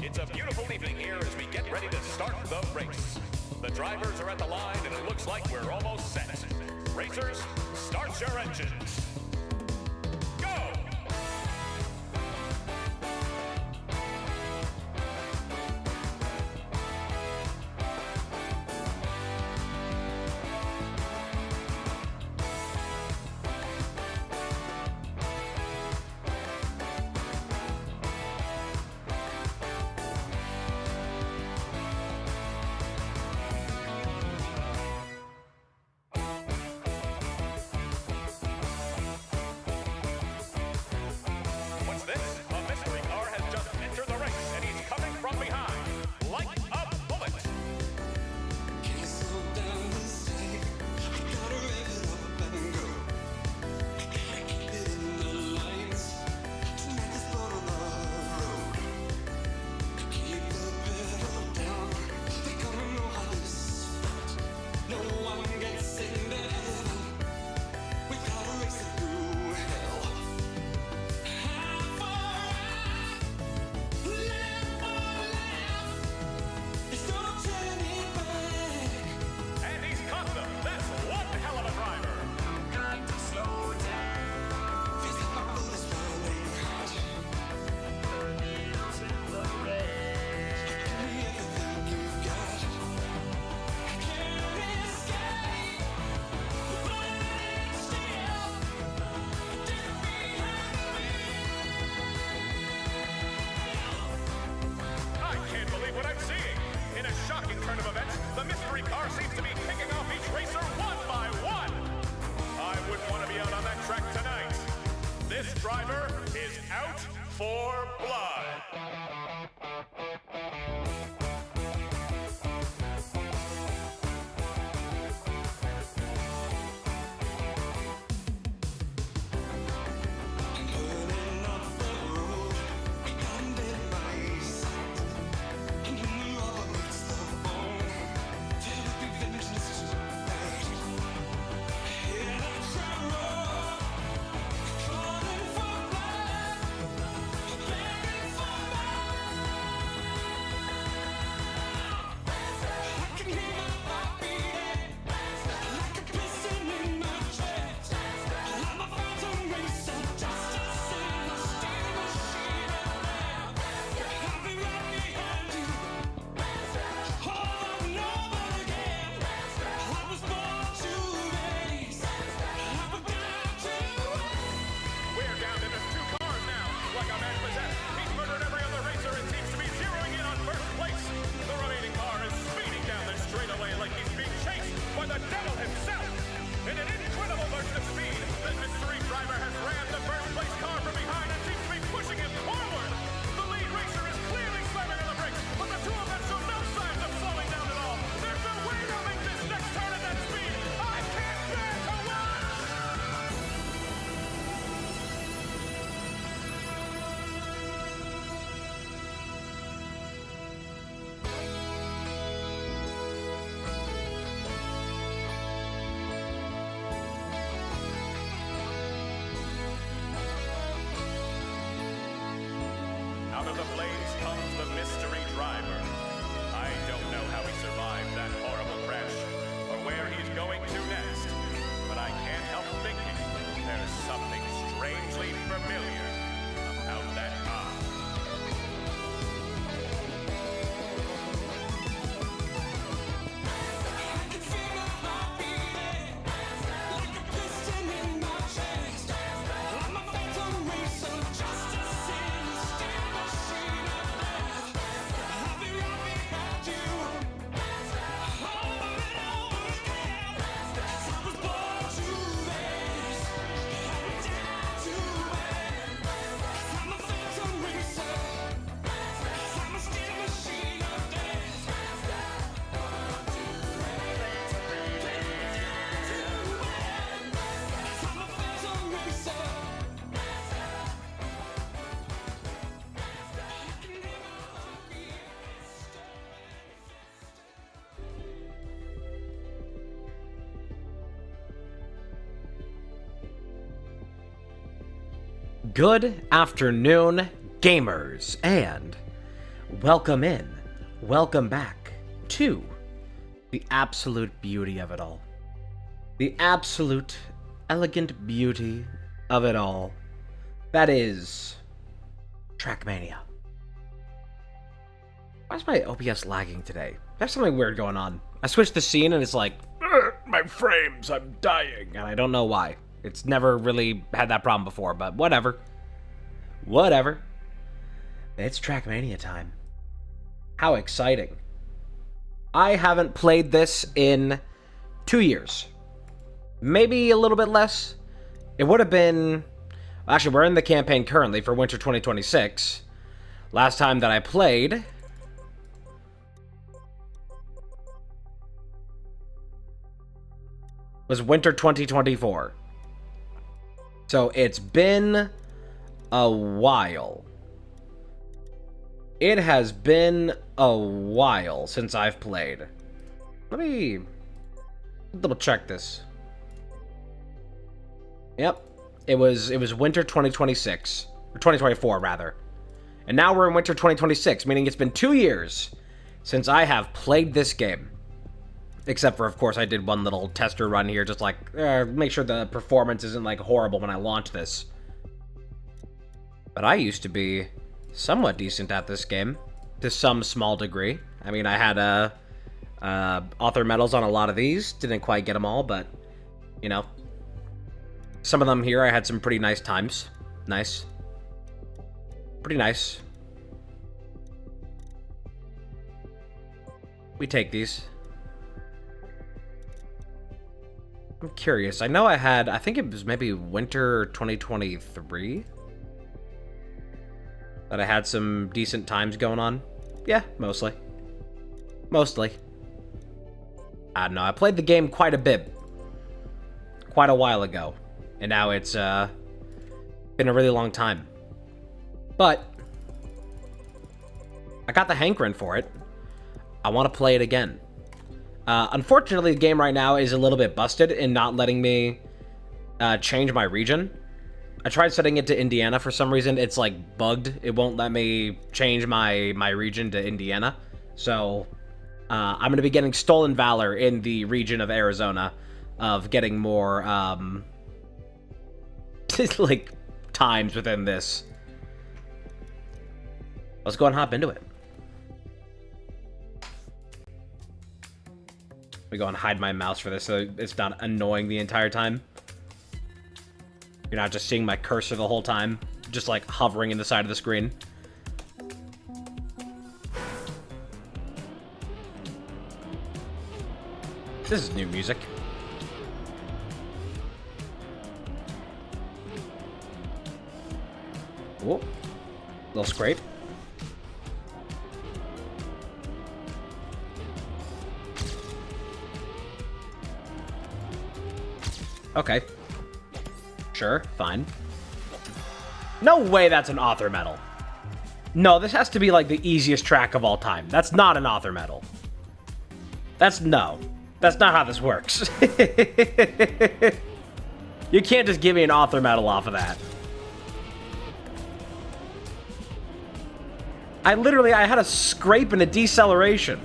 It's a beautiful evening here as we get ready to start the race. The drivers are at the line and it looks like we're almost set. Racers, start your engines. Go! This driver is out for blood. Out of the flames comes the mystery driver. I don't know how he survived that horrible crash, or where he's going to next, but I can't help thinking there's something strangely familiar about that car. Good afternoon, gamers, and welcome in, welcome back to the absolute beauty of it all. The absolute elegant beauty of it all. That is TRACKMANIA. Why is my OBS lagging today? There's something weird going on. I switched the scene and it's like, my frames, I'm dying. And I don't know why. It's never really had that problem before, but whatever. Whatever. It's TRACKMANIA time. How exciting. I haven't played this in 2 years. Maybe a little bit less. It would have been... Actually, we're in the campaign currently for Winter 2026. Last time that I played... was Winter 2024. So it's been a while. It has been a while since I've played. Let me double check this. Yep. It was Winter 2026. Or 2024, rather. And now we're in Winter 2026, meaning it's been 2 years since I have played this game. Except for, of course, I did one little tester run here, just like, make sure the performance isn't, like, horrible when I launch this. But I used to be somewhat decent at this game, to some small degree. I mean, I had, author medals on a lot of these. Didn't quite get them all, but, you know. Some of them here, I had some pretty nice times. Nice. Pretty nice. We take these. I'm curious. I know I think it was maybe Winter 2023 that I had some decent times going on. Yeah, mostly. Mostly. I don't know. I played the game quite a bit. Quite a while ago. And now it's been a really long time. But I got the hankering for it. I want to play it again. Unfortunately, the game right now is a little bit busted in not letting me change my region. I tried setting it to Indiana for some reason. It's like bugged. It won't let me change my region to Indiana. So I'm going to be getting Stolen Valor in the region of Arizona, of getting more like times within this. Let's go and hop into it. We go and hide my mouse for this so it's not annoying the entire time. You're not just seeing my cursor the whole time, just like hovering in the side of the screen. This is new music. Whoa. Little scrape. Okay. Sure, fine. No way that's an author medal. No, this has to be like the easiest track of all time. That's not an author medal. No. That's not how this works. You can't just give me an author medal off of that. I had a scrape and a deceleration.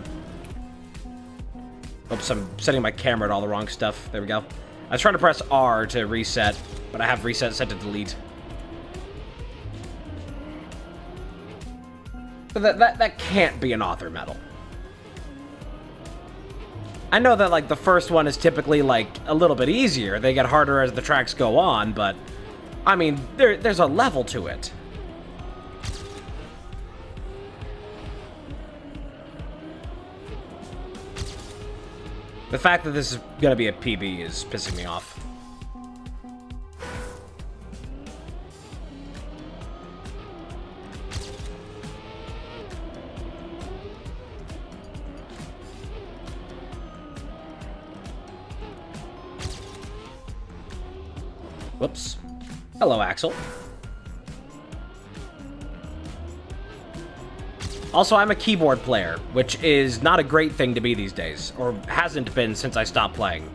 Oops, I'm setting my camera at all the wrong stuff. There we go. I was trying to press R to reset, but I have reset set to delete. But that can't be an author medal. I know that, like, the first one is typically, like, a little bit easier. They get harder as the tracks go on, but, I mean, there's a level to it. The fact that this is gonna be a PB is pissing me off. Whoops. Hello, Axel. Also, I'm a keyboard player, which is not a great thing to be these days, or hasn't been since I stopped playing.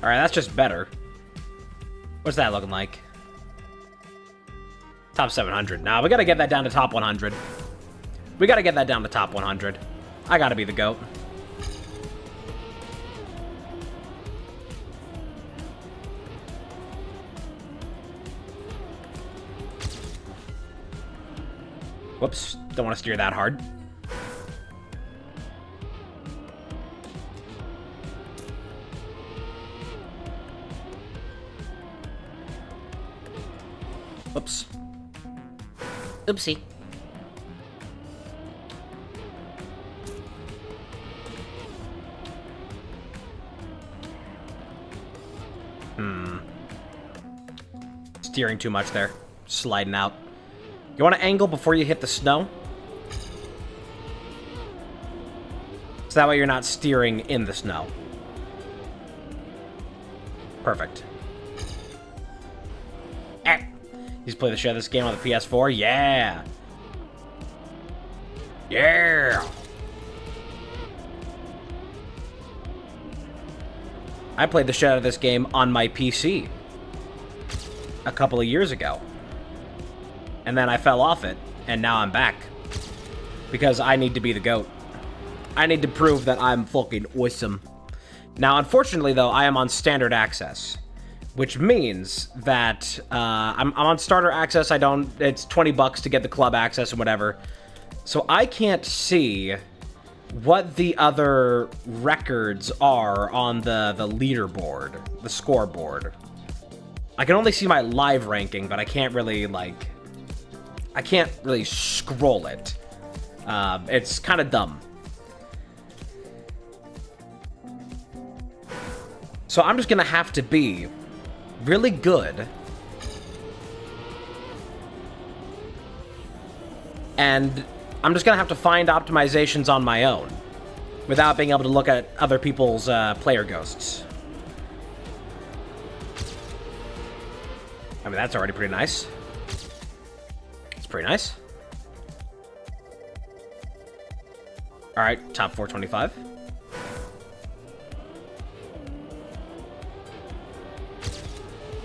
Alright, that's just better. What's that looking like? Top 700. Nah, we gotta get that down to top 100. We gotta get that down to top 100. I gotta be the GOAT. Whoops, don't want to steer that hard. Whoops. Oopsie. Steering too much there. Sliding out. You want to angle before you hit the snow? So that way you're not steering in the snow. Perfect. He's played the shit out of this game on the PS4? Yeah! Yeah! I played the shit out of this game on my PC a couple of years ago. And then I fell off it, and now I'm back. Because I need to be the GOAT. I need to prove that I'm fucking awesome. Now, unfortunately, though, I am on standard access. Which means that I'm on starter access. It's $20 to get the club access and whatever. So I can't see what the other records are on the leaderboard, the scoreboard. I can only see my live ranking, but I can't really, like... I can't really scroll it. It's kind of dumb. So I'm just gonna have to be really good. And I'm just gonna have to find optimizations on my own without being able to look at other people's player ghosts. I mean, that's already pretty nice. It's pretty nice. Alright, top 425.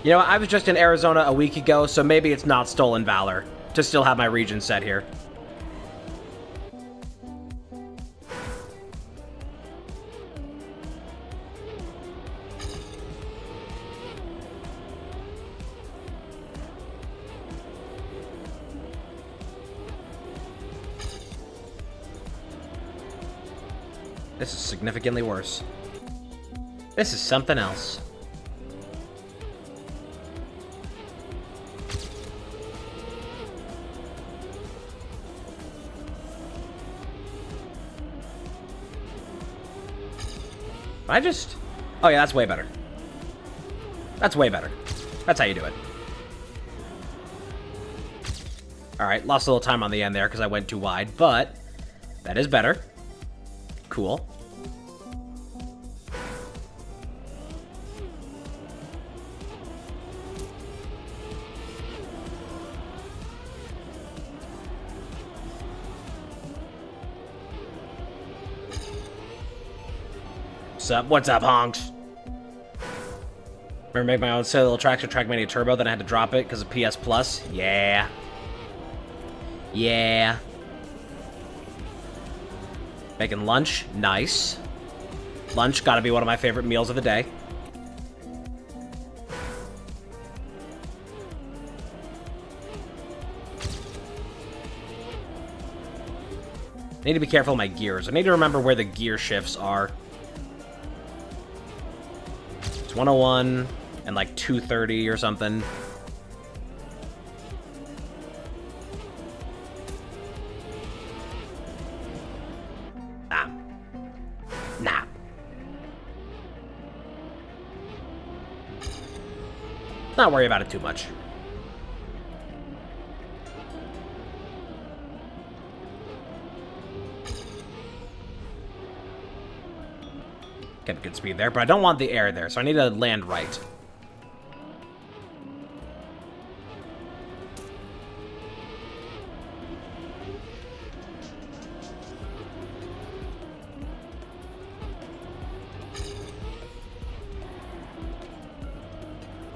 You know, I was just in Arizona a week ago, so maybe it's not Stolen Valor to still have my region set here. This is significantly worse. This is something else. I just... Oh yeah, that's way better. That's way better. That's how you do it. Alright, lost a little time on the end there because I went too wide, but that is better. Cool. What's up, honks? Remember make my own silly little tracks with TRACKMANIA Turbo, then I had to drop it because of PS Plus? Yeah. Yeah. Making lunch. Nice. Lunch gotta be one of my favorite meals of the day. I need to be careful of my gears. I need to remember where the gear shifts are. 101 and like 230 or something. Nah. Not worry about it too much. Get good speed there, but I don't want the air there, so I need to land right.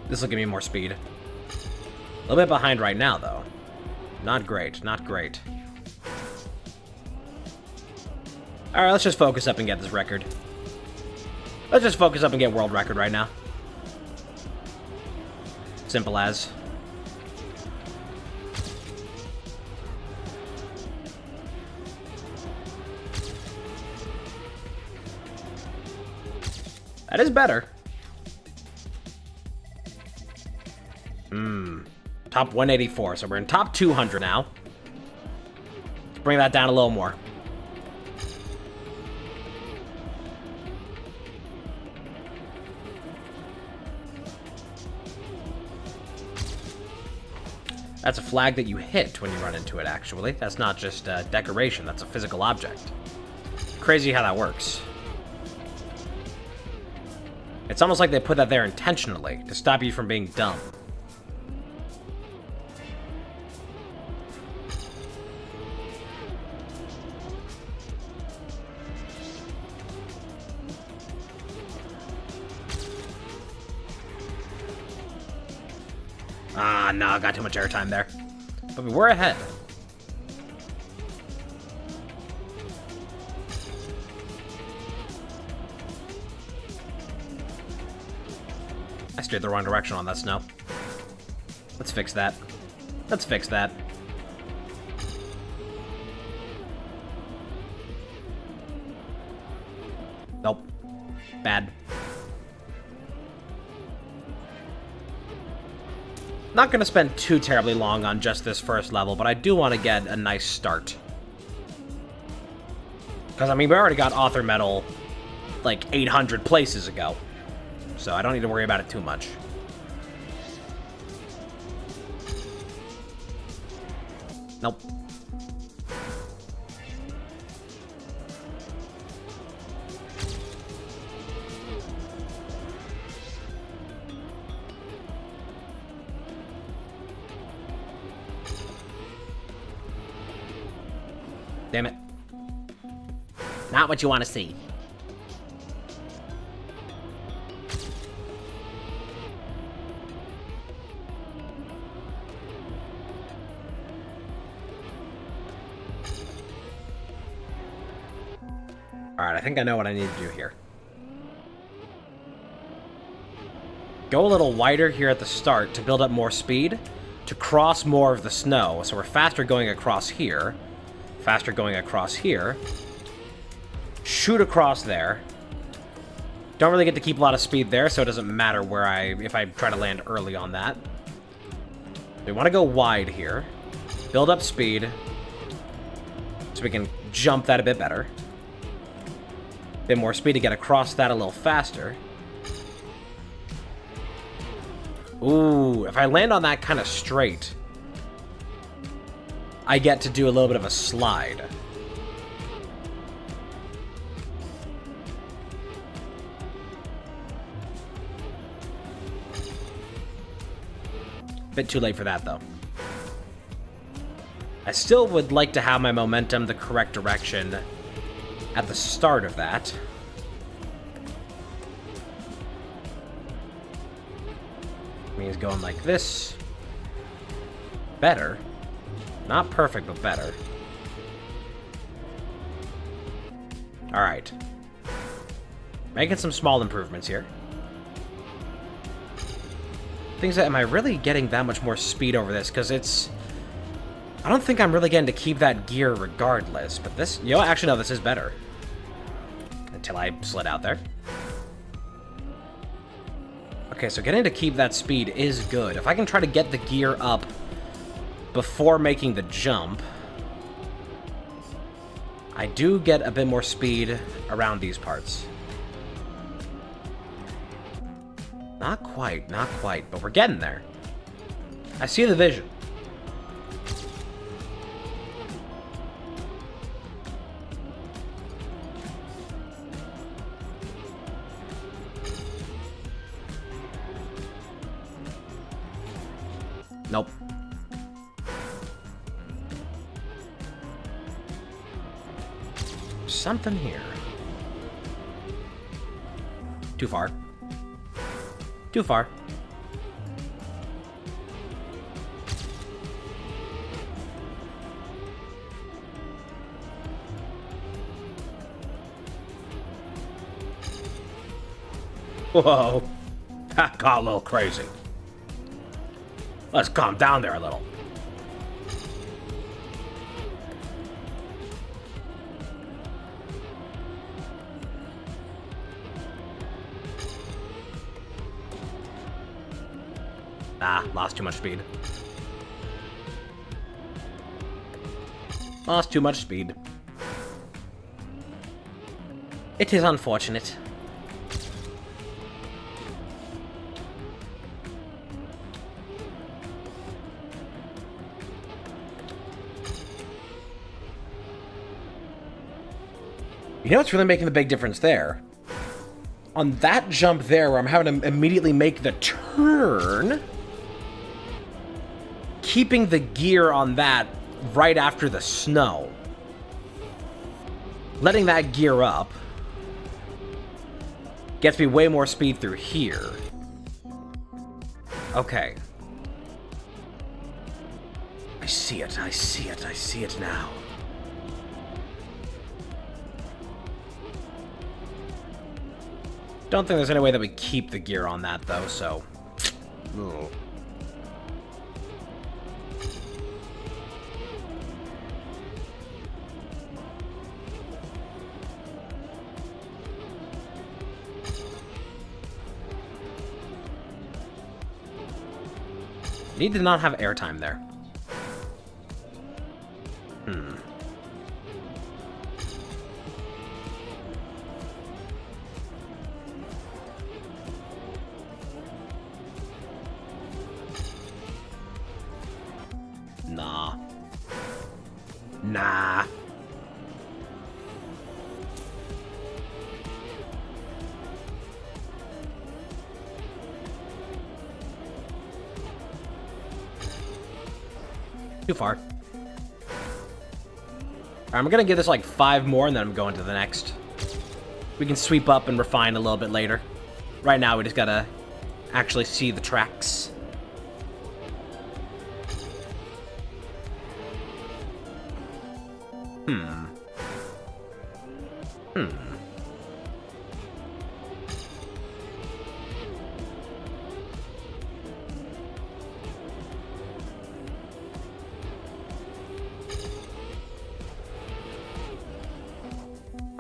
This will give me more speed. A little bit behind right now, though. Not great, not great. Alright, let's just focus up and get this record. Let's just focus up and get world record right now. Simple as. That is better. Top 184, so we're in top 200 now. Let's bring that down a little more. That's a flag that you hit when you run into it, actually. That's not just a decoration, that's a physical object. Crazy how that works. It's almost like they put that there intentionally, to stop you from being dumb. Ah, no, I got too much airtime there. But we were ahead. I steered the wrong direction on that snow. Let's fix that. Let's fix that. Nope. Bad. Not going to spend too terribly long on just this first level, but I do want to get a nice start. Because, I mean, we already got Author Medal like 800 places ago. So I don't need to worry about it too much. Nope. Damn it. Not what you want to see. Alright, I think I know what I need to do here. Go a little wider here at the start to build up more speed, to cross more of the snow. So we're faster going across here. Faster going across here. Shoot across there. Don't really get to keep a lot of speed there, so it doesn't matter where if I try to land early on that. We want to go wide here. Build up speed. So we can jump that a bit better. Bit more speed to get across that a little faster. Ooh, if I land on that kind of straight, I get to do a little bit of a slide. Bit too late for that, though. I still would like to have my momentum the correct direction at the start of that. Means going like this. Better. Not perfect, but better. Alright. Making some small improvements here. Things that, am I really getting that much more speed over this? Because it's... I don't think I'm really getting to keep that gear regardless, but this... You know, actually, no, this is better. Until I slid out there. Okay, so getting to keep that speed is good. If I can try to get the gear up before making the jump, I do get a bit more speed around these parts. Not quite, but we're getting there. I see the vision. Nope. Something here. Too far. Too far. Whoa. That got a little crazy. Let's calm down there a little. Ah, lost too much speed. Lost too much speed. It is unfortunate. You know what's really making the big difference there? On that jump there, where I'm having to immediately make the turn, keeping the gear on that right after the snow, letting that gear up, gets me way more speed through here. Okay. I see it, I see it, I see it now. Don't think there's any way that we keep the gear on that, though, so... Ooh. Need to not have airtime there. Nah. Nah. Too far. Alright, I'm gonna give this like 5 more and then I'm going to the next. We can sweep up and refine a little bit later. Right now we just gotta actually see the tracks.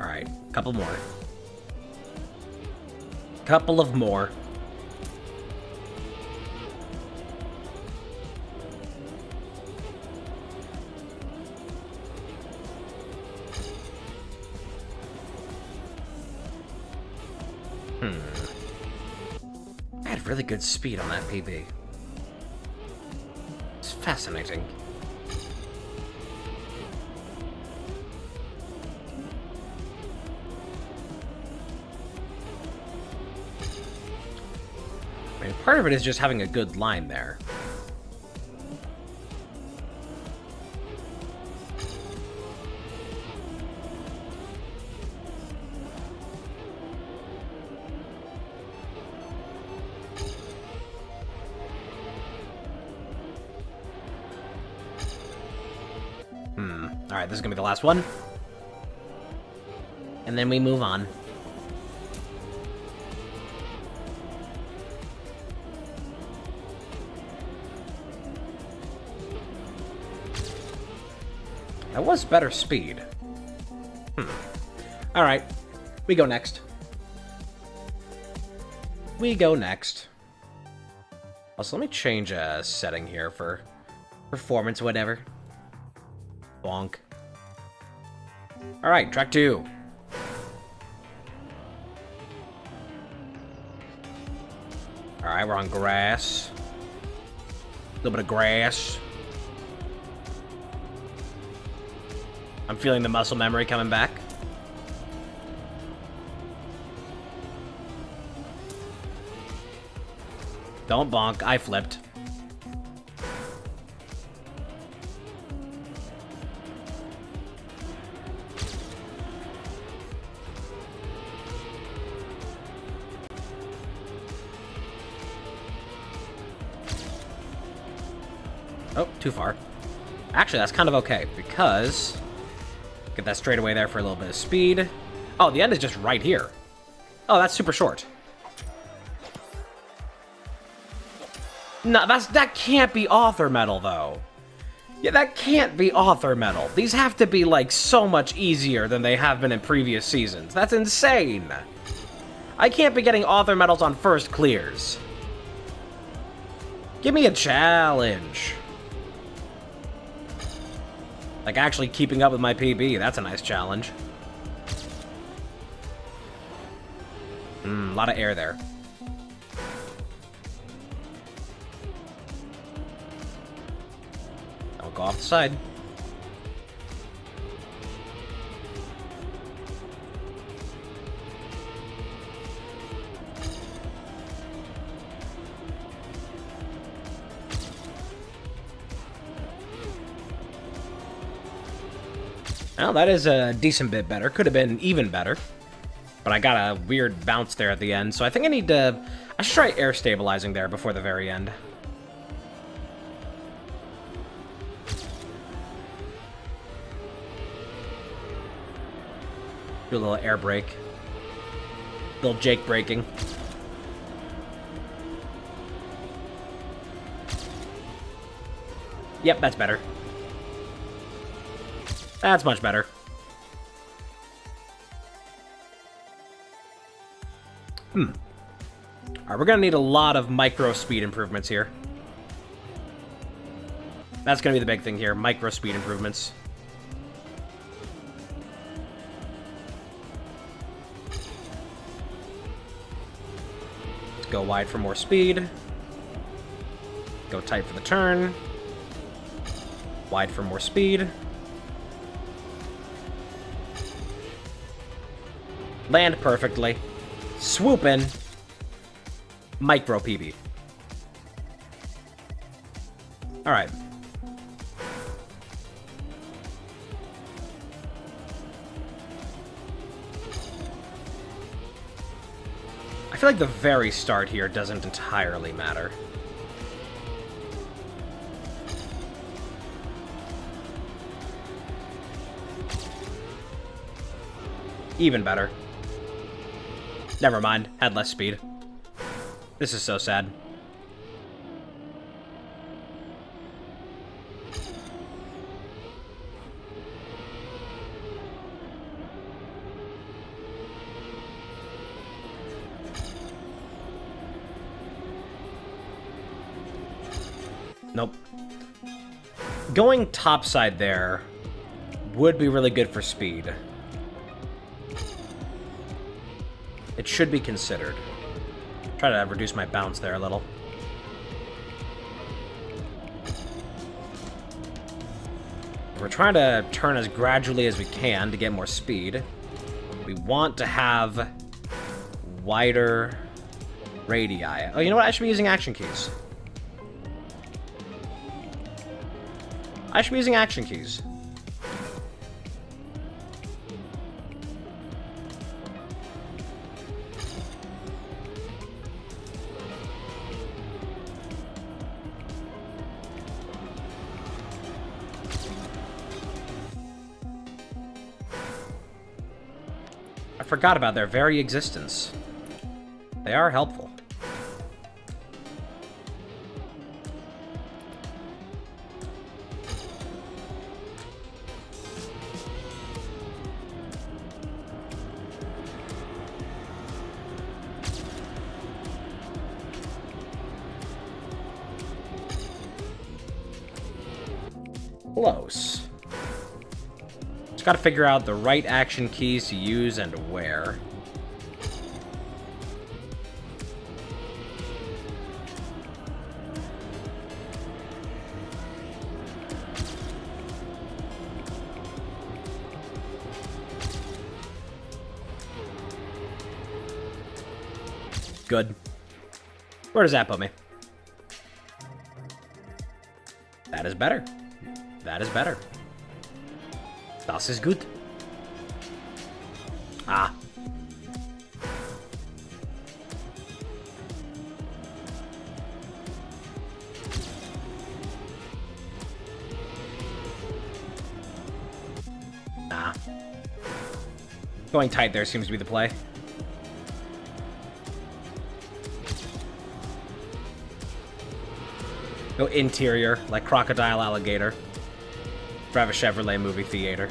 Alright, couple more. Couple of more. I had really good speed on that PB. It's fascinating. I mean, part of it is just having a good line there. Alright, this is gonna be the last one. And then we move on. That was better speed. Alright, we go next. We go next. Also, let me change a setting here for performance, whatever. Bonk. Alright, track 2. Alright, we're on grass. A little bit of grass. I'm feeling the muscle memory coming back. Don't bonk, I flipped. Oh, too far. Actually, that's kind of okay, because... Get that straight away there for a little bit of speed. Oh, the end is just right here. Oh, that's super short. No, that can't be author metal, though. Yeah, that can't be author metal. These have to be, like, so much easier than they have been in previous seasons. That's insane. I can't be getting author medals on first clears. Give me a challenge. Like, actually keeping up with my PB. That's a nice challenge. A lot of air there. I'll go off the side. Well, that is a decent bit better. Could have been even better. But I got a weird bounce there at the end, so I think I should try air stabilizing there before the very end. Do a little air brake. Little Jake braking. Yep, that's better. That's much better. Alright, we're gonna need a lot of micro speed improvements here. That's gonna be the big thing here, micro speed improvements. Let's go wide for more speed. Go tight for the turn. Wide for more speed. Land perfectly. Swoop in. Micro PB. Alright. I feel like the very start here doesn't entirely matter. Even better. Never mind, had less speed. This is so sad. Nope. Going topside there would be really good for speed. It should be considered. Try to reduce my bounce there a little. We're trying to turn as gradually as we can to get more speed. We want to have wider radii. Oh, you know what? I should be using action keys. I should be using action keys. I forgot about their very existence. They are helpful. Close. Just gotta figure out the right action keys to use and where. Good. Where does that put me? That is better. That is better. Das ist gut. Ah. Nah. Going tight there seems to be the play. No interior, like Crocodile Alligator. Drive a Chevrolet movie theater.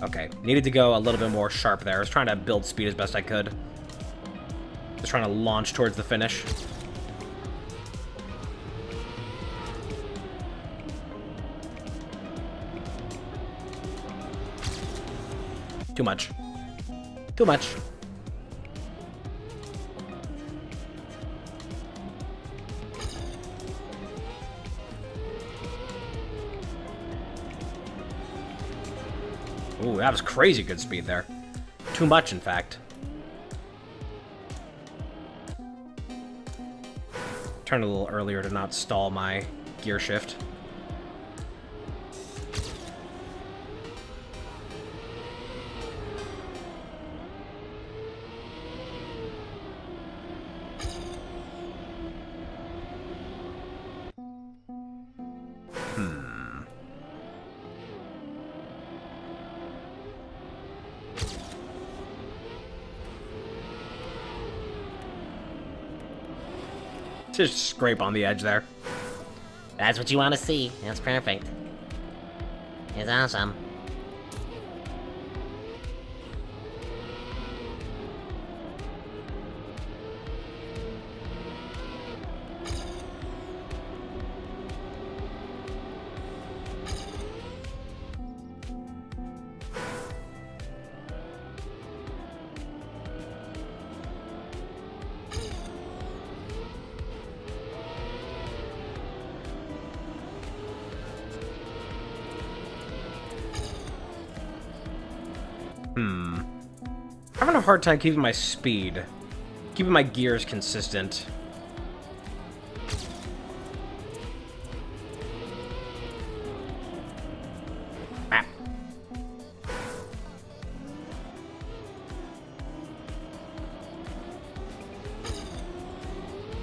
Okay, needed to go a little bit more sharp there. I was trying to build speed as best I could. Just trying to launch towards the finish. Too much. Too much. Ooh, that was crazy good speed there. Too much, in fact. Turn a little earlier to not stall my gear shift. Just scrape on the edge there. That's what you want to see. That's perfect. It's awesome. I'm having a hard time keeping my speed. Keeping my gears consistent. Ah.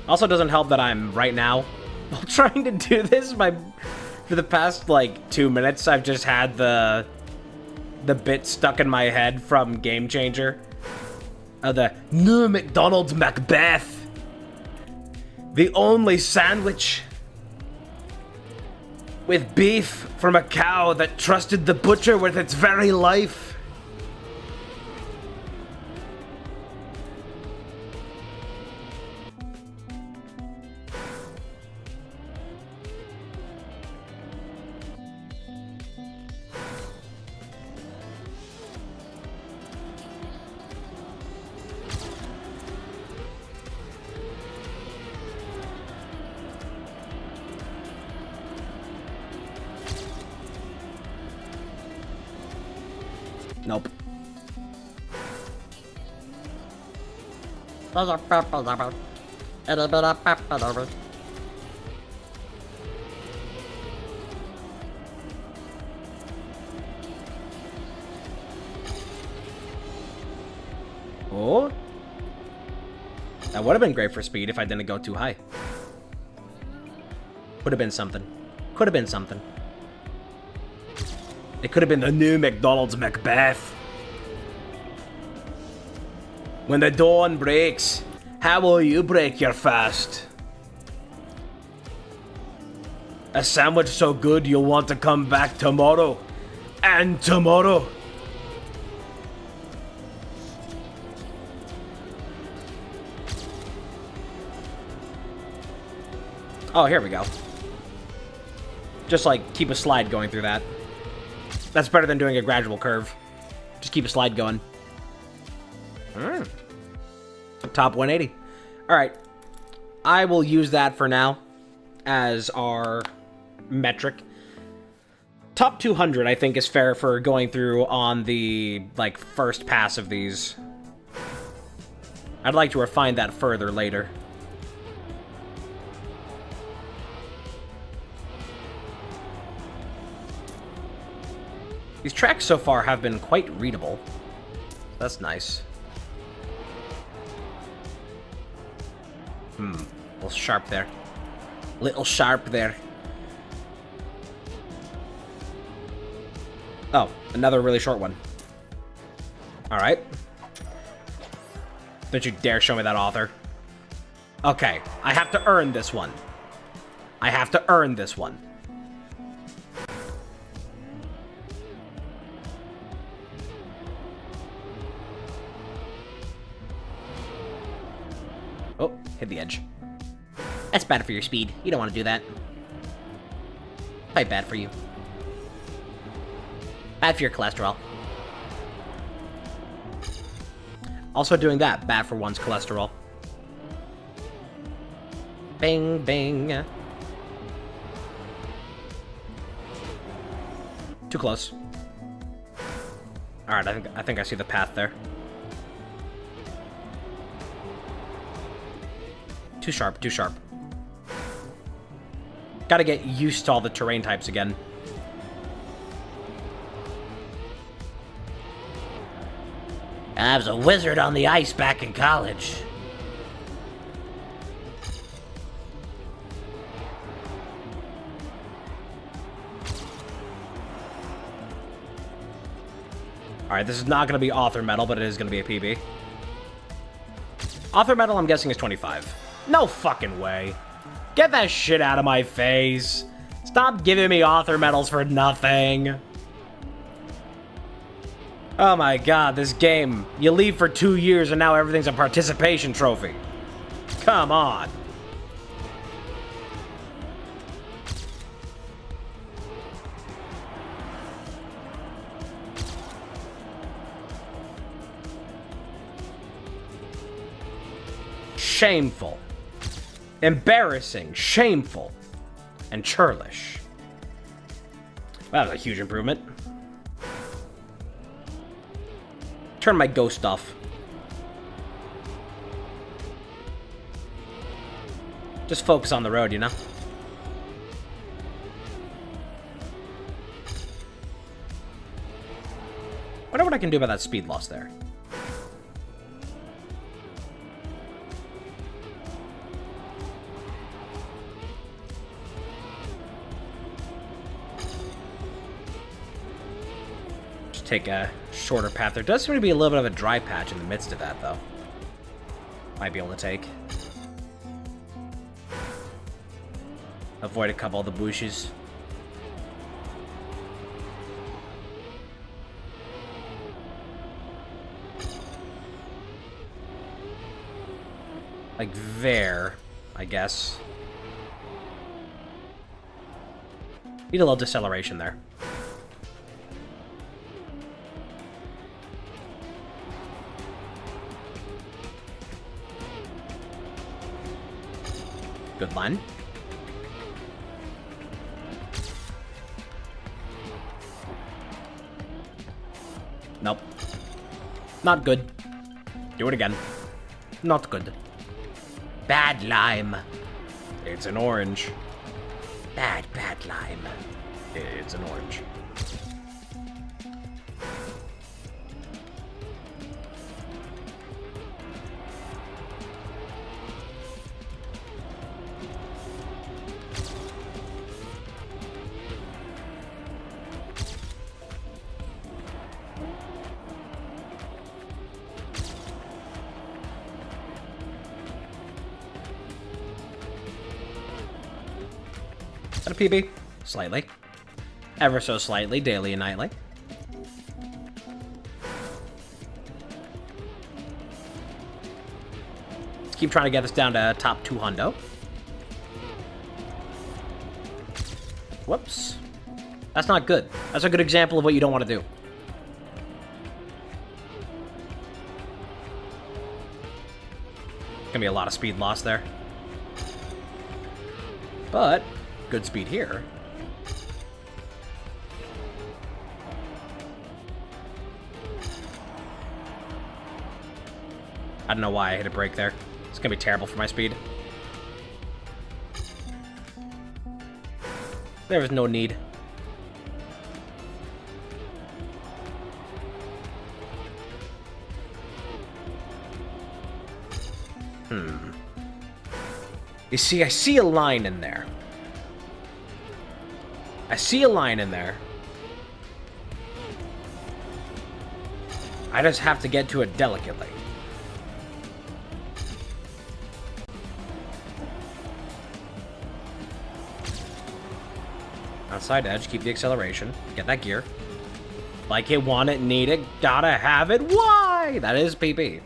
Also doesn't help that I'm, right now, while trying to do this, for the past, like, 2 minutes, I've just had the bit stuck in my head from Game Changer. The new McDonald's Macbeth. The only sandwich with beef from a cow that trusted the butcher with its very life. Nope. Oh? That would have been great for speed if I didn't go too high. Could have been something. Could have been something. It could have been the new McDonald's Macbeth. When the dawn breaks, how will you break your fast? A sandwich so good you'll want to come back tomorrow. And tomorrow. Oh, here we go. Just like keep a slide going through that. That's better than doing a gradual curve. Just keep a slide going. Top 180. Alright. I will use that for now as our metric. Top 200, I think, is fair for going through on the, like, first pass of these. I'd like to refine that further later. These tracks so far have been quite readable. That's nice. A little sharp there. Little sharp there. Oh, another really short one. Alright. Don't you dare show me that author. Okay, I have to earn this one. I have to earn this one. Oh, hit the edge. That's bad for your speed. You don't want to do that. Quite bad for you. Bad for your cholesterol. Also doing that, bad for one's cholesterol. Bing, bing. Too close. Alright, I think I see the path there. Too sharp, too sharp. Gotta get used to all the terrain types again. I was a wizard on the ice back in college. Alright, this is not gonna be author medal, but it is gonna be a PB. Author medal, I'm guessing, is 25. No fucking way. Get that shit out of my face. Stop giving me author medals for nothing. Oh my god, this game. You leave for 2 years and now everything's a participation trophy. Come on. Shameful. Embarrassing, shameful, and churlish. That was a huge improvement. Turn my ghost off. Just focus on the road, you know? Wonder what I can do about that speed loss there. Take a shorter path. There does seem to be a little bit of a dry patch in the midst of that, though. Might be able to take. Avoid a couple of the bushes. Like there, I guess. Need a little deceleration there. Good line. Nope. Not good. Do it again. Not good. Bad lime. It's an orange. Bad lime. It's an orange. A PB? Slightly. Ever so slightly, daily and nightly. Let's keep trying to get this down to top 2 hundo. Whoops. That's not good. That's a good example of what you don't want to do. Gonna be a lot of speed loss there. But good speed here. I don't know why I hit a brake there. It's gonna be terrible for my speed. There was no need. You see, I see a line in there. I see a line in there. I just have to get to it delicately. Outside edge, keep the acceleration. Get that gear. Like it, want it, need it, gotta have it. Why? That is PP.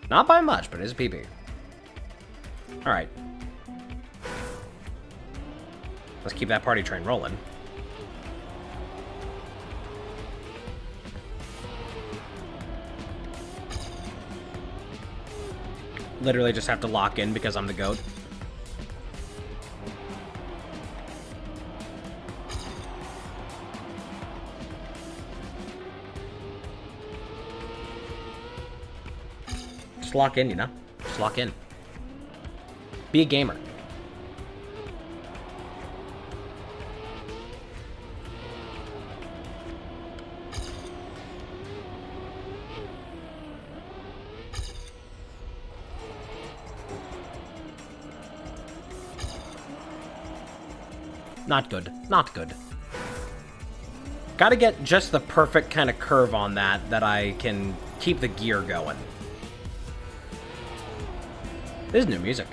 Not by much, but it is PP. Alright. Let's keep that party train rolling. Literally just have to lock in because I'm the GOAT. Just lock in, you know? Just lock in. Be a gamer. Not good. Not good. Gotta get just the perfect kind of curve on that I can keep the gear going. This is new music.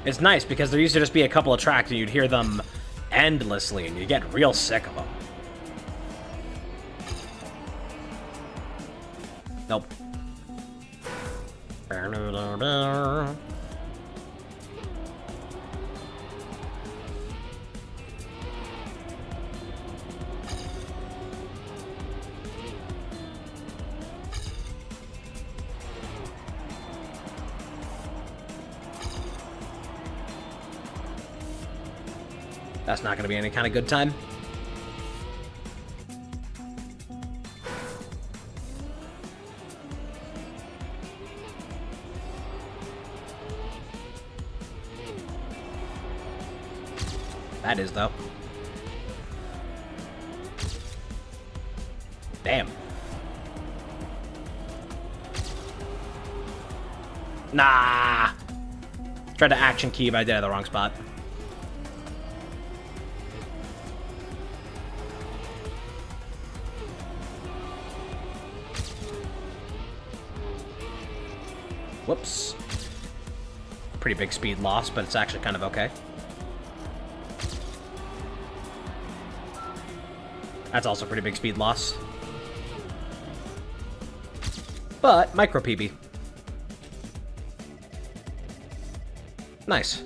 It's nice because there used to just be a couple of tracks and you'd hear them endlessly and you get real sick of them. Nope. That's not going to be any kind of good time. That is, though. Damn. Nah. Tried to action key, but I did it at the wrong spot. Whoops. Pretty big speed loss, but it's actually kind of okay. That's also pretty big speed loss. But, micro PB. Nice.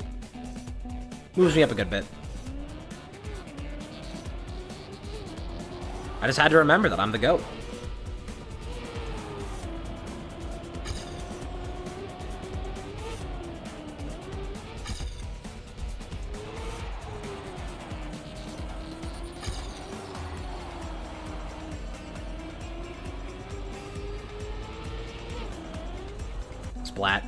Moves me up a good bit. I just had to remember that I'm the GOAT. Splat.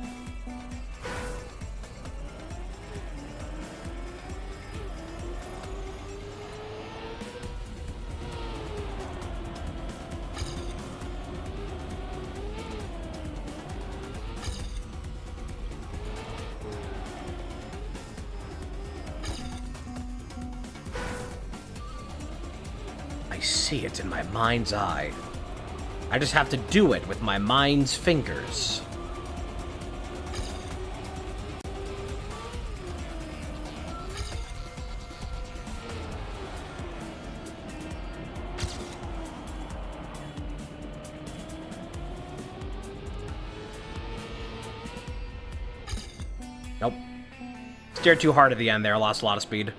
I see it in my mind's eye. I just have to do it with my mind's fingers. Nope. Steered too hard at the end there, lost a lot of speed.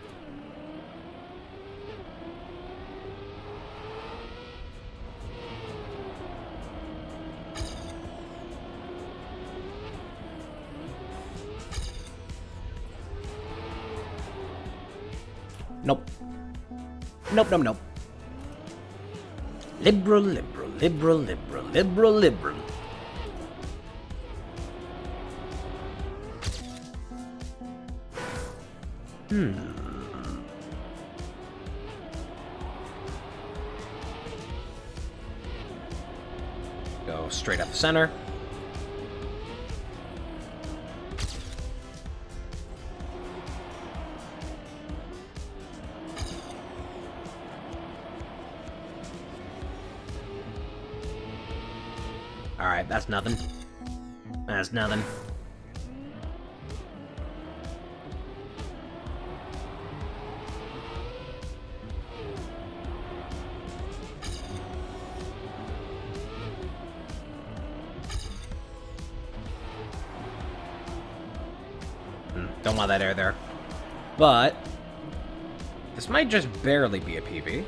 Nope. Nope, nope, nope. Liberal, liberal, liberal, liberal, liberal, liberal. Go straight up the center. Alright, that's nothing. That's nothing. Don't want that air there. But this might just barely be a PB.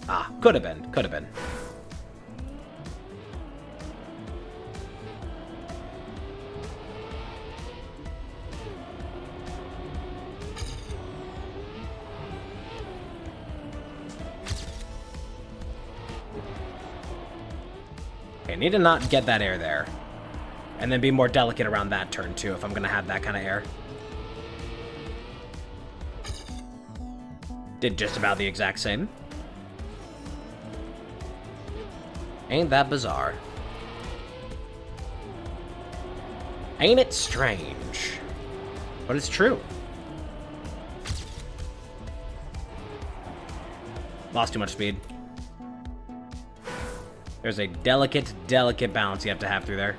Ah, could have been. Could have been. Okay, need to not get that air there. And then be more delicate around that turn, too, if I'm going to have that kind of air. Did just about the exact same. Ain't that bizarre? Ain't it strange? But it's true. Lost too much speed. There's a delicate, delicate balance you have to have through there.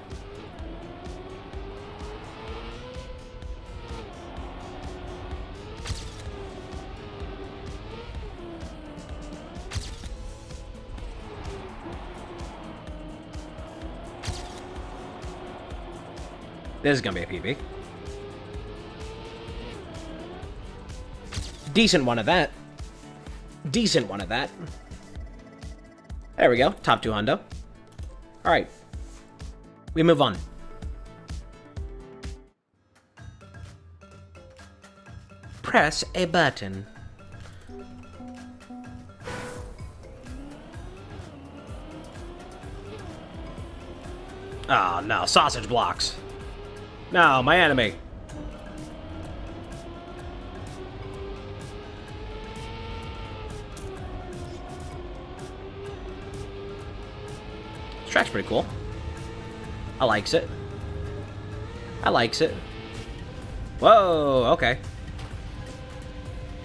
This is gonna be a PB. Decent one of that. Decent one of that. There we go. Top 2 hundo. Alright. We move on. Press a button. Oh, no. Sausage blocks. No, my enemy. This track's pretty cool. I likes it. I likes it. Whoa, okay.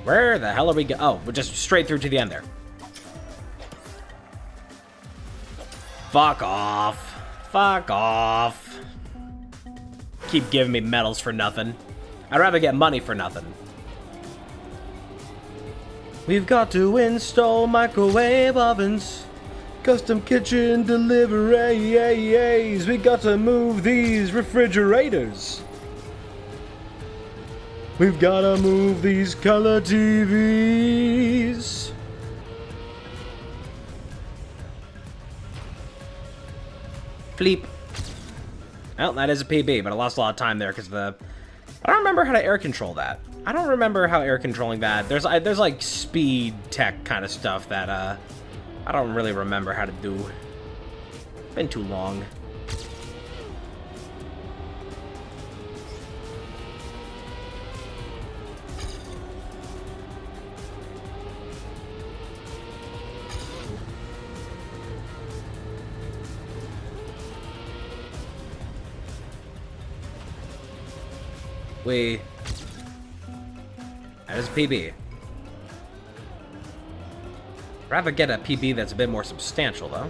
Where the hell are we Oh, we're just straight through to the end there. Fuck off. Fuck off. Keep giving me medals for nothing. I'd rather get money for nothing. We've got to install microwave ovens, custom kitchen deliveries. We got to move these refrigerators. We've got to move these color TVs. Fleep. Well, that is a PB, but I lost a lot of time there because the... I don't remember how to air control that. I don't remember how air controlling that. There's like speed tech kind of stuff that I don't really remember how to do. Been too long. That is a PB. Rather get a PB that's a bit more substantial, though.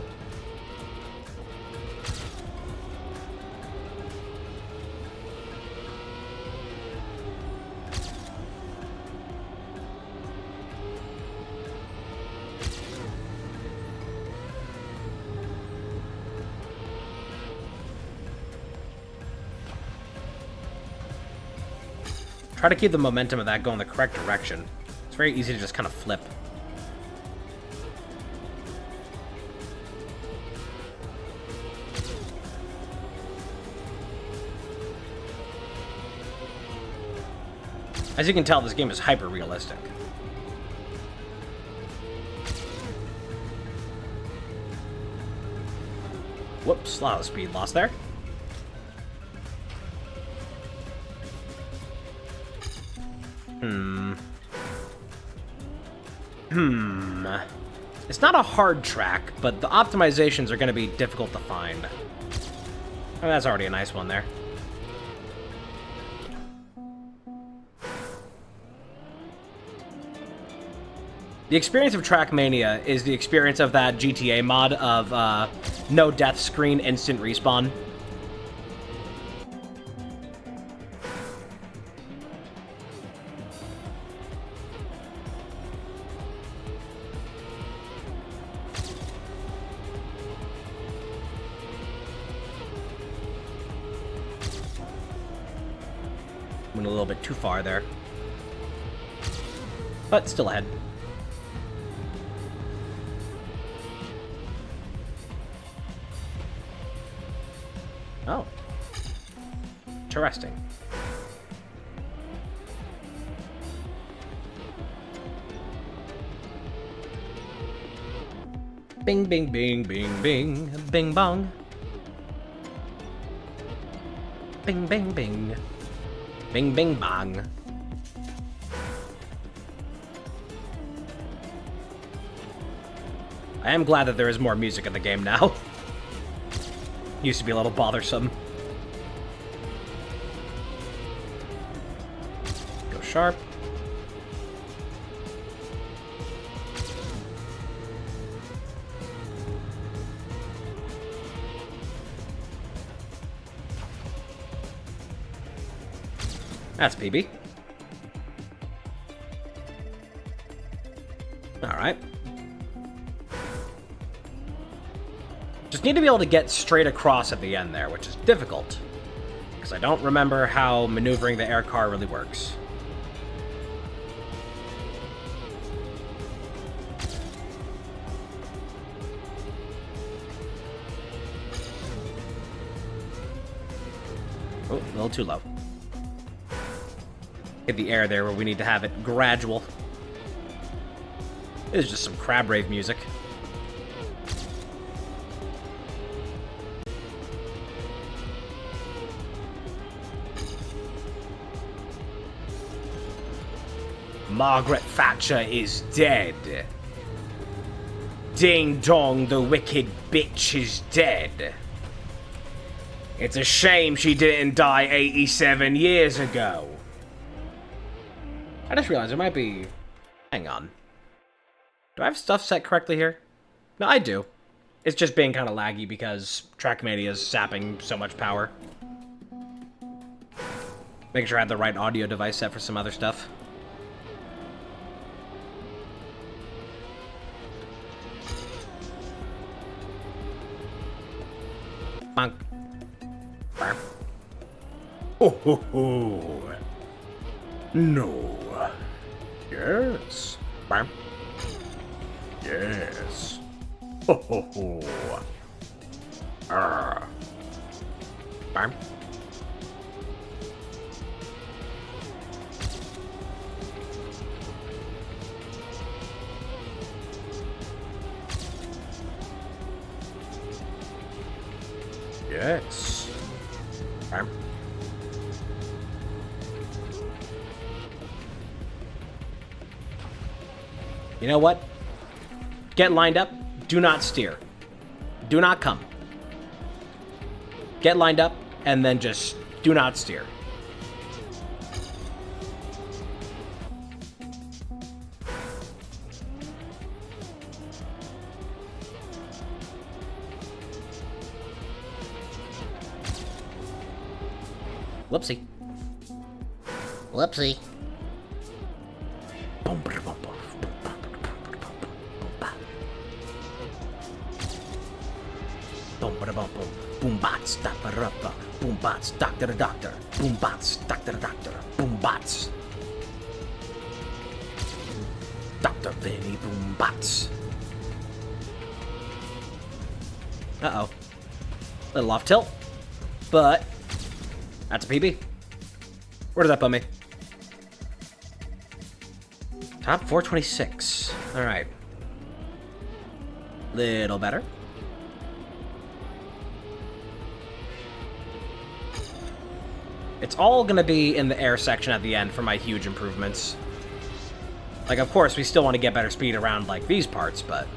Try to keep the momentum of that going the correct direction. It's very easy to just kind of flip. As you can tell, this game is hyper-realistic. Whoops, a lot of speed loss there. It's not a hard track, but the optimizations are going to be difficult to find. Oh, that's already a nice one there. The experience of TRACKMANIA is the experience of that GTA mod of no death screen, instant respawn. went a little bit too far there. But still ahead. Oh. Interesting. Bing, bing, bing, bing, bing, bing, bong. Bing, bing, bing. Bing, bing, bong. I am glad that there is more music in the game now. Used to be a little bothersome. Go sharp. That's PB. Alright. Just need to be able to get straight across at the end there, which is difficult. Because I don't remember how maneuvering the air car really works. Oh, a little too low. Hit the air there where we need to have it gradual. This is just some crab rave music. Margaret Thatcher is dead. Ding dong, the wicked bitch is dead. It's a shame she didn't die 87 years ago. I just realized there might be... Hang on. Do I have stuff set correctly here? No, I do. It's just being kind of laggy because TRACKMANIA is sapping so much power. Making sure I had the right audio device set for some other stuff. Bonk. Burp. Oh, ho, ho. No. Yes. Burp. Yes. Ho, ho, ho. Burp. Yes. You know what? Get lined up. Do not steer. Do not come. Get lined up, and then just do not steer. Whoopsie. Whoopsie. Boom bots, doctor, boom bots, doctor, doctor, boom bots, doctor, doctor, boom bots. Dr. Vinny Boom Bots. Uh-oh. Little off tilt, but that's a PB. Where does that put me? Top 426. All right. Little better. It's all gonna be in the air section at the end for my huge improvements. Like, of course, we still want to get better speed around, like, these parts, but...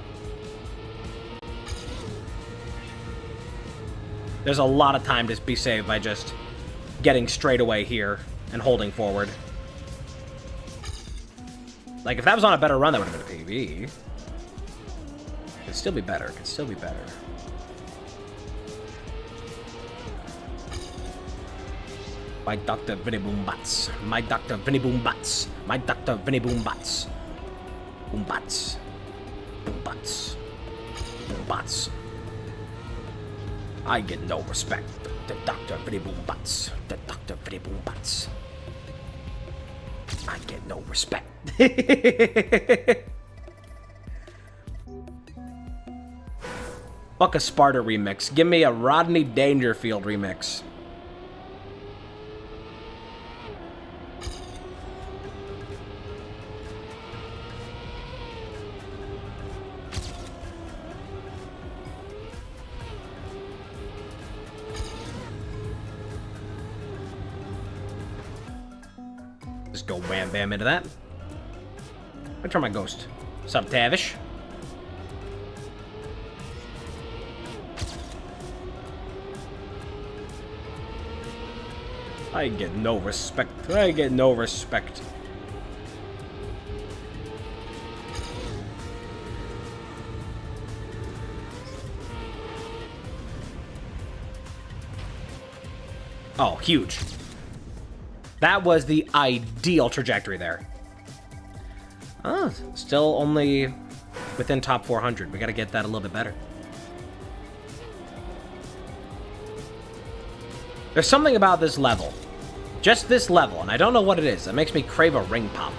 there's a lot of time to be saved by just getting straight away here and holding forward. Like, if that was on a better run, that would have been a PB. Could still be better. Could still be better. My Dr. Vinny Boom Bots. My Dr. Vinny Boom Bots. My Dr. Vinny Boom Bots. Boom Bots. Boom Bots. Boom Bots. I get no respect. The Dr. Vinny Boom Bots. The Dr. Vinny Boom Bots. I get no respect. Fuck a Sparta remix. Give me a Rodney Dangerfield remix. Just go wham bam into that. I turn my ghost. Sup, Tavish? I get no respect. I get no respect. Oh, huge. That was the ideal trajectory there. Oh, still only within top 400. We gotta get that a little bit better. There's something about this level. Just this level, and I don't know what it is. That makes me crave a ring pop.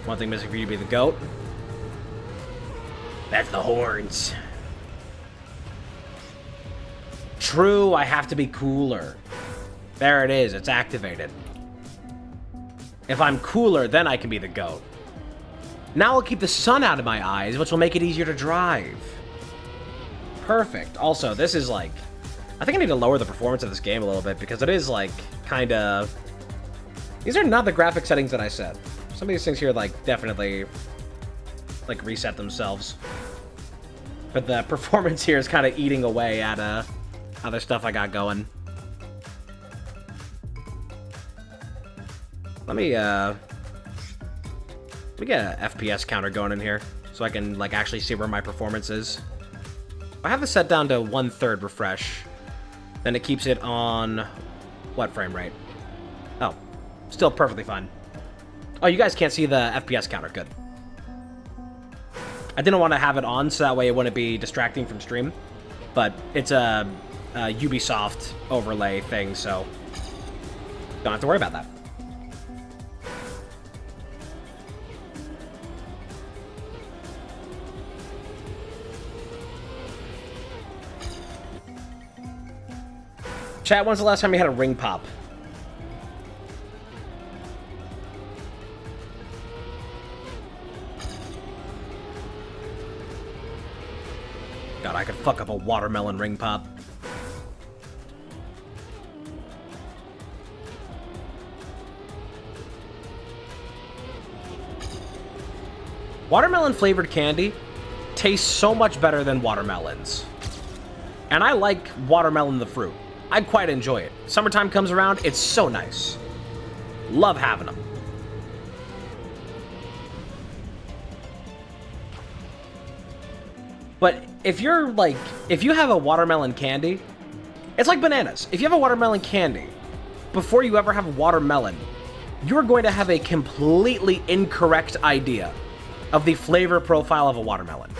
One thing missing for you to be the GOAT. That's the horns. True, I have to be cooler. There it is, it's activated. If I'm cooler, then I can be the GOAT. Now I'll keep the sun out of my eyes, which will make it easier to drive. Perfect. Also, this is like... I think I need to lower the performance of this game a little bit, because it is like, kind of... These are not the graphic settings that I set. Some of these things here, like, definitely, like, reset themselves. But the performance here is kind of eating away at, other stuff I got going. Let me get an FPS counter going in here, so I can, like, actually see where my performance is. I have this set down to 1/3 refresh. Then it keeps it on... what frame rate? Oh, still perfectly fine. Oh, you guys can't see the FPS counter. Good. I didn't want to have it on, so that way it wouldn't be distracting from stream. But it's a Ubisoft overlay thing, so don't have to worry about that. Chat, when's the last time you had a ring pop? God, I could fuck up a watermelon ring pop. Watermelon flavored candy tastes so much better than watermelons. And I like watermelon the fruit. I quite enjoy it. Summertime comes around, it's so nice. Love having them. But if you're like, if you have a watermelon candy, it's like bananas. If you have a watermelon candy, before you ever have a watermelon, you're going to have a completely incorrect idea of the flavor profile of a watermelon.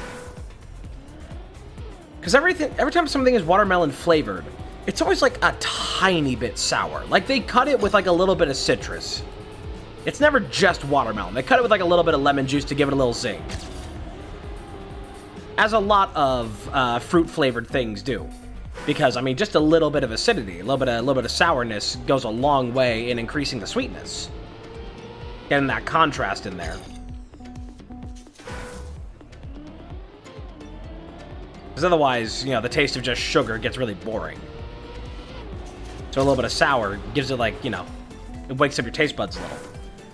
Because every time something is watermelon flavored, it's always like a tiny bit sour. Like they cut it with like a little bit of citrus. It's never just watermelon. They cut it with like a little bit of lemon juice to give it a little zing. As a lot of fruit-flavored things do. Because, I mean, just a little bit of acidity, a little bit of sourness goes a long way in increasing the sweetness. Getting that contrast in there. Because otherwise, you know, the taste of just sugar gets really boring. So a little bit of sour gives it, like, you know, it wakes up your taste buds a little.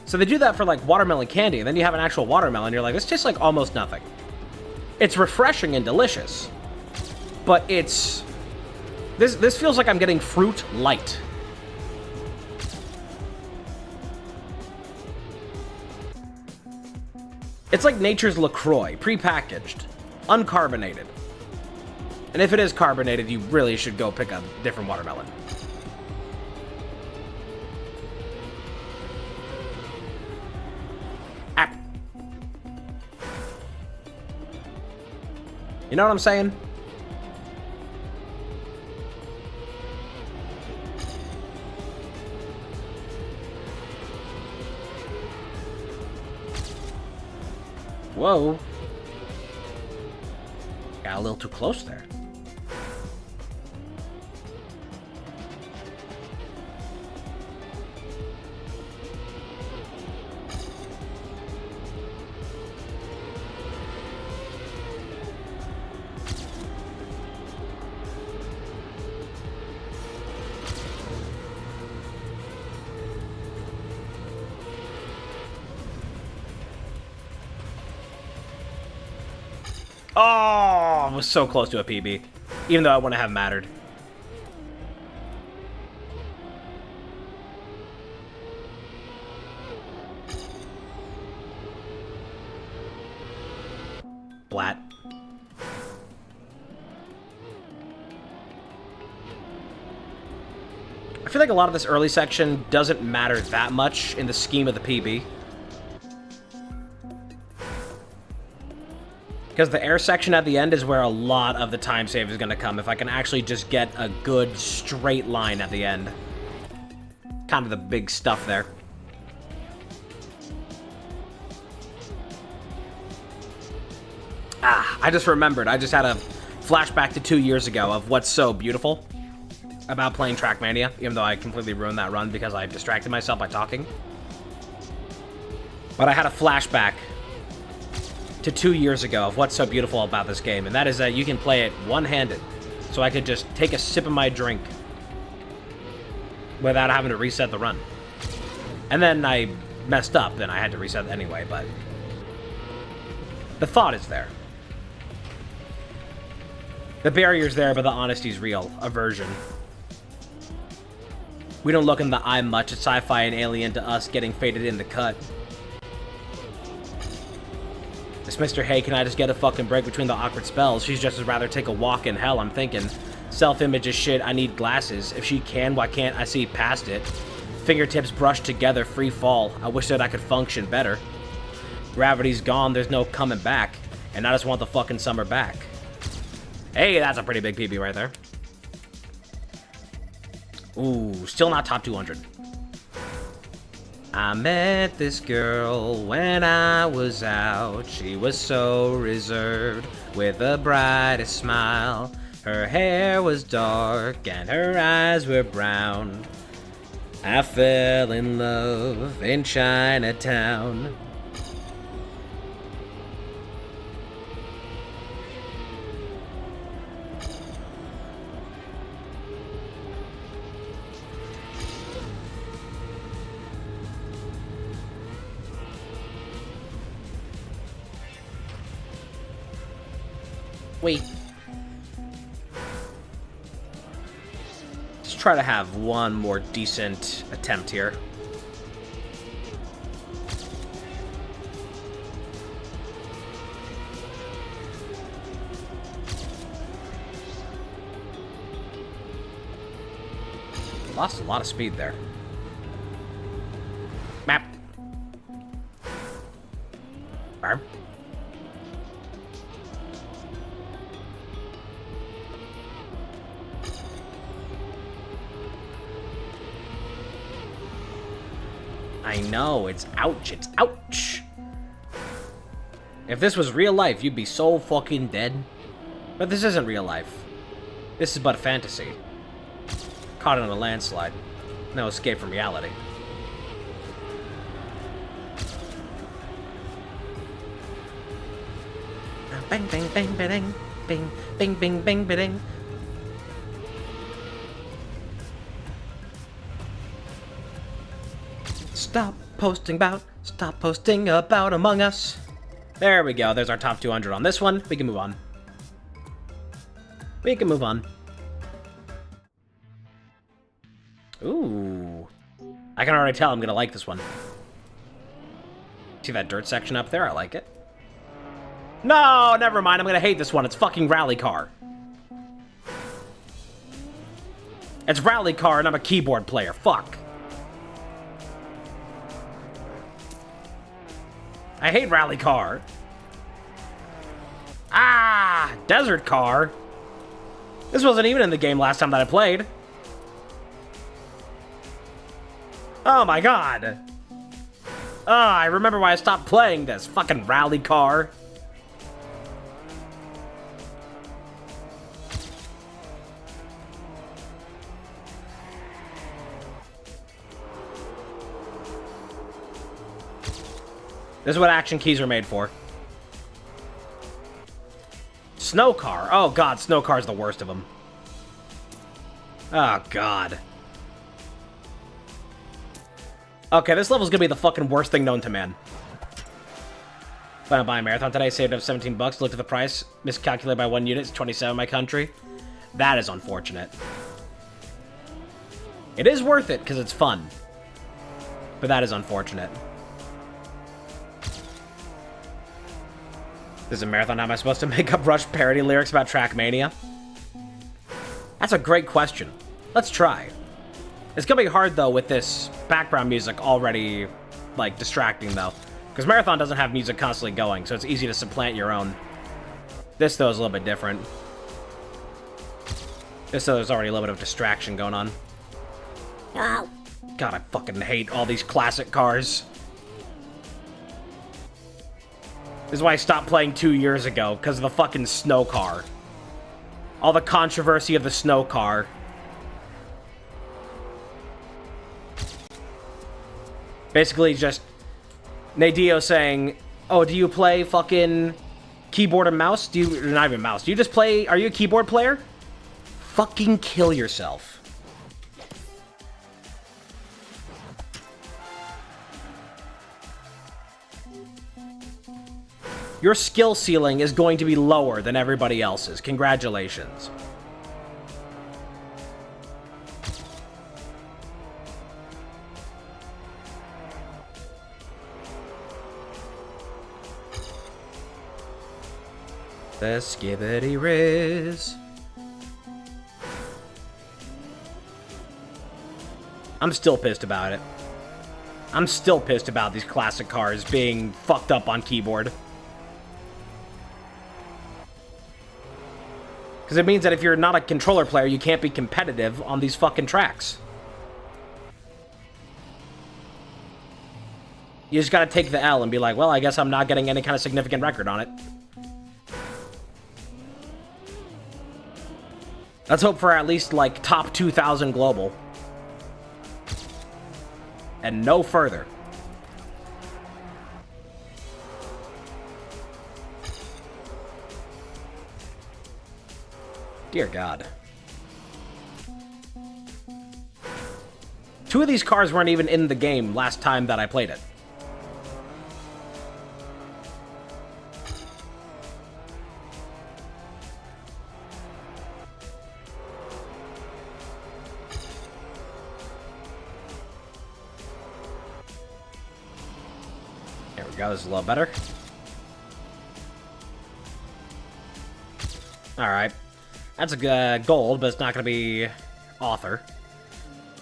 So they do that for, like, watermelon candy, and then you have an actual watermelon, and you're like, this tastes like almost nothing. It's refreshing and delicious, but it's... This feels like I'm getting fruit light. It's like nature's LaCroix, pre-packaged, uncarbonated. And if it is carbonated, you really should go pick a different watermelon. You know what I'm saying? Whoa. Got a little too close there. Oh, I was so close to a PB, even though I wouldn't have mattered. Blat. I feel like a lot of this early section doesn't matter that much in the scheme of the PB. Because the air section at the end is where a lot of the time save is going to come, if I can actually just get a good straight line at the end. Kind of the big stuff there. Ah, I just remembered. I just had a flashback to 2 years ago of what's so beautiful about playing TRACKMANIA, even though I completely ruined that run because I distracted myself by talking. But I had a flashback to 2 years ago of what's so beautiful about this game, and that is that you can play it one-handed. So I could just take a sip of my drink without having to reset the run. And then I messed up, and I had to reset it anyway, but the thought is there. The barrier's there, but the honesty's real. Aversion. We don't look in the eye much. It's sci-fi and alien to us getting faded in the cut. This Mr. Hey, can I just get a fucking break between the awkward spells? She's just as rather take a walk in hell, I'm thinking. Self-image is shit, I need glasses. If she can, why can't I see past it? Fingertips brushed together, free fall. I wish that I could function better. Gravity's gone, there's no coming back. And I just want the fucking summer back. Hey, that's a pretty big PB right there. Ooh, still not top 200. I met this girl when I was out. She was so reserved, with the brightest smile. Her hair was dark and her eyes were brown. I fell in love in Chinatown. Wait. Let's try to have one more decent attempt here. Lost a lot of speed there. Map. Barb. I know, it's ouch, it's ouch. If this was real life, you'd be so fucking dead. But this isn't real life. This is but a fantasy. Caught in a landslide. No escape from reality. Bang, bang, bang, bang, bing, bing, bing, bing, bing. Stop posting about Among Us. There we go, there's our top 200 on this one. We can move on. We can move on. Ooh. I can already tell I'm gonna like this one. See that dirt section up there? I like it. No, never mind, I'm gonna hate this one. It's fucking Rally Car. It's Rally Car and I'm a keyboard player. Fuck. I hate Rally Car. Ah! Desert Car. This wasn't even in the game last time that I played. Oh my god. Ah, I remember why I stopped playing this. Fucking rally car. This is what action keys are made for. Snow car. Oh god, snow car's the worst of them. Oh god. Okay, this level's gonna be the fucking worst thing known to man. Plan on buying a marathon today, saved up 17 bucks, looked at the price, miscalculated by 1 unit, it's 27 in my country. That is unfortunate. It is worth it, because it's fun. But that is unfortunate. This is a marathon. How am I supposed to make up Rush parody lyrics about TRACKMANIA? That's a great question. Let's try. It's gonna be hard, though, with this background music already, like, distracting, though. Because Marathon doesn't have music constantly going, so it's easy to supplant your own. This, though, is a little bit different. This, though, there's already a little bit of distraction going on. Oh. God, I fucking hate all these classic cars. This is why I stopped playing 2 years ago, because of the fucking snow car. All the controversy of the snow car. Basically just Nadeo saying, oh, do you play fucking keyboard and mouse? Do you, not even mouse, do you just play, are you a keyboard player? Fucking kill yourself. Your skill ceiling is going to be lower than everybody else's. Congratulations. The skibbity riz. I'm still pissed about it. I'm still pissed about these classic cars being fucked up on keyboard. Because it means that if you're not a controller player, you can't be competitive on these fucking tracks. You just gotta take the L and be like, well, I guess I'm not getting any kind of significant record on it. Let's hope for at least, like, top 2,000 global. And no further. Dear God. 2 of these cars weren't even in the game last time that I played it. There we go, this is a little better. Alright. That's a gold, but it's not going to be author.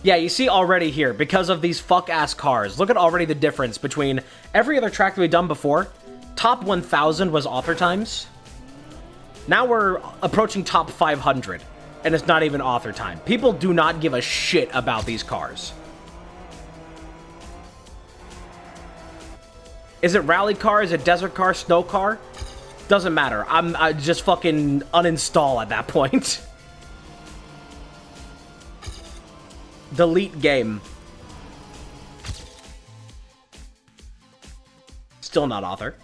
Yeah, you see already here, because of these fuck-ass cars, look at already the difference between every other track that we've done before. Top 1,000 was author times. Now we're approaching top 500, and it's not even author time. People do not give a shit about these cars. Is it rally car? Is it desert car? Snow car? Doesn't matter. I just fucking uninstall at that point. Delete game. Still not author.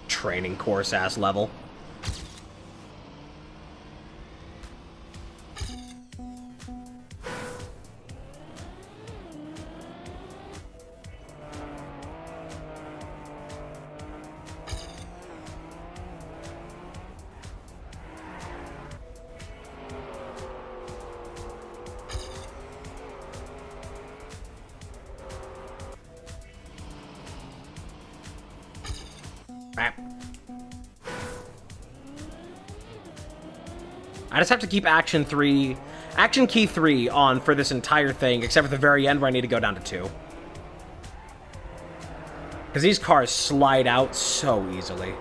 Training course ass level. I just have to keep Action 3 Action key 3 on for this entire thing, except for the very end where I need to go down to 2. Because these cars slide out so easily.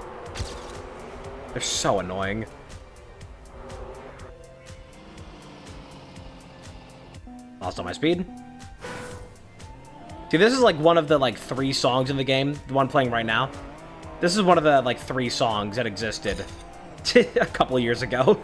They're so annoying. Lost all my speed. See, this is like one of the like 3 songs in the game, the one playing right now. This is one of the like 3 songs that existed a couple of years ago.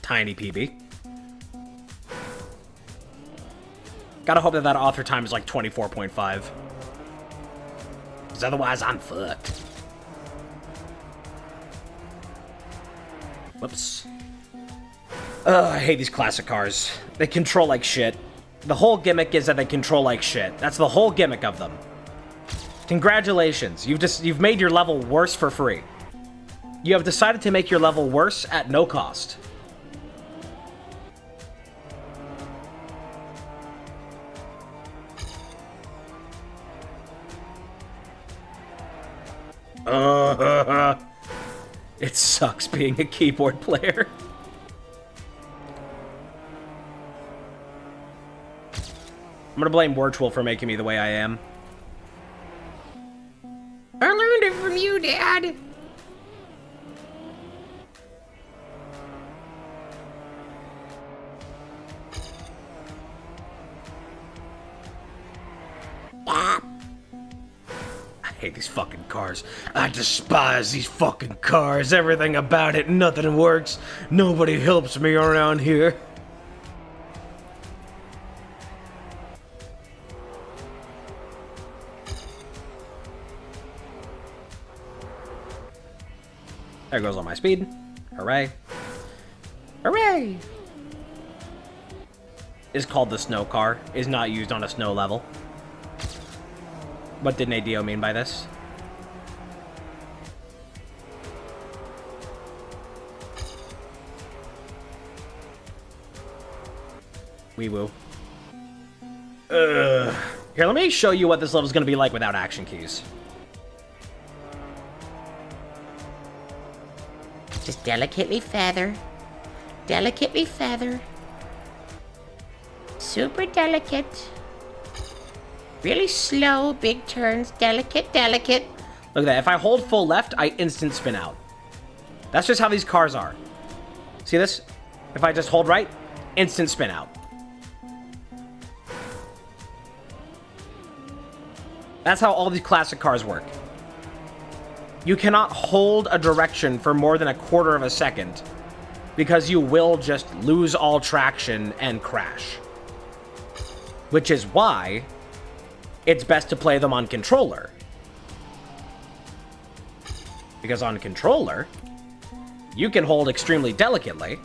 Tiny PB. Gotta hope that that author time is like 24.5. Because otherwise I'm fucked. Whoops. I hate these classic cars. They control like shit. The whole gimmick is that they control like shit. That's the whole gimmick of them. Congratulations. You've made your level worse for free. You have decided to make your level worse at no cost. It sucks being a keyboard player. I'm gonna blame Virtual for making me the way I am. I learned it from you, Dad. I hate these fucking cars. I despise these fucking cars. Everything about it, nothing works. Nobody helps me around here. There goes all my speed. Hooray. Hooray! Is called the snow car. Is not used on a snow level. What did Nadio mean by this? Wee woo. Here, let me show you what this level is going to be like without action keys. Just delicately feather. Delicately feather. Super delicate. Really slow, big turns. Delicate, delicate. Look at that. If I hold full left, I instant spin out. That's just how these cars are. See this? If I just hold right, instant spin out. That's how all these classic cars work. You cannot hold a direction for more than a quarter of a second because you will just lose all traction and crash. Which is why it's best to play them on controller. Because on controller, you can hold extremely delicately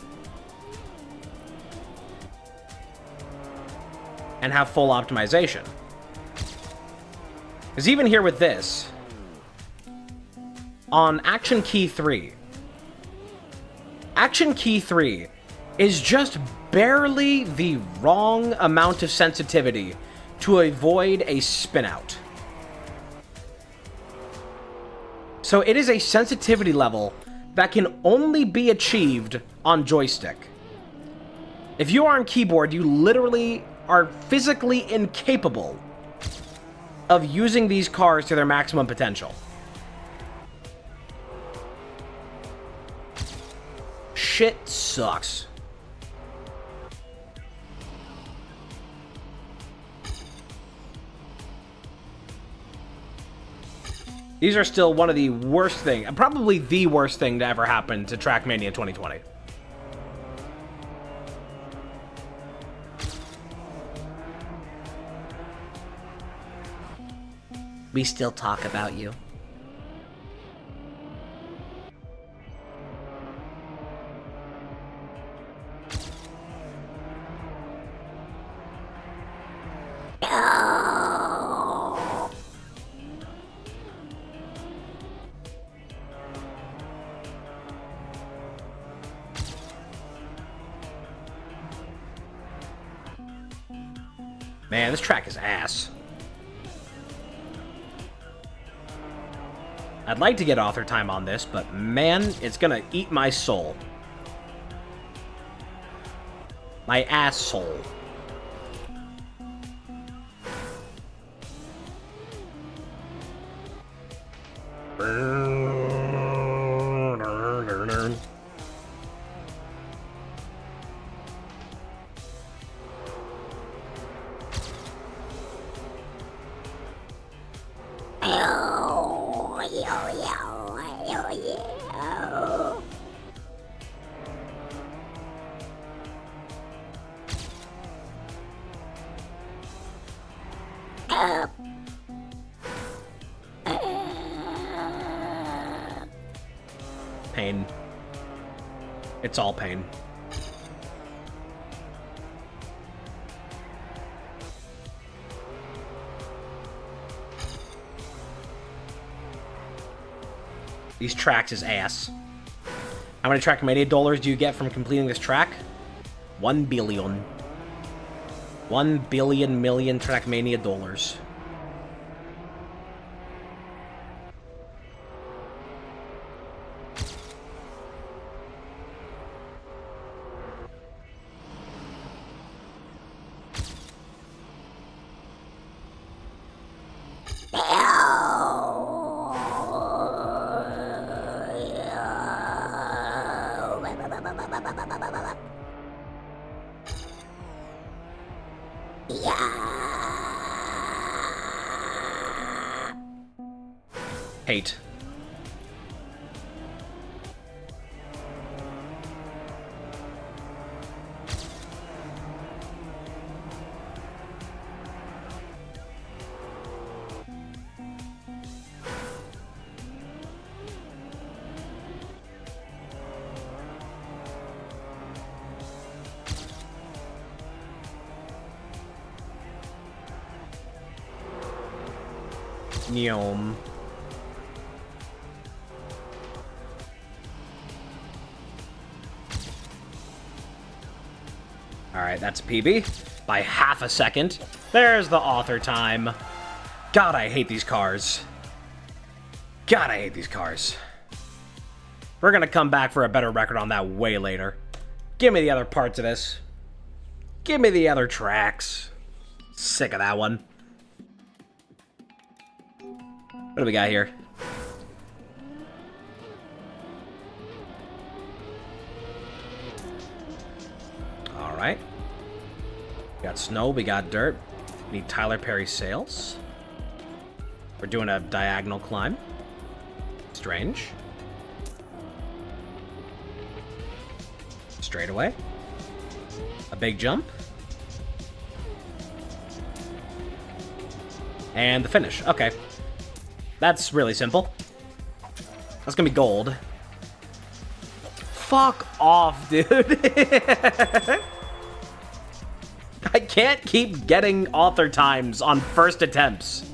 and have full optimization. Because even here with this, on Action Key 3, Action Key 3 is just barely the wrong amount of sensitivity to avoid a spin-out. So it is a sensitivity level that can only be achieved on joystick. If you are on keyboard, you literally are physically incapable of using these cars to their maximum potential. Shit sucks. These are still one of the worst thing, probably the worst thing to ever happen to TRACKMANIA 2020. We still talk about you. Man, this track is ass. I'd like to get author time on this, but man, it's gonna eat my soul. My ass soul. Pain. It's all pain. These tracks is ass. How many TRACKMANIA dollars do you get from completing this track? 1 billion. 1 billion million TRACKMANIA dollars. Hate. Neom. Alright, that's a PB. By half a second. There's the author time. God, I hate these cars. God, I hate these cars. We're gonna come back for a better record on that way later. Give me the other parts of this. Give me the other tracks. Sick of that one. What do we got here? Alright. We got snow, we got dirt. We need Tyler Perry sails. We're doing a diagonal climb. Strange. Straight away. A big jump. And the finish. Okay. That's really simple. That's gonna be gold. Fuck off, dude. I can't keep getting author times on first attempts.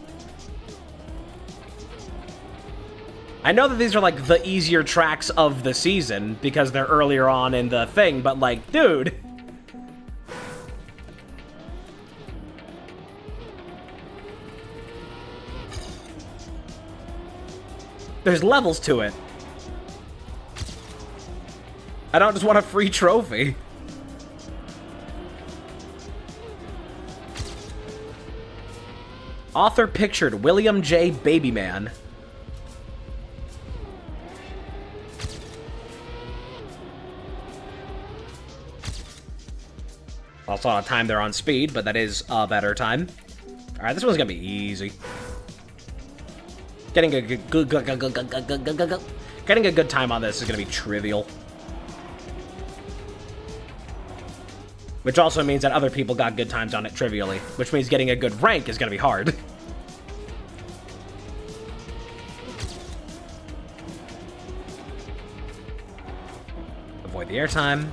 I know that these are like the easier tracks of the season because they're earlier on in the thing, but like, dude. There's levels to it. I don't just want a free trophy. Author pictured William J. Babyman. Also on a time they're on speed, but that is a better time. Alright, this one's gonna be easy. Getting a good time on this is gonna be trivial. Which also means that other people got good times on it trivially, which means getting a good rank is gonna be hard. Avoid the airtime.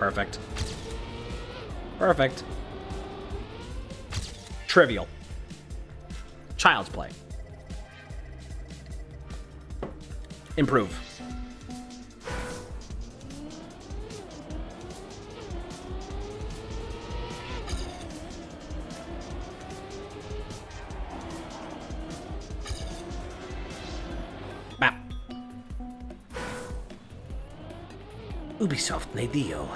Perfect. Perfect. Trivial. Child's play. Improve. Bap. Ubisoft ne dio.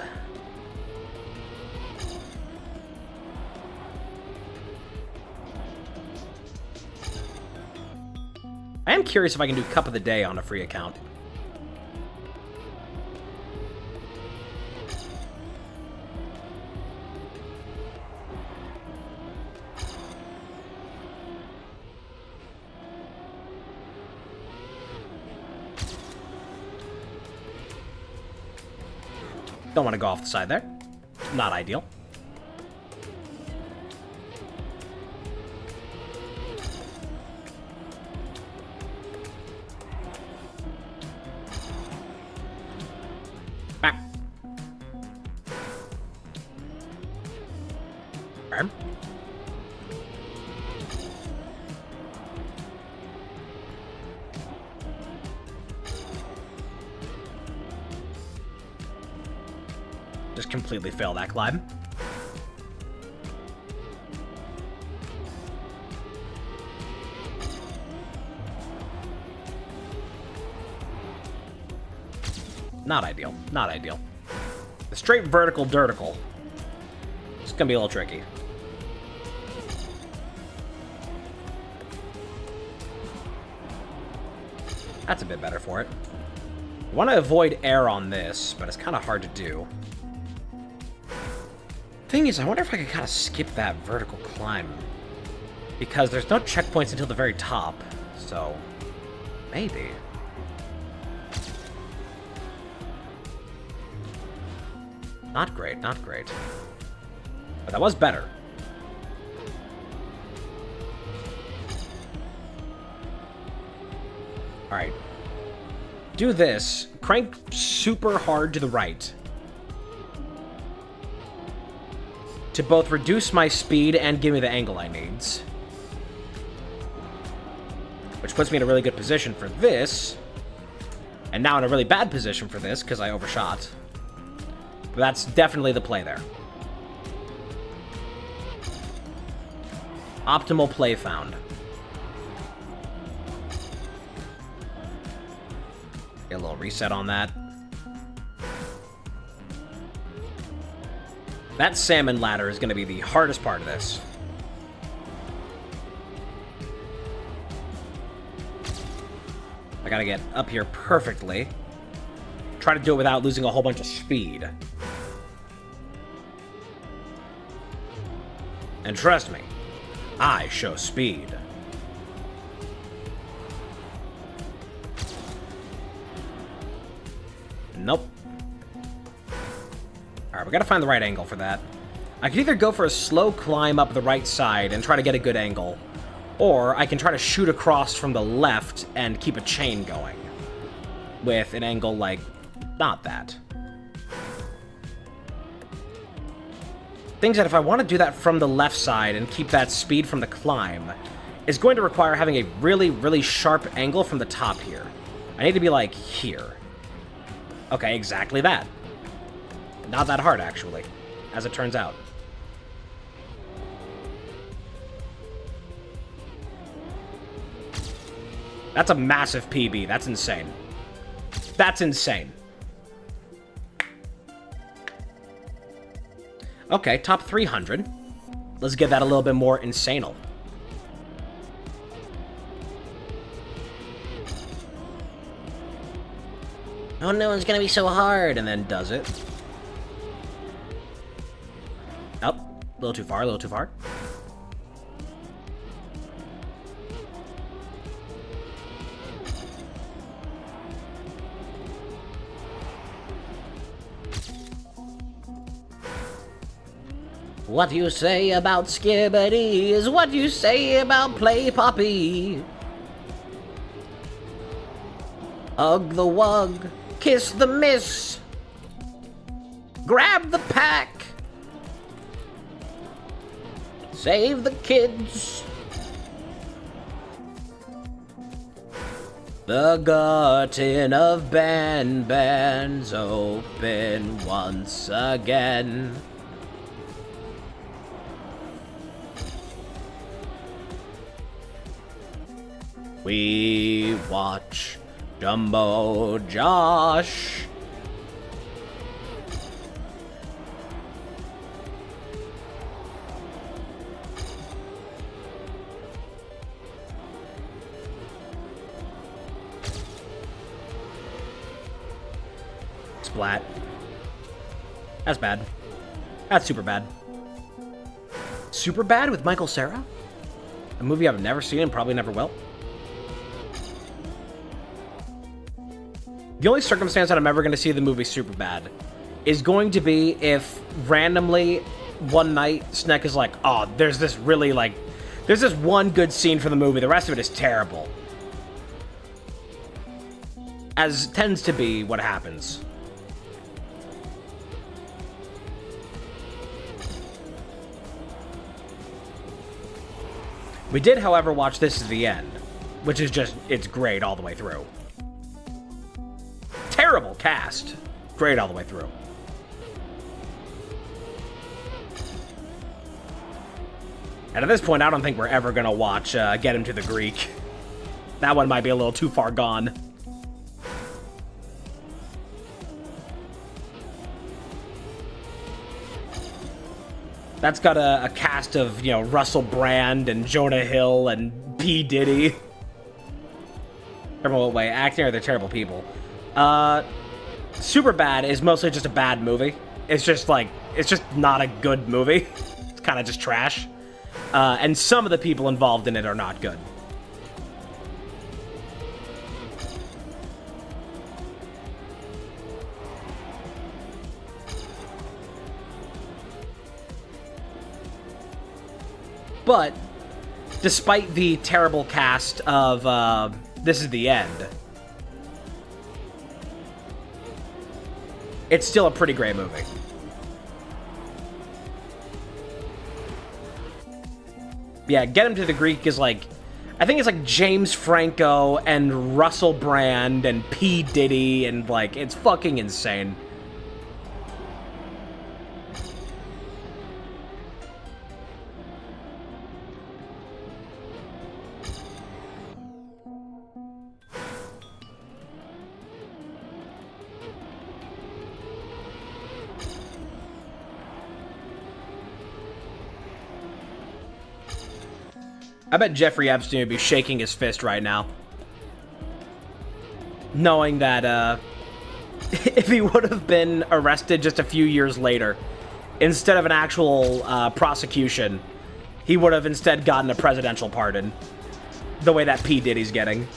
I am curious if I can do Cup of the Day on a free account. Don't want to go off the side there. Not ideal. Back. Arm. Just completely fail that climb. Not ideal. Not ideal. The straight vertical dirtical. It's gonna be a little tricky. That's a bit better for it. I want to avoid air on this, but it's kind of hard to do. Thing is, I wonder if I could kind of skip that vertical climb. Because there's no checkpoints until the very top, so maybe. Not great, not great. But that was better. Alright. Do this. Crank super hard to the right. To both reduce my speed and give me the angle I need. Which puts me in a really good position for this. And now in a really bad position for this, because I overshot. But that's definitely the play there. Optimal play found. Get a little reset on that. That salmon ladder is going to be the hardest part of this. I gotta get up here perfectly. Try to do it without losing a whole bunch of speed. And trust me, I show speed. Nope. Alright, we gotta find the right angle for that. I can either go for a slow climb up the right side and try to get a good angle, or I can try to shoot across from the left and keep a chain going. With an angle like, not that. Things that if I want to do that from the left side and keep that speed from the climb, is going to require having a really, really sharp angle from the top here. I need to be like here. Okay, exactly that. Not that hard, actually, as it turns out. That's a massive PB. That's insane. That's insane. Okay, top 300. Let's get that a little bit more insanal. Oh no, it's gonna be so hard, and then does it. Oh, a little too far, a little too far. What you say about Skibbity is what you say about Play Poppy. Hug the wug, kiss the miss. Grab the pack! Save the kids! The curtain of Ban's open once again. We watch Jumbo Josh. Splat. That's bad. That's super bad. Super bad with Michael Cera? A movie I've never seen and probably never will. The only circumstance that I'm ever going to see the movie Superbad is going to be if randomly one night Sneck is like, oh, there's this really there's this one good scene for the movie, the rest of it is terrible. As tends to be what happens. We did, however, watch This Is the End, which is just, it's great all the way through. Terrible cast. Great all the way through. And at this point, I don't think we're ever going to watch Get Him to the Greek. That one might be a little too far gone. That's got a cast of, you know, Russell Brand and Jonah Hill and P. Diddy. Terrible way. Acting are the terrible people. Superbad is mostly just a bad movie. It's just not a good movie. It's kind of just trash. And some of the people involved in it are not good. But, despite the terrible cast of This Is the End, it's still a pretty great movie. Yeah, Get Him to the Greek is I think it's James Franco and Russell Brand and P. Diddy, and it's fucking insane. I bet Jeffrey Epstein would be shaking his fist right now, knowing that if he would have been arrested just a few years later, instead of an actual prosecution, he would have instead gotten a presidential pardon, the way that P. Diddy's getting.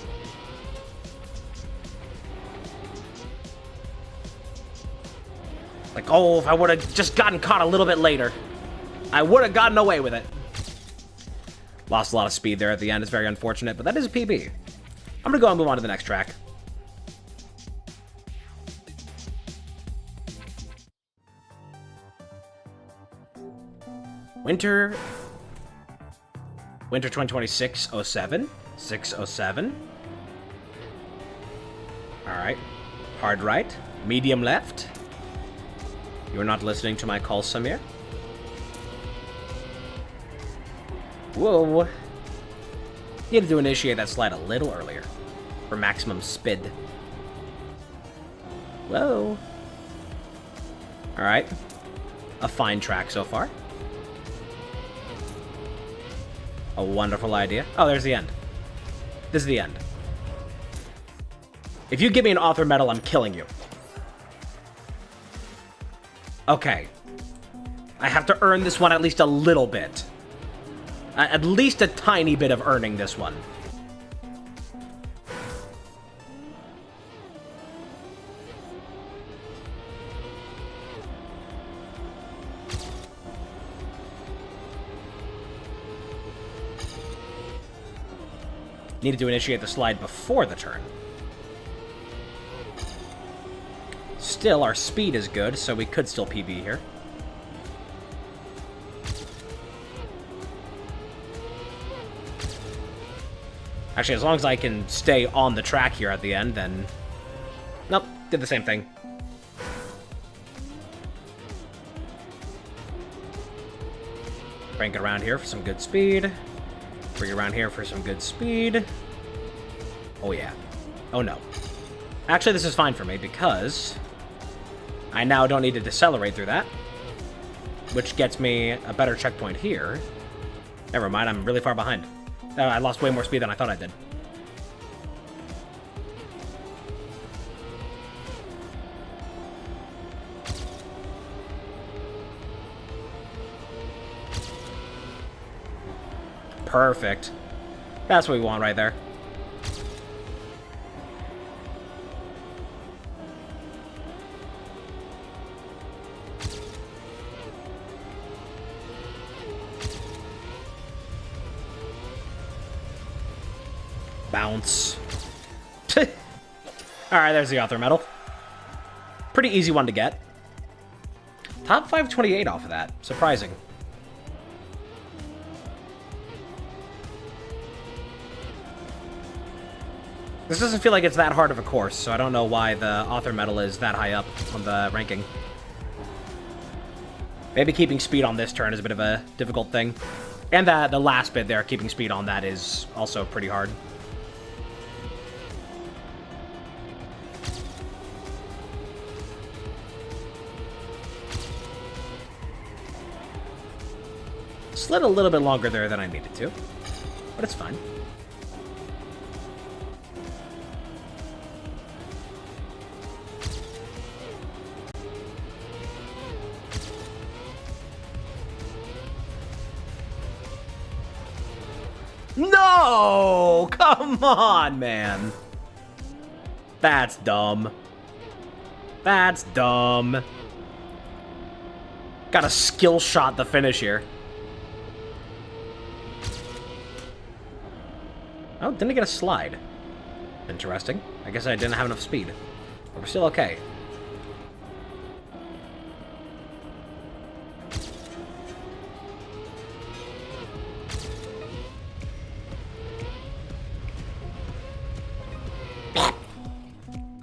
Oh, if I would have just gotten caught a little bit later, I would have gotten away with it. Lost a lot of speed there at the end. It's very unfortunate, but that is a PB. I'm going to go and move on to the next track. Winter 2026 07. 607. Alright. Hard right. Medium left. You're not listening to my call, Samir. Whoa. Needed to initiate that slide a little earlier for maximum speed. Whoa. Alright. A fine track so far. A wonderful idea. Oh, there's the end. This is the end. If you give me an author medal, I'm killing you. Okay. I have to earn this one at least a little bit. At least a tiny bit of earning this one. Needed to initiate the slide before the turn. still, our speed is good, so we could still PB here. Actually, as long as I can stay on the track here at the end, then... Nope, did the same thing. Crank it around here for some good speed. Bring it around here for some good speed. Oh, yeah. Oh, no. Actually, this is fine for me, because I now don't need to decelerate through that, which gets me a better checkpoint here. Never mind, I'm really far behind. I lost way more speed than I thought I did. Perfect. That's what we want right there. Bounce. Alright, there's the author medal. Pretty easy one to get. Top 528 off of that. Surprising. This doesn't feel like it's that hard of a course, so I don't know why the author medal is that high up on the ranking. Maybe keeping speed on this turn is a bit of a difficult thing. And the last bit there, keeping speed on that, is also pretty hard. Slid a little bit longer there than I needed to, but it's fine. No! Come on, man. That's dumb. That's dumb. Got a skill shot the finish here. Oh, didn't get a slide. Interesting. I guess I didn't have enough speed. But we're still okay.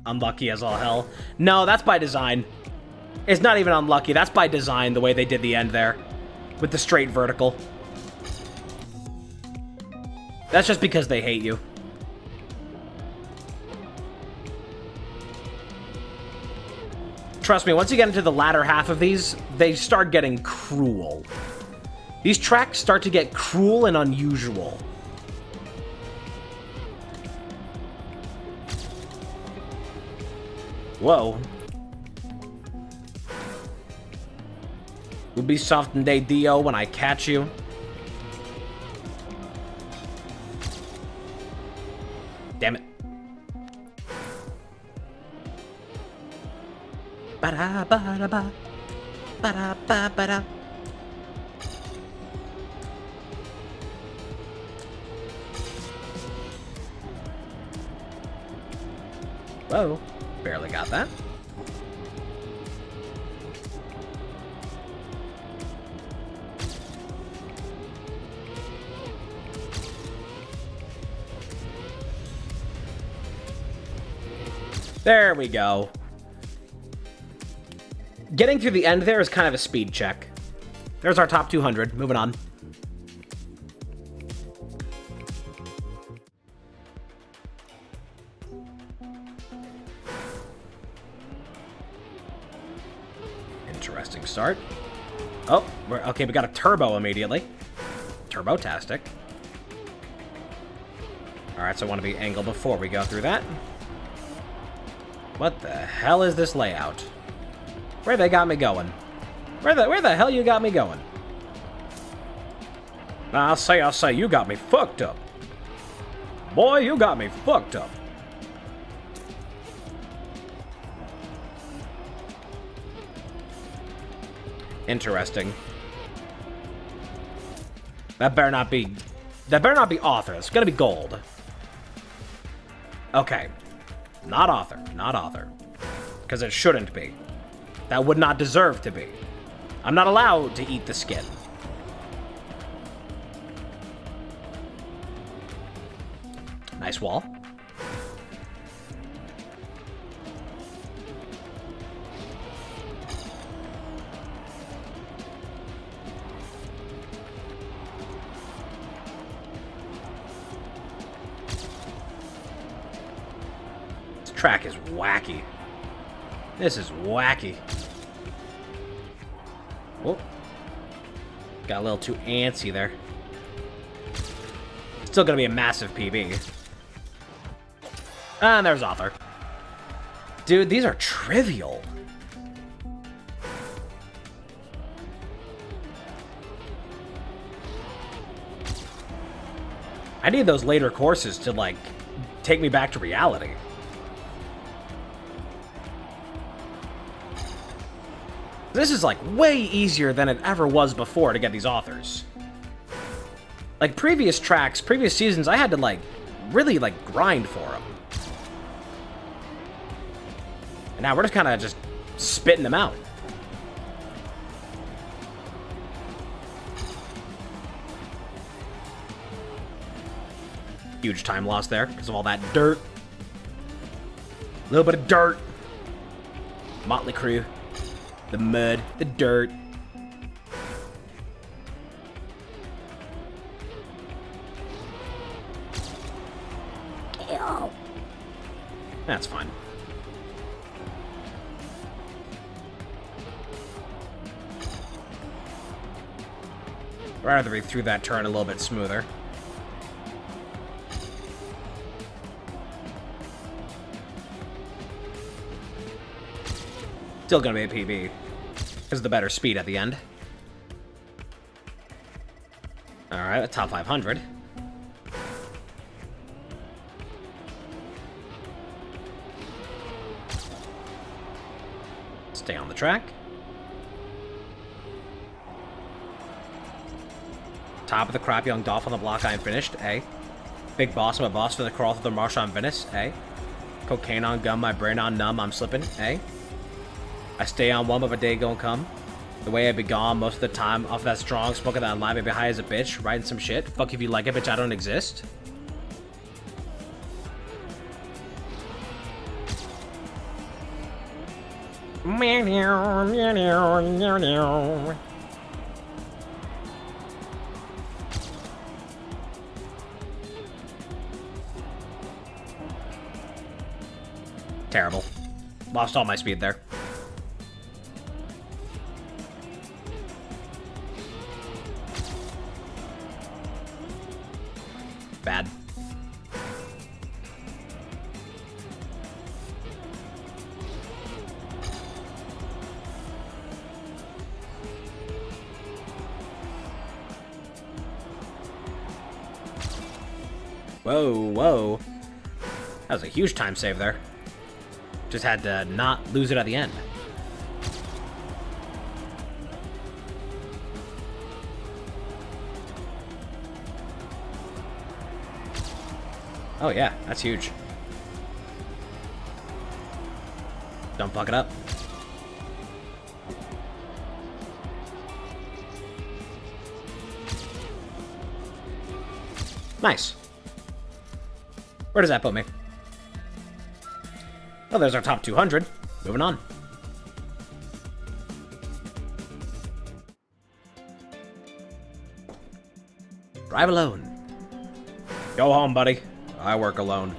Unlucky as all hell. No, that's by design. It's not even unlucky. That's by design, the way they did the end there. With the straight vertical. That's just because they hate you. Trust me, once you get into the latter half of these, they start getting cruel. These tracks start to get cruel and unusual. Whoa. Ubisoft and Day Dio when I catch you. Damn it. Ba-da, ba-da, ba. Ba-da, ba, ba-da. Whoa. Barely got that. There we go. Getting through the end there is kind of a speed check. There's our top 200. Moving on. Interesting start. Oh, okay, we got a turbo immediately. Turbo-tastic. Alright, so I want to be angled before we go through that. What the hell is this layout? Where they got me going? Where the hell you got me going? I'll say, you got me fucked up. Boy, you got me fucked up. Interesting. That better not be author. It's gonna be gold. Okay. Not author. Not author. because it shouldn't be. That would not deserve to be. I'm not allowed to eat the skin. Nice wall. This track is wacky. This is wacky. Whoop. Got a little too antsy there. Still gonna be a massive PB. And there's Author. Dude, these are trivial. I need those later courses to, like, take me back to reality. This is, like, way easier than it ever was before to get these authors. Like, previous tracks, previous seasons, I had to, like, really, like, grind for them. And now we're just kind of just spitting them out. Huge time loss there because of all that dirt. A little bit of dirt. Motley Crue. The mud. The dirt. Ew. That's fine. I'd rather be through that turn a little bit smoother. Still gonna be a PB. Because of the better speed at the end. Alright, the top 500. Stay on the track. Top of the crap, young Dolph on the block, I am finished, A. Big boss, I'm a boss for the crawl through the marsh on Venice, A. Cocaine on gum, my brain on numb, I'm slipping, A. I stay on one, but a day gon' come. The way I be gone most of the time, off that strong, smoking that line, baby high as a bitch, writing some shit. Fuck if you like it, bitch, I don't exist. Terrible. Lost all my speed there. Bad. Whoa, whoa. That was a huge time save there. Just had to not lose it at the end. Oh yeah, that's huge. Don't fuck it up. Nice. Where does that put me? Oh, there's our top 200. Moving on. Drive alone. Go home, buddy. I work alone.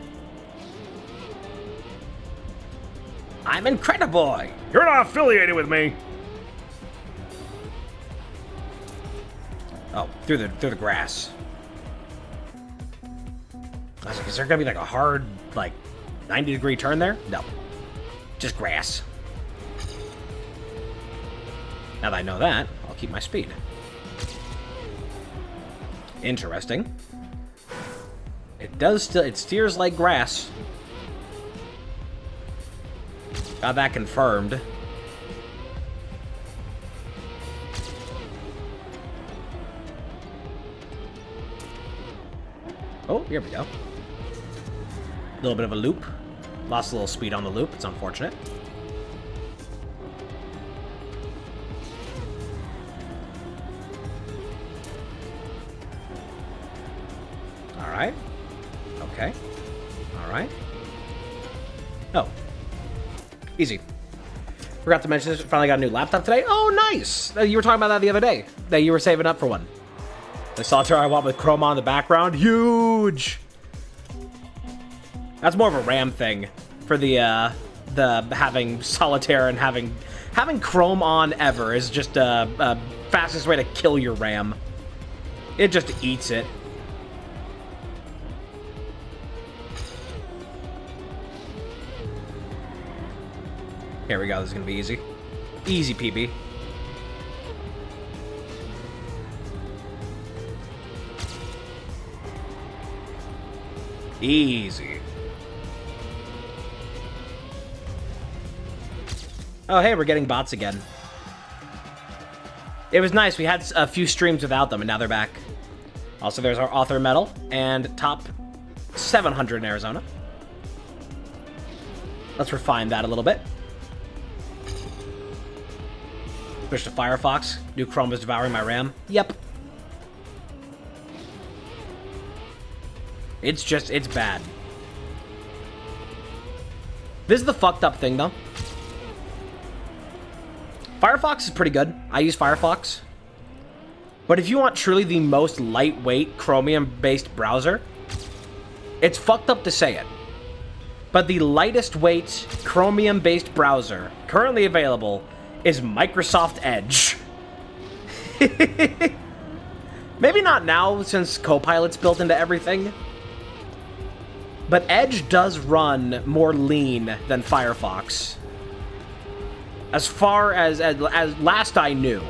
I'm Incrediboy. You're not affiliated with me. Oh, through the grass. I was like, is there gonna be like a hard, like, 90-degree turn there? No. Just grass. Now that I know that, I'll keep my speed. Interesting. It steers like grass. Got that confirmed. Oh, here we go. A little bit of a loop. Lost a little speed on the loop. It's unfortunate. Alright. Okay. Alright. Oh. Easy. Forgot to mention this. Finally got a new laptop today. Oh, nice! You were talking about that the other day. That you were saving up for one. The Solitaire I want with Chroma in the background. Huge! That's more of a RAM thing. For the having Solitaire and having Chrome on ever is just a fastest way to kill your RAM. It just eats it. Here we go, this is gonna be easy. Easy, PB. Easy. Oh, hey, we're getting bots again. It was nice. We had a few streams without them, and now they're back. Also, there's our author medal and top 700 in Arizona. Let's refine that a little bit. Switch to Firefox. New Chrome is devouring my RAM. Yep. It's bad. This is the fucked up thing, though. Firefox is pretty good. I use Firefox. But if you want truly the most lightweight Chromium-based browser, it's fucked up to say it, but the lightest weight Chromium-based browser currently available is Microsoft Edge. Maybe not now, since Copilot's built into everything. But Edge does run more lean than Firefox. As far as last I knew.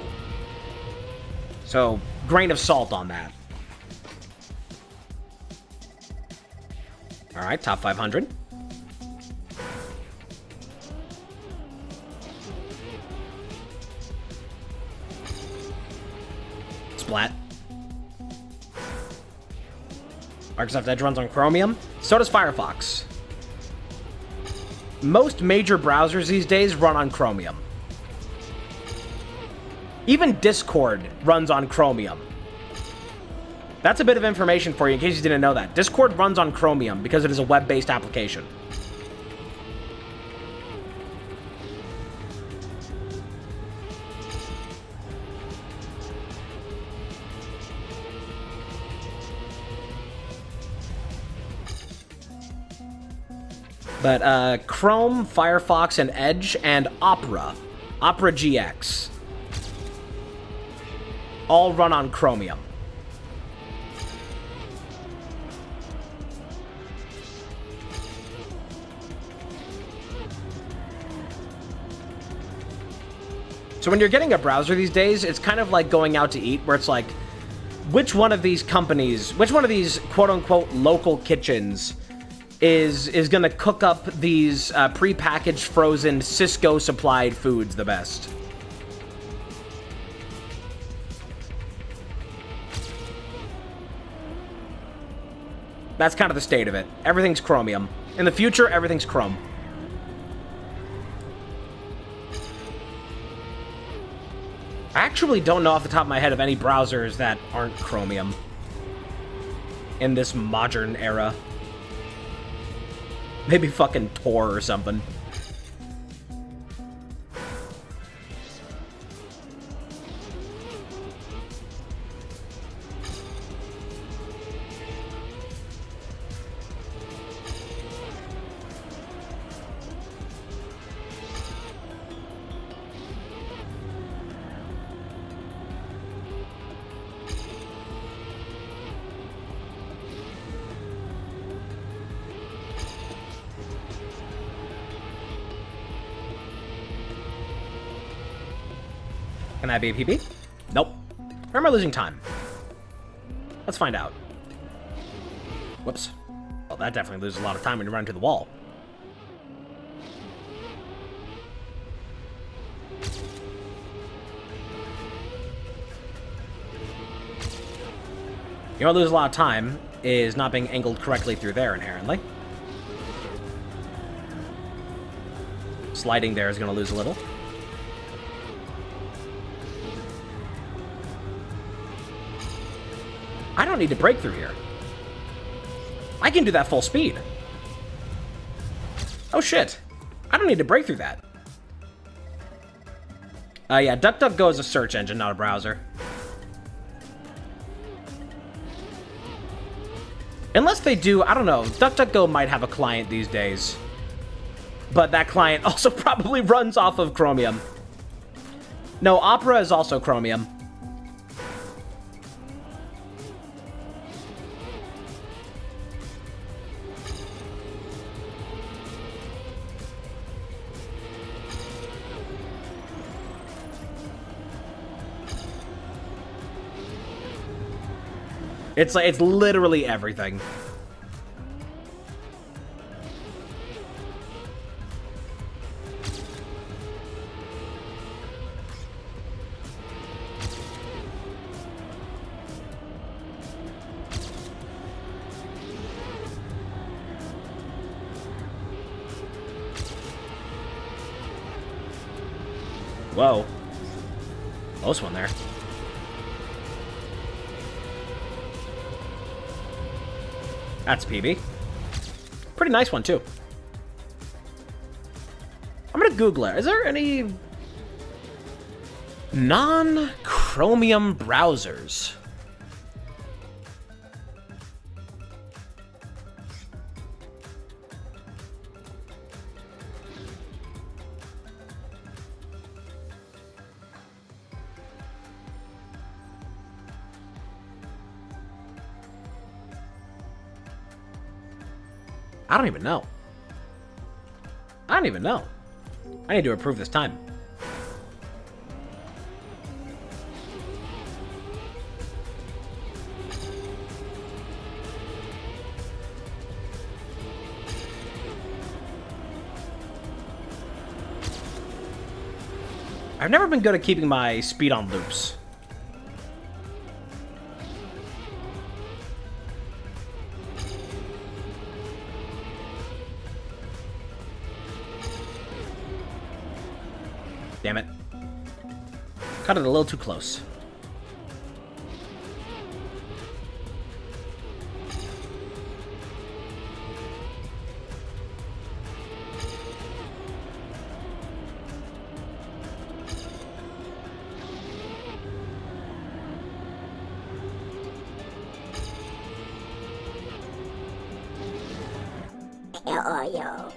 So, grain of salt on that. Alright, top 500. Splat. Microsoft Edge runs on Chromium. So does Firefox. Most major browsers these days run on Chromium. Even Discord runs on Chromium. That's a bit of information for you in case you didn't know that. Discord runs on Chromium because it is a web-based application. But Chrome, Firefox, and Edge, and Opera GX, all run on Chromium. So when you're getting a browser these days, it's kind of like going out to eat, where it's like, which one of these companies, which one of these quote-unquote local kitchens is gonna cook up these pre-packaged, frozen, Cisco-supplied foods the best? That's kind of the state of it. Everything's Chromium. In the future, everything's Chrome. I actually don't know off the top of my head of any browsers that aren't Chromium in this modern era. Maybe fucking Tor or something. Can I be a PB? Nope. Or am I losing time? Let's find out. Whoops. Well, that definitely loses a lot of time when you run into the wall. You know what lose a lot of time is not being angled correctly through there, inherently. Sliding there is going to lose a little. I don't need to break through here. I can do that full speed. Oh shit. I don't need to break through that. Yeah, DuckDuckGo is a search engine, not a browser. Unless they do, I don't know. DuckDuckGo might have a client these days. But that client also probably runs off of Chromium. No, Opera is also Chromium. It's like, it's literally everything. Whoa. Close one there. That's PB. Pretty nice one, too. I'm gonna Google it. Is there any non-Chromium browsers? I don't even know. I don't even know. I need to approve this time. I've never been good at keeping my speed on loops. Damn it. Cut it a little too close. Yo.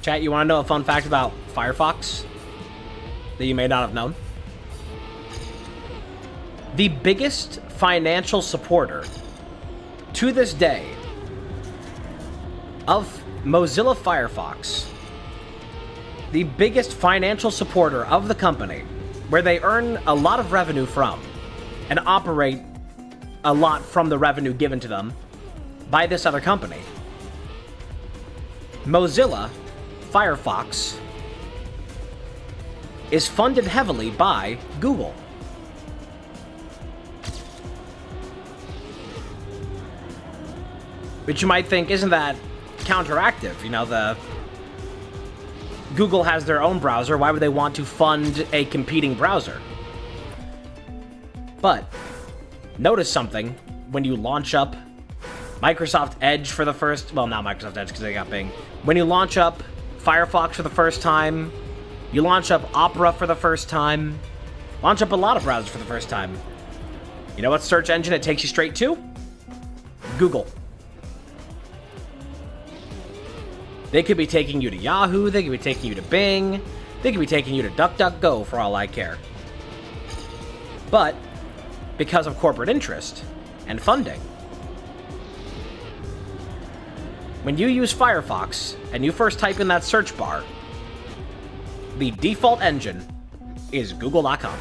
Chat, you want to know a fun fact about Firefox that you may not have known? The biggest financial supporter to this day of Mozilla Firefox, the biggest financial supporter of the company, where they earn a lot of revenue from and operate a lot from the revenue given to them by this other company, Mozilla Firefox is funded heavily by Google. Which you might think, isn't that counteractive? You know, the Google has their own browser. Why would they want to fund a competing browser? But notice something when you launch up Microsoft Edge for the first... Well, not Microsoft Edge because they got Bing. When you launch up Firefox for the first time, you launch up Opera for the first time, launch up a lot of browsers for the first time. You know what search engine it takes you straight to? Google. They could be taking you to Yahoo, they could be taking you to Bing, they could be taking you to DuckDuckGo for all I care. But, because of corporate interest and funding, when you use Firefox and you first type in that search bar, the default engine is google.com.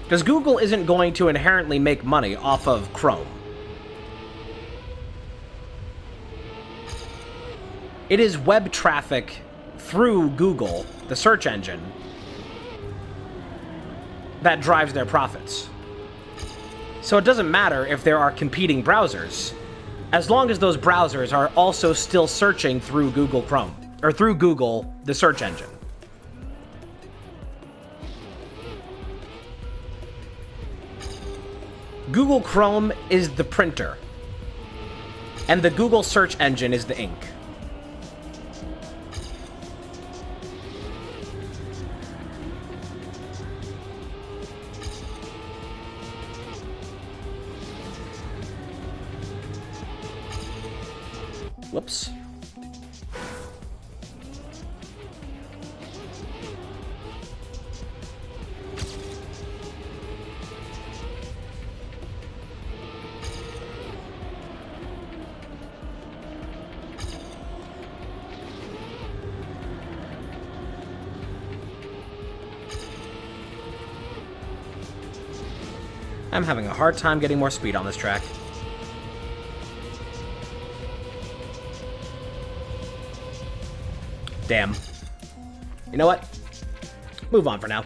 Because Google isn't going to inherently make money off of Chrome. It is web traffic through Google, the search engine, that drives their profits. So it doesn't matter if there are competing browsers, as long as those browsers are also still searching through Google Chrome, or through Google, the search engine. Google Chrome is the printer, and the Google search engine is the ink. Whoops. I'm having a hard time getting more speed on this track. Damn. You know what? Move on for now.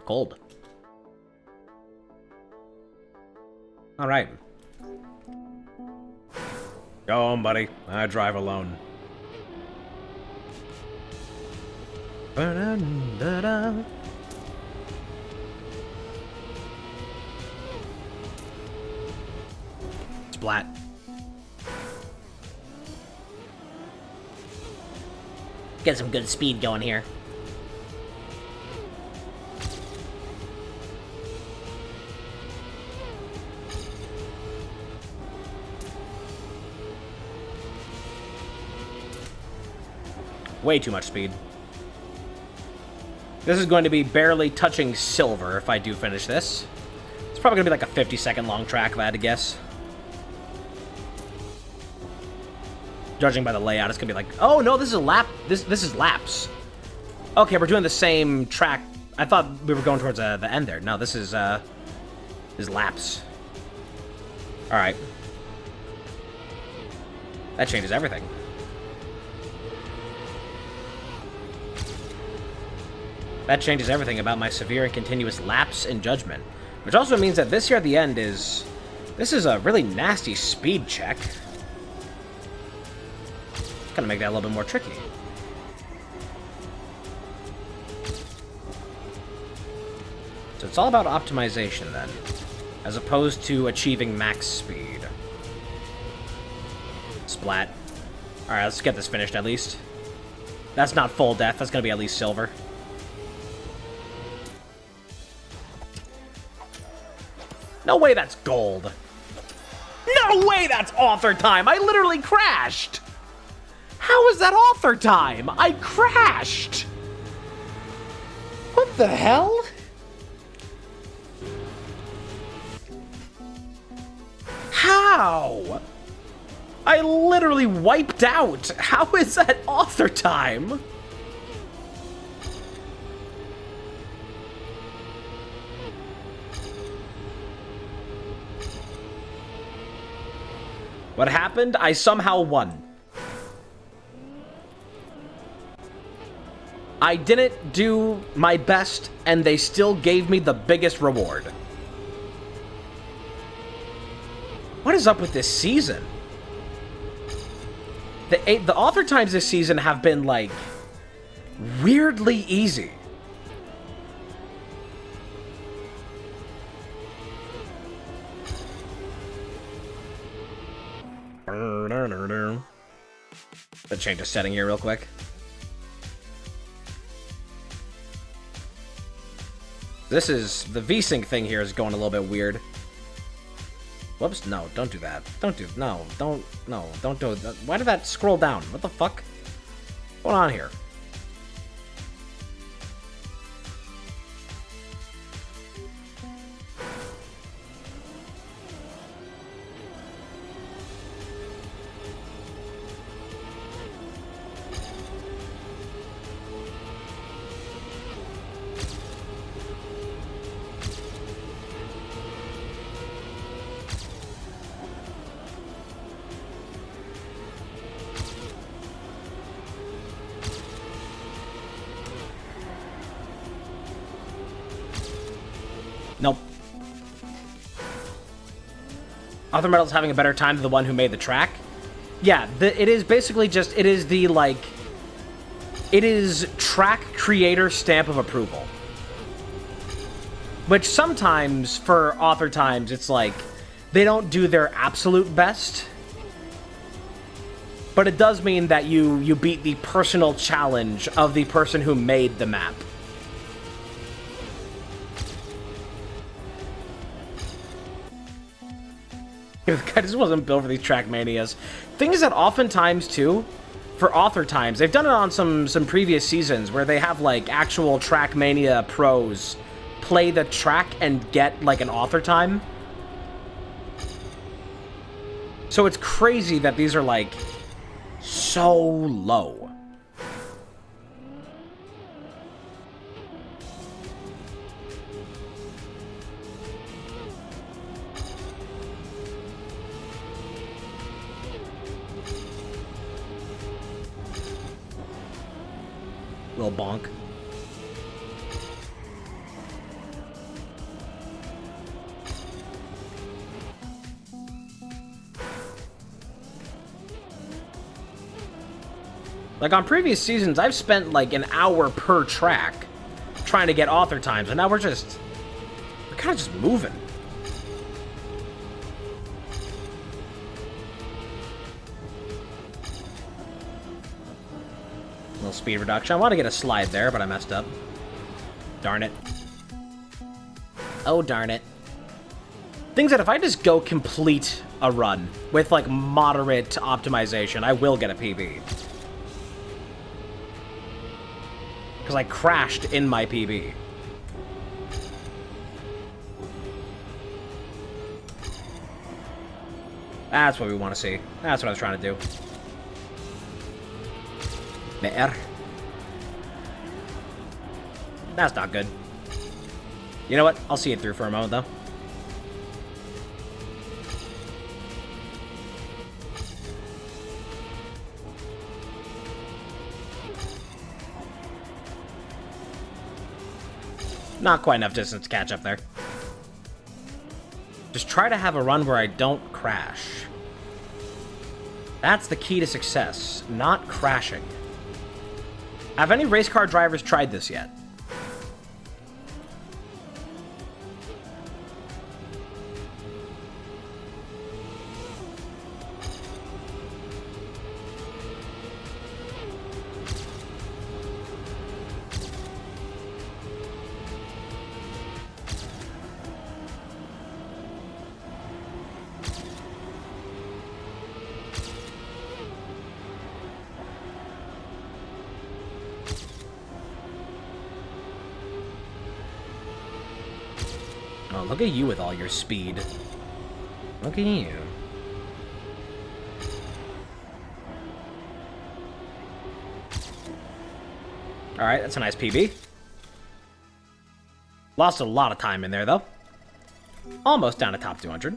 Cold. Alright. Go on, buddy. I drive alone. Splat. Get some good speed going here. Way too much speed. This is going to be barely touching silver if I do finish this. It's probably going to be like a 50-second long track if I had to guess. Judging by the layout, it's going to be like, oh no, this is a lap. This is laps. Okay, we're doing the same track. I thought we were going towards the end there. No, this is laps. All right. That changes everything. That changes everything about my severe and continuous lapse in judgment. Which also means that this here at the end is... This is a really nasty speed check. It's gonna make that a little bit more tricky. So it's all about optimization then, as opposed to achieving max speed. Splat. Alright, let's get this finished at least. That's not full death, that's gonna be at least silver. No way that's gold. No way that's author time. I literally crashed. How is that author time? I crashed. What the hell? How? I literally wiped out. How is that author time? What happened? I somehow won. I didn't do my best, and they still gave me the biggest reward. What is up with this season? The author times this season have been, like, weirdly easy. Let's change the setting here real quick. This is... The VSync thing here is going a little bit weird. Whoops, no, don't do that. Don't do that. Why did that scroll down? What the fuck? What's going on here? Nope. Author Metal's having a better time than the one who made the track. Yeah, it is basically just, it is the, like, it is track creator stamp of approval. Which sometimes, for author times, it's like, they don't do their absolute best. But it does mean that you beat the personal challenge of the person who made the map. I just wasn't built for these Trackmanias. Thing is that oftentimes, too, for author times, they've done it on some previous seasons where they have, like, actual Trackmania pros play the track and get, like, an author time. So it's crazy that these are, like, so low. Little bonk. Like, on previous seasons, I've spent, like, an hour per track trying to get author times, and now we're kind of just moving. Little speed reduction. I want to get a slide there, but I messed up. Darn it. Oh, darn it. Things that if I just go complete a run with, like, moderate optimization, I will get a PB. Because I crashed in my PB. That's what we want to see. That's what I was trying to do. There. That's not good. You know what? I'll see it through for a moment, though. Not quite enough distance to catch up there. Just try to have a run where I don't crash. That's the key to success, not crashing. Have any race car drivers tried this yet? Oh, look at you with all your speed. Look at you. Alright, that's a nice PB. Lost a lot of time in there, though. Almost down to top 200.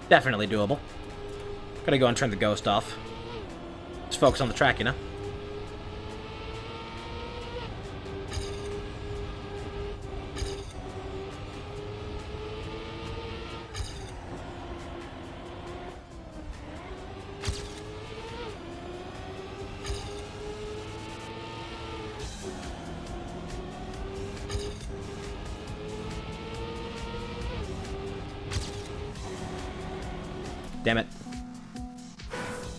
Definitely doable. Gotta go and turn the ghost off. Just focus on the track, you know? Damn it.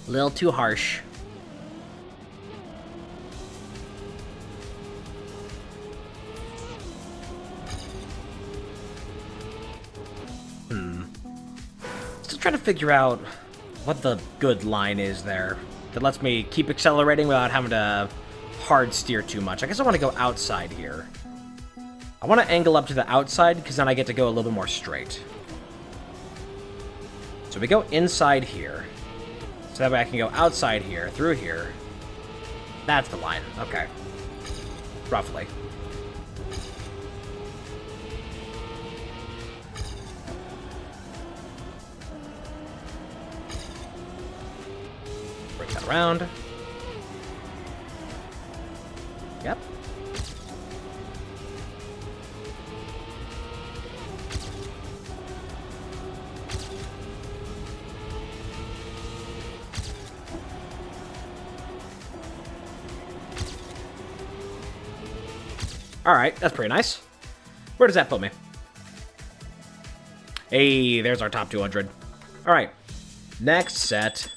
A little too harsh. Still trying to figure out what the good line is there that lets me keep accelerating without having to hard steer too much. I guess I want to go outside here. I want to angle up to the outside because then I get to go a little bit more straight. So we go inside here. So that way I can go outside here, through here. That's the line. Okay. Roughly. Bring that around. Yep. Alright, that's pretty nice. Where does that put me? Hey, there's our top 200. Alright. Next set.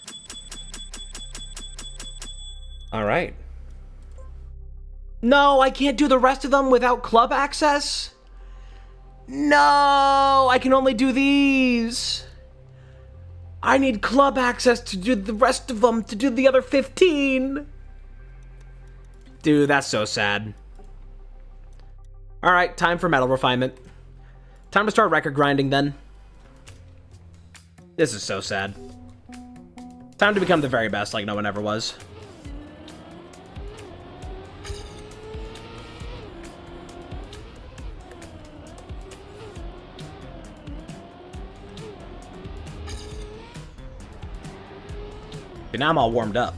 Alright. No, I can't do the rest of them without club access? No, I can only do these. I need club access to do the rest of them, to do the other 15. Dude, that's so sad. Alright, time for metal refinement. Time to start record grinding then. This is so sad. Time to become the very best like no one ever was. But now I'm all warmed up.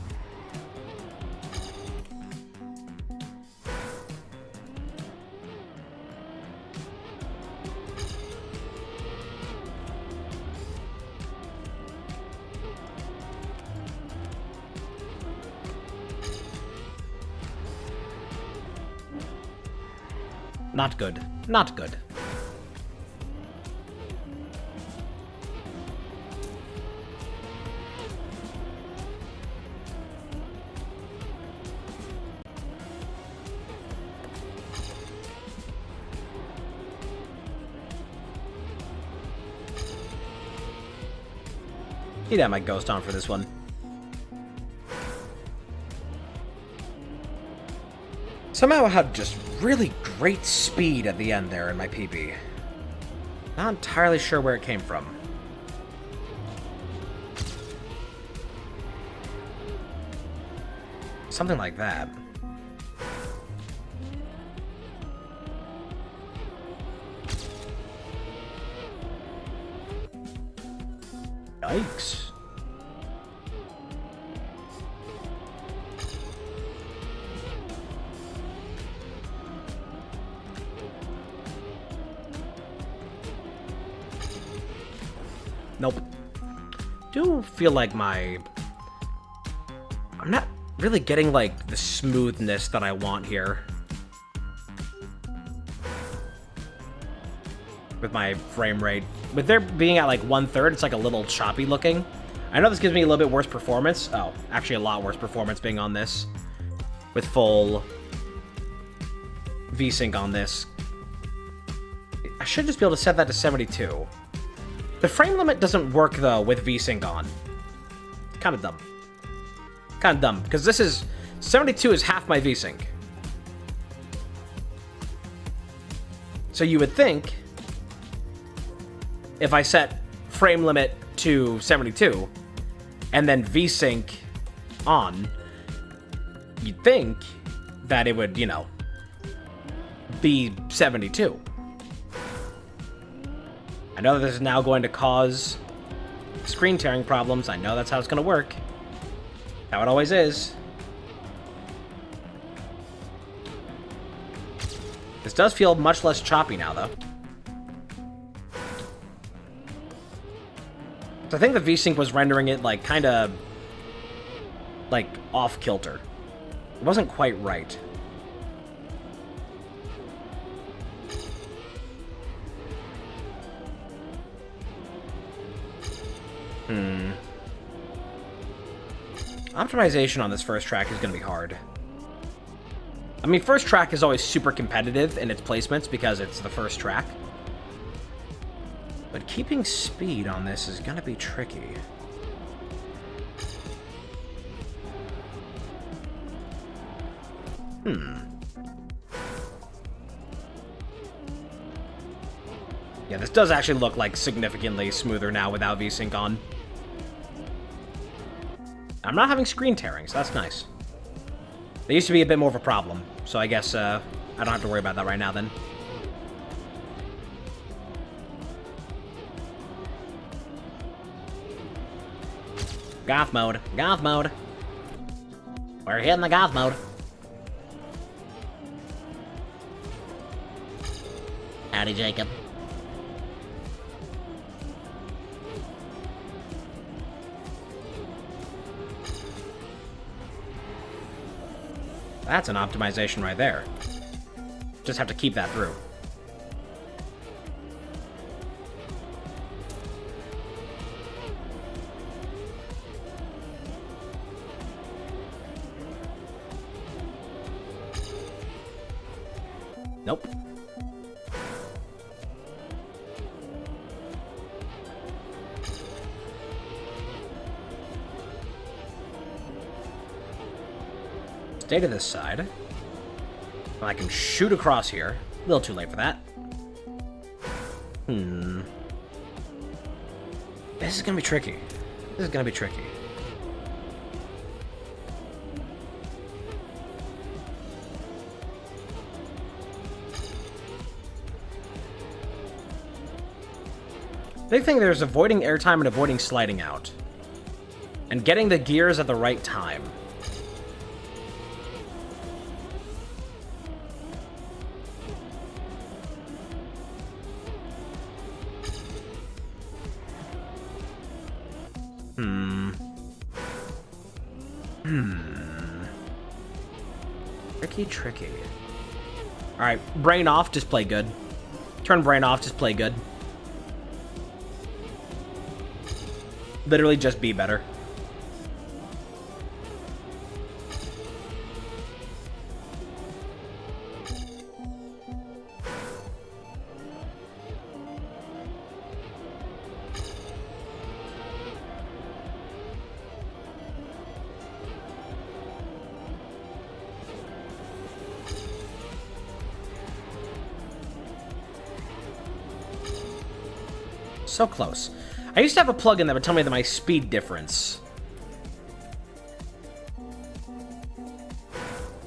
Not good. Not good. Need to have my ghost on for this one. Somehow I had just really great speed at the end there in my PB. Not entirely sure where it came from. Something like that. Yikes. Nope. Do feel like I'm not really getting, like, the smoothness that I want here. With my frame rate. With there being at, like, 1/3, it's, like, a little choppy looking. I know this gives me a little bit worse performance. Oh, actually a lot worse performance being on this. With full VSync on this. I should just be able to set that to 72. The frame limit doesn't work, though, with VSync on. Kind of dumb. Kind of dumb, because this is... 72 is half my VSync. So you would think, if I set frame limit to 72, and then VSync on, you'd think that it would, you know, be 72. I know this is now going to cause screen tearing problems. I know that's how it's going to work. How it always is. This does feel much less choppy now, though. So I think the VSync was rendering it, like, kind of, like, off-kilter. It wasn't quite right. Optimization on this first track is going to be hard. I mean, first track is always super competitive in its placements because it's the first track. But keeping speed on this is going to be tricky. Yeah, this does actually look like significantly smoother now without VSync on. I'm not having screen tearing, so that's nice. They used to be a bit more of a problem, so I guess I don't have to worry about that right now then. Goth mode. Goth mode. We're hitting the goth mode. Howdy, Jacob. That's an optimization right there. just have to keep that through. Nope. Stay to this side. And I can shoot across here. A little too late for that. This is gonna be tricky. This is gonna be tricky. Big thing there is avoiding airtime and avoiding sliding out. And getting the gears at the right time. Tricky. Alright, brain off, just play good. Turn brain off, just play good. Literally just be better. So close. I used to have a plugin that would tell me that my speed difference.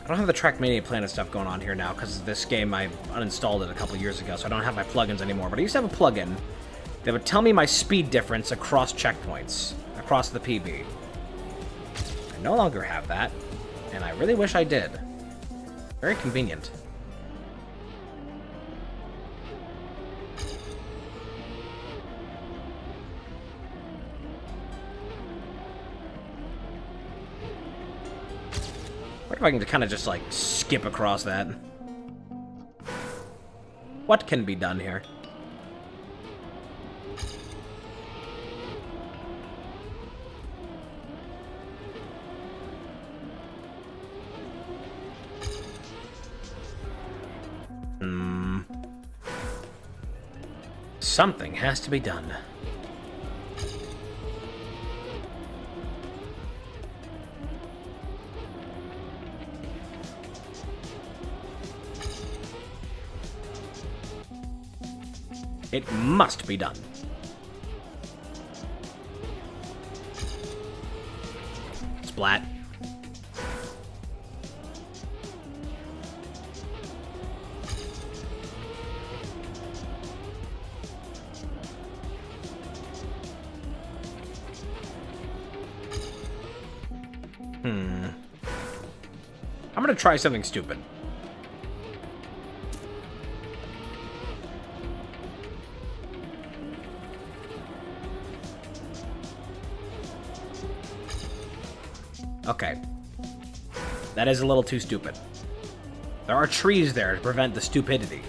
I don't have the TRACKMANIA Planet stuff going on here now because this game I uninstalled it a couple years ago, so I don't have my plugins anymore. But I used to have a plugin that would tell me my speed difference across checkpoints, across the PB. I no longer have that, and I really wish I did. Very convenient. What if I can kind of just, like, skip across that? What can be done here? Something has to be done. It must be done. Splat. I'm gonna try something stupid. Okay. That is a little too stupid. There are trees there to prevent the stupidity.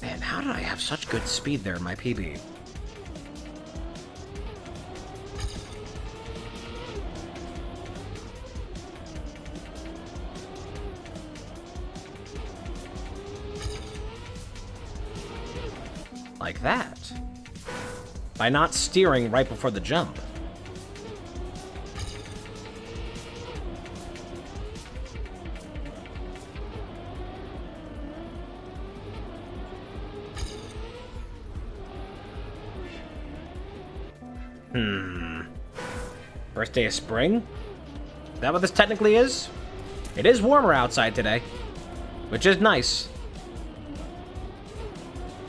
Man, how did I have such good speed there in my PB? Like that. By not steering right before the jump. First day of spring? Is that what this technically is? It is warmer outside today, which is nice.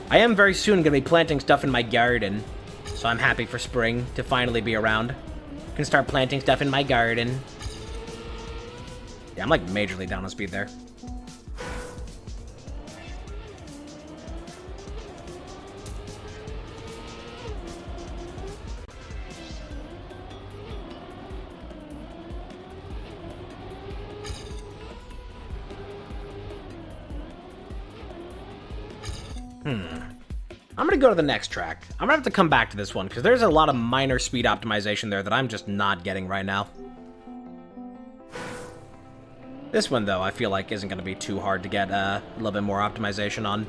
I am very soon going to be planting stuff in my garden, so I'm happy for spring to finally be around. Can start planting stuff in my garden. Yeah, I'm like majorly down on speed there. I'm gonna go to the next track. I'm gonna have to come back to this one, because there's a lot of minor speed optimization there that I'm just not getting right now. This one, though, I feel like isn't gonna be too hard to get a little bit more optimization on.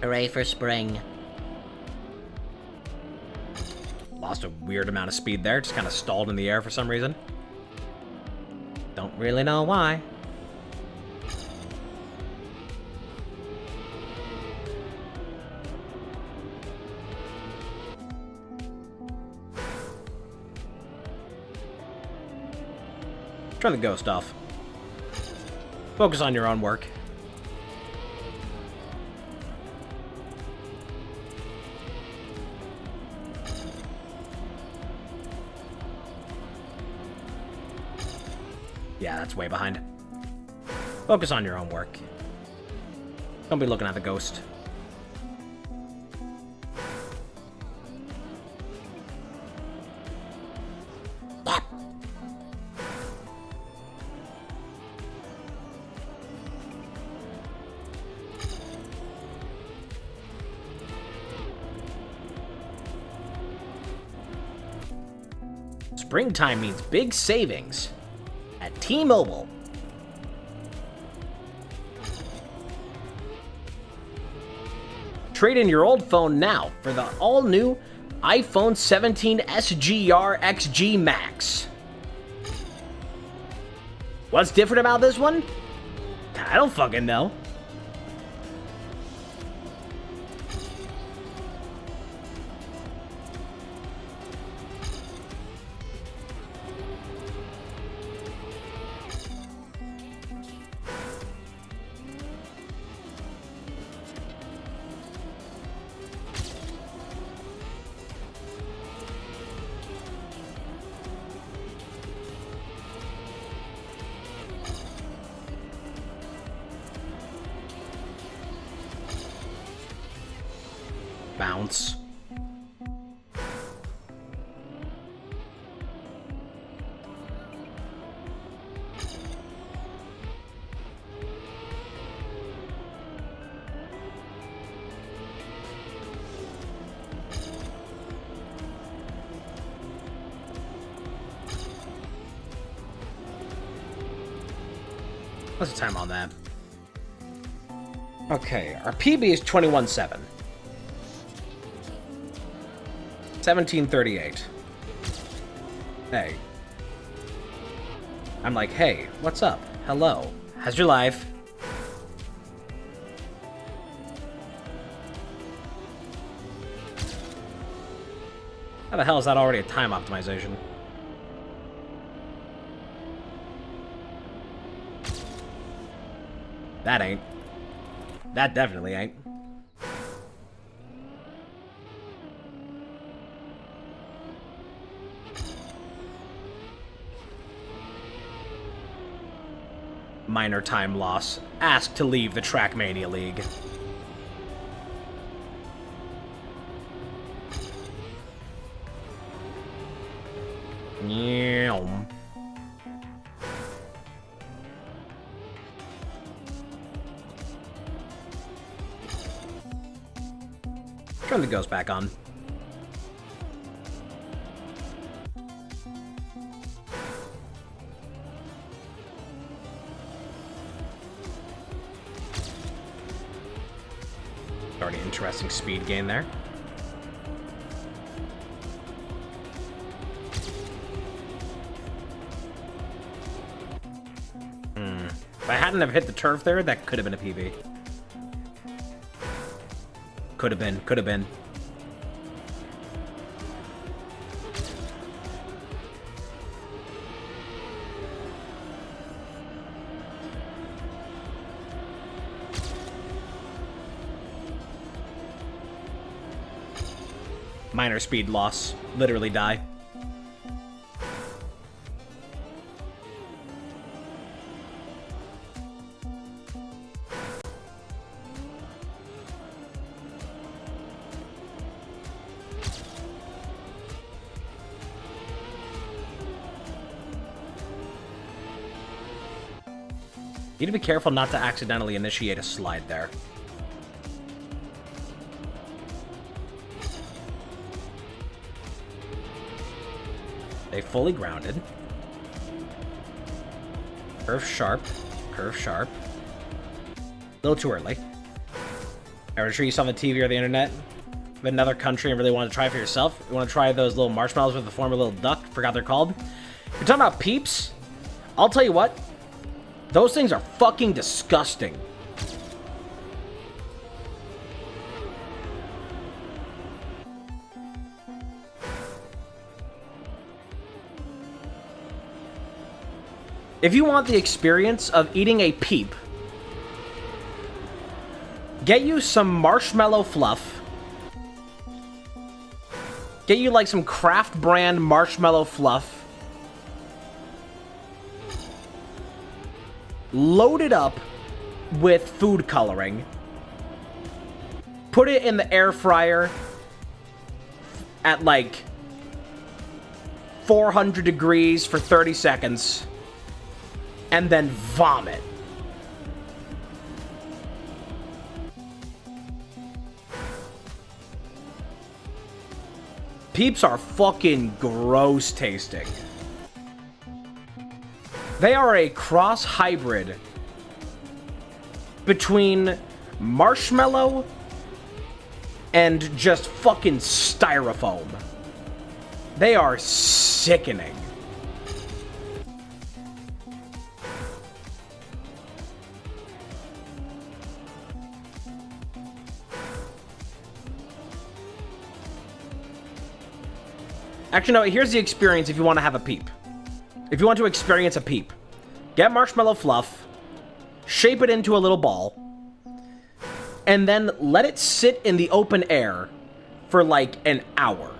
Hooray for spring. Lost a weird amount of speed there, just kind of stalled in the air for some reason. Don't really know why. Turn the ghost off. Focus on your own work. Yeah, that's way behind. Focus on your own work. Don't be looking at the ghost. Springtime means big savings at T-Mobile. Trade in your old phone now for the all-new iPhone 17 SGR XG Max. What's different about this one? I don't fucking know. Bounce. What's the time on that? Okay, our PB is 21.7. 1738. Hey. I'm like, hey, what's up? Hello. How's your life? How the hell is that already a time optimization? That ain't. That definitely ain't. Minor time loss. Asked to leave the TRACKMANIA League. Yeah. Turn the ghost back on. Already interesting speed gain there. If I hadn't have hit the turf there, that could have been a PB. Could have been, could have been. Minor speed loss. Literally die. Need to be careful not to accidentally initiate a slide there. They fully grounded. Curve sharp. Curve sharp. A little too early. I'm sure you saw on the TV or the internet of another country and really want to try it for yourself. You want to try those little marshmallows with the form of a little duck? Forgot they're called. You're talking about Peeps? I'll tell you what. Those things are fucking disgusting. If you want the experience of eating a Peep, get you some marshmallow fluff. Get you like some Kraft brand marshmallow fluff. Load it up with food coloring. Put it in the air fryer at like 400 degrees for 30 seconds. And then vomit. Peeps are fucking gross tasting. They are a cross hybrid between marshmallow and just fucking styrofoam. They are sickening. Actually, no, here's the experience if you want to have a Peep. If you want to experience a Peep, get marshmallow fluff, shape it into a little ball, and then let it sit in the open air for like an hour.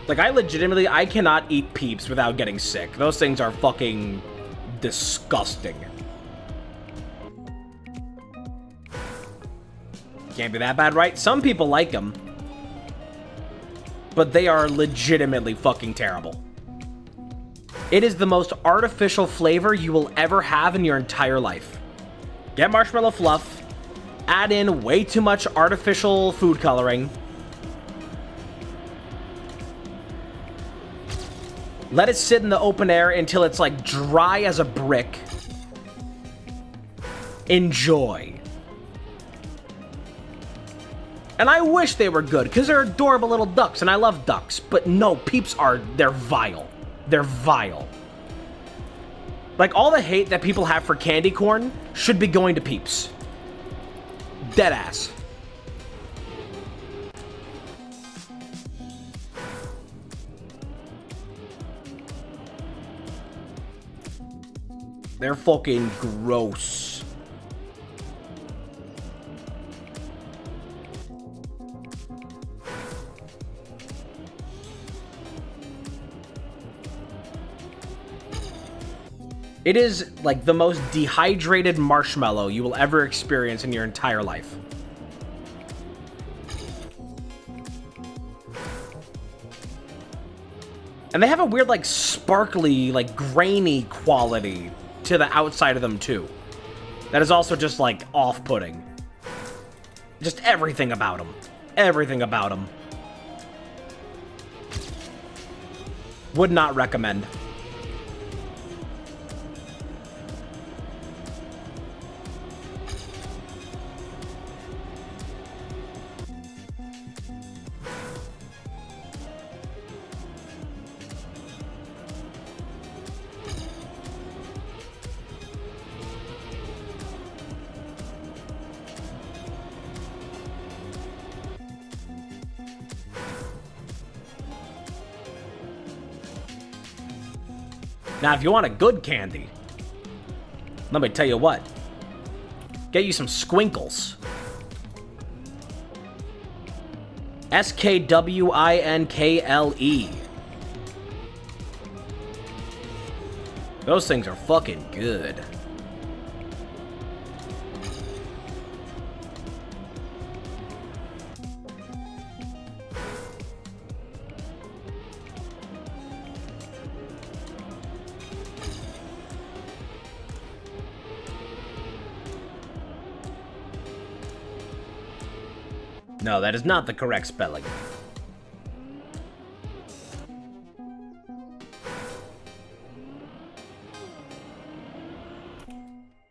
Like, I cannot eat Peeps without getting sick. Those things are fucking disgusting. Can't be that bad, right? Some people like them. But they are legitimately fucking terrible. It is the most artificial flavor you will ever have in your entire life. Get marshmallow fluff. Add in way too much artificial food coloring. Let it sit in the open air until it's like dry as a brick. Enjoy. And I wish they were good, because they're adorable little ducks, and I love ducks. But no, Peeps they're vile. They're vile. Like, all the hate that people have for candy corn should be going to Peeps. Deadass. They're fucking gross. It is like the most dehydrated marshmallow you will ever experience in your entire life. And they have a weird, like, sparkly, like, grainy quality to the outside of them, too. That is also just, like, off-putting. Just everything about them. Everything about them. Would not recommend. Now, if you want a good candy, let me tell you what. Get you some Squinkles. Skwinkle. Those things are fucking good. No, that is not the correct spelling.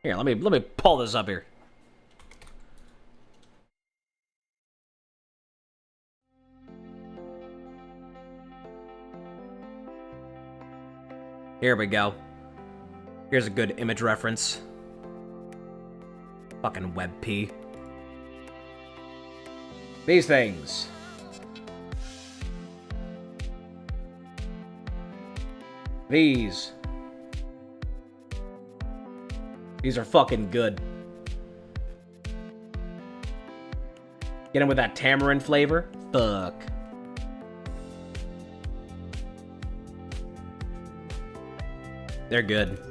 Here, let me pull this up here. Here we go. Here's a good image reference. Fucking WebP. These things. These are fucking good. Get them with that tamarind flavor? Fuck. They're good.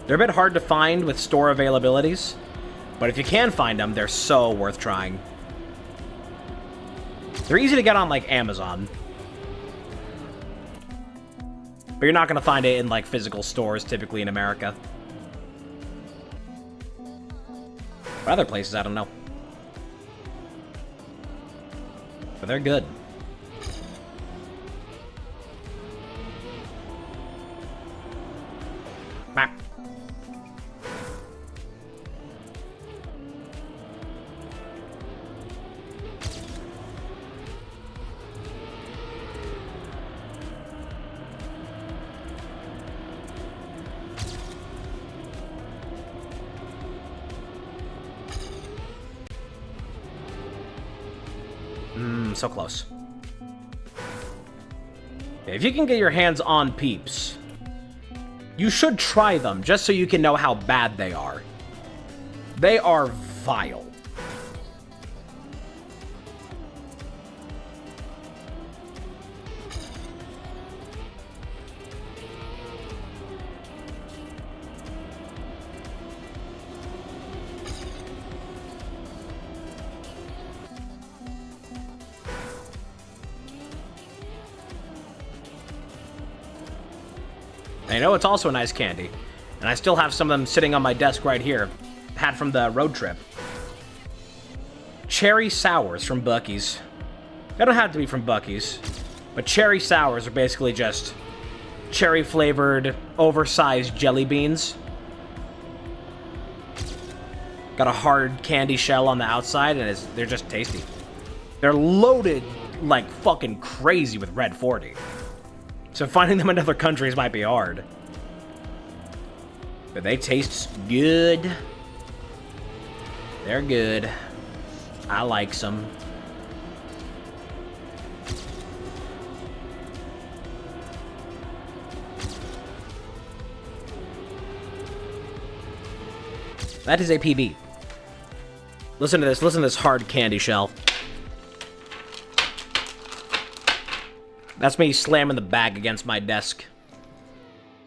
They're a bit hard to find with store availabilities, but if you can find them, they're so worth trying. They're easy to get on, like, Amazon. But you're not going to find it in, like, physical stores, typically in America. But other places, I don't know. But they're good. Bah. So close. If you can get your hands on Peeps, you should try them just so you can know how bad they are. They are vile. I know it's also a nice candy, and I still have some of them sitting on my desk right here, had from the road trip. Cherry Sours from Buc-ee's. They don't have to be from Buc-ee's, but Cherry Sours are basically just cherry-flavored, oversized jelly beans. Got a hard candy shell on the outside, and they're just tasty. They're loaded like fucking crazy with Red 40. So finding them in other countries might be hard. But they taste good. They're good. I like some. That is a PB. Listen to this hard candy shell. That's me slamming the bag against my desk.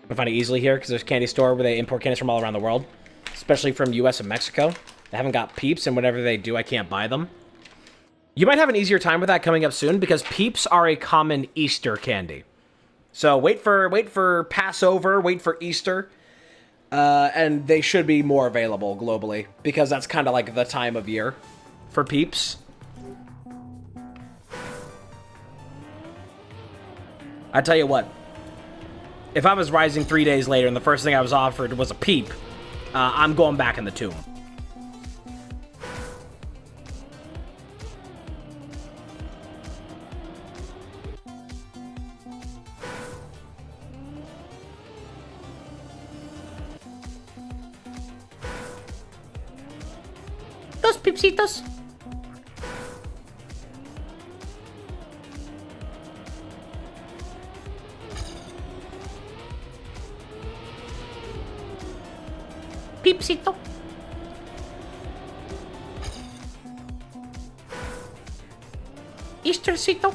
I find it easily here because there's a candy store where they import candies from all around the world, especially from US and Mexico. They haven't got Peeps, and whatever they do, I can't buy them. You might have an easier time with that coming up soon because Peeps are a common Easter candy. So wait for Passover, wait for Easter, and they should be more available globally because that's kind of like the time of year for Peeps. I tell you what, if I was rising 3 days later and the first thing I was offered was a Peep, I'm going back in the tomb. Dos Pipsitos. Pipsito. Mistercito.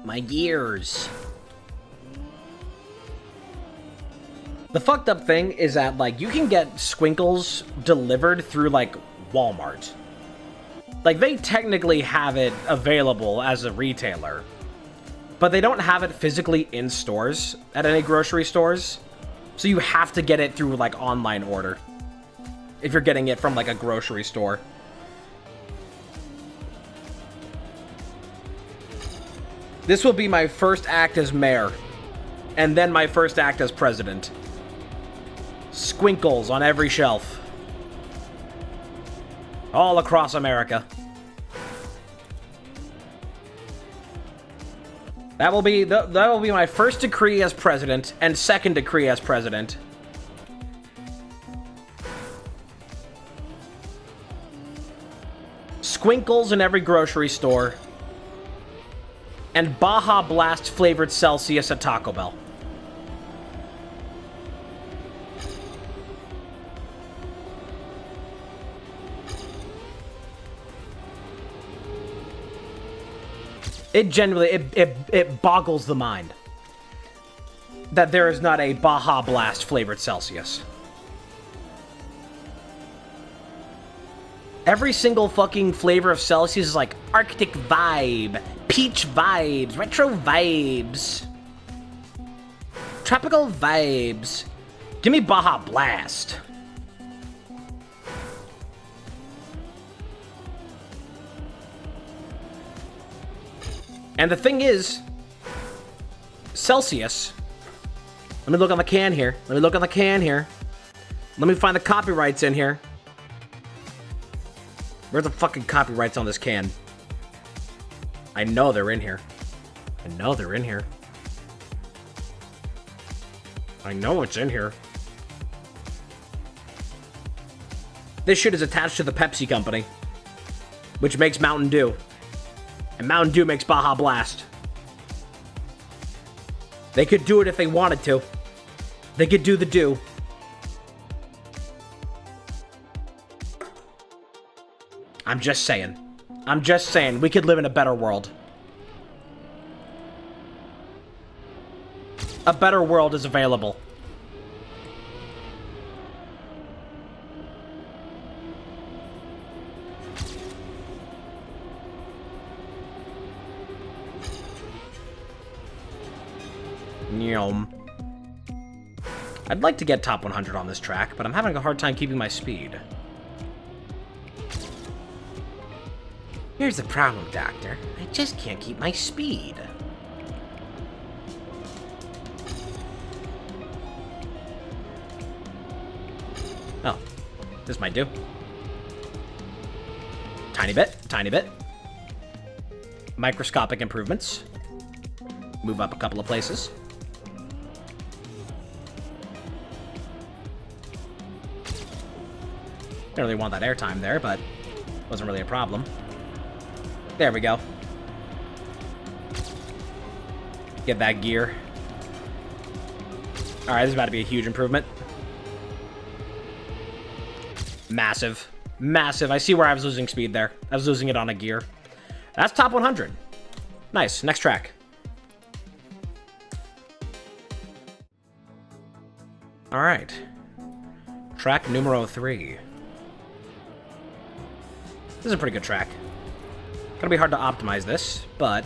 My gears. The fucked up thing is that, like, you can get Squinkles delivered through, like, Walmart. Like, they technically have it available as a retailer, but they don't have it physically in stores at any grocery stores. So you have to get it through, like, online order if you're getting it from, like, a grocery store. This will be my first act as mayor, and then my first act as president. Squinkles on every shelf. All across America. That will be my first decree as president and second decree as president. Squinkles in every grocery store. And Baja Blast flavored Celsius at Taco Bell. It genuinely, it boggles the mind that there is not a Baja Blast flavored Celsius. Every single fucking flavor of Celsius is like Arctic vibe, peach vibes, retro vibes, tropical vibes. Give me Baja Blast. And the thing is, Celsius, let me look on the can here. Let me find the copyrights in here. Where's the fucking copyrights on this can? I know they're in here. I know it's in here. This shit is attached to the Pepsi company, which makes Mountain Dew. And Mountain Dew makes Baja Blast. They could do it if they wanted to. They could do the do. I'm just saying. We could live in a better world. A better world is available. I'd like to get top 100 on this track, but I'm having a hard time keeping my speed. Here's the problem, Doctor. I just can't keep my speed. Oh, this might do. Tiny bit. Microscopic improvements. Move up a couple of places. Didn't really want that airtime there, but wasn't really a problem. There we go. Get that gear. Alright, this is about to be a huge improvement. Massive. I see where I was losing speed there. I was losing it on a gear. That's top 100. Nice. Next track. Alright. Track numero 3. This is a pretty good track. Gonna be hard to optimize this, but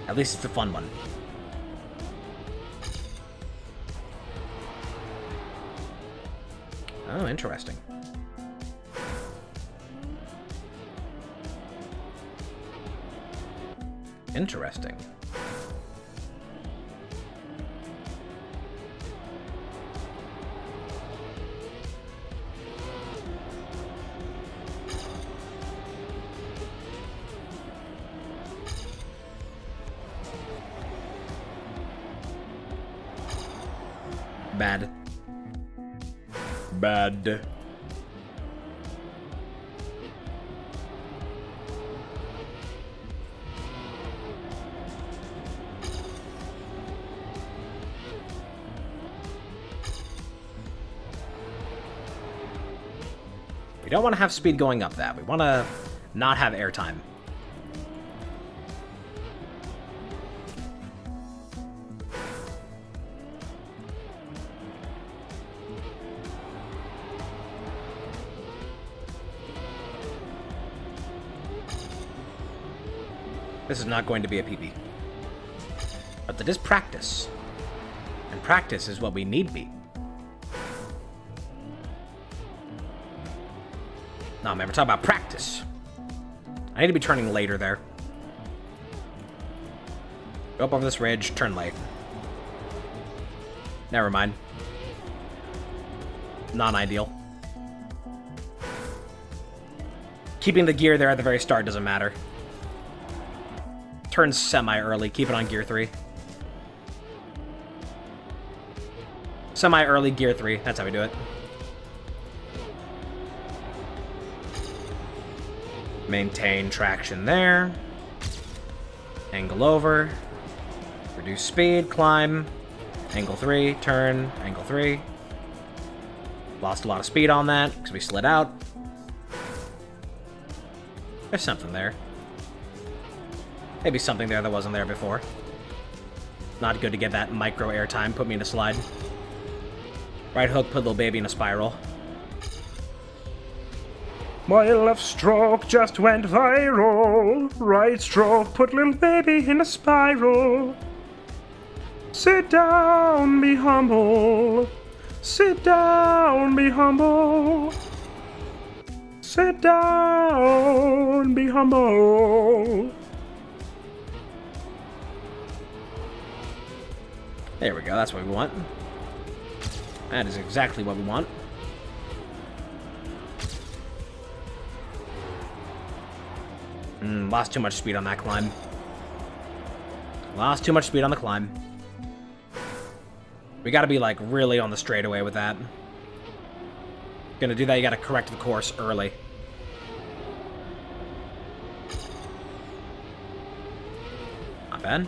at least it's a fun one. Oh, interesting. Interesting. Bad. don't want to have speed going up that. We want to not have airtime. This is not going to be a PB. But that is practice. And practice is what we need be. No, man, we're talking about practice. I need to be turning later there. Go up over this ridge, turn late. Never mind. Non-ideal. Keeping the gear there at the very start doesn't matter. Turn semi-early, keep it on gear 3. Semi-early, gear 3, that's how we do it. Maintain traction there. Angle over. Reduce speed, climb. Angle 3, turn, angle 3. Lost a lot of speed on that, because we slid out. There's something there. Maybe something there that wasn't there before. Not good to get that micro airtime. Put me in a slide. Right hook, put little baby in a spiral. My left stroke just went viral. Right stroke put little baby in a spiral. Sit down, be humble. Sit down, be humble. Sit down, be humble. There we go, that's what we want. That is exactly what we want. Lost too much speed on that climb. Lost too much speed on the climb. We gotta be, like, really on the straightaway with that. Gonna do that, you gotta correct the course early. Not bad.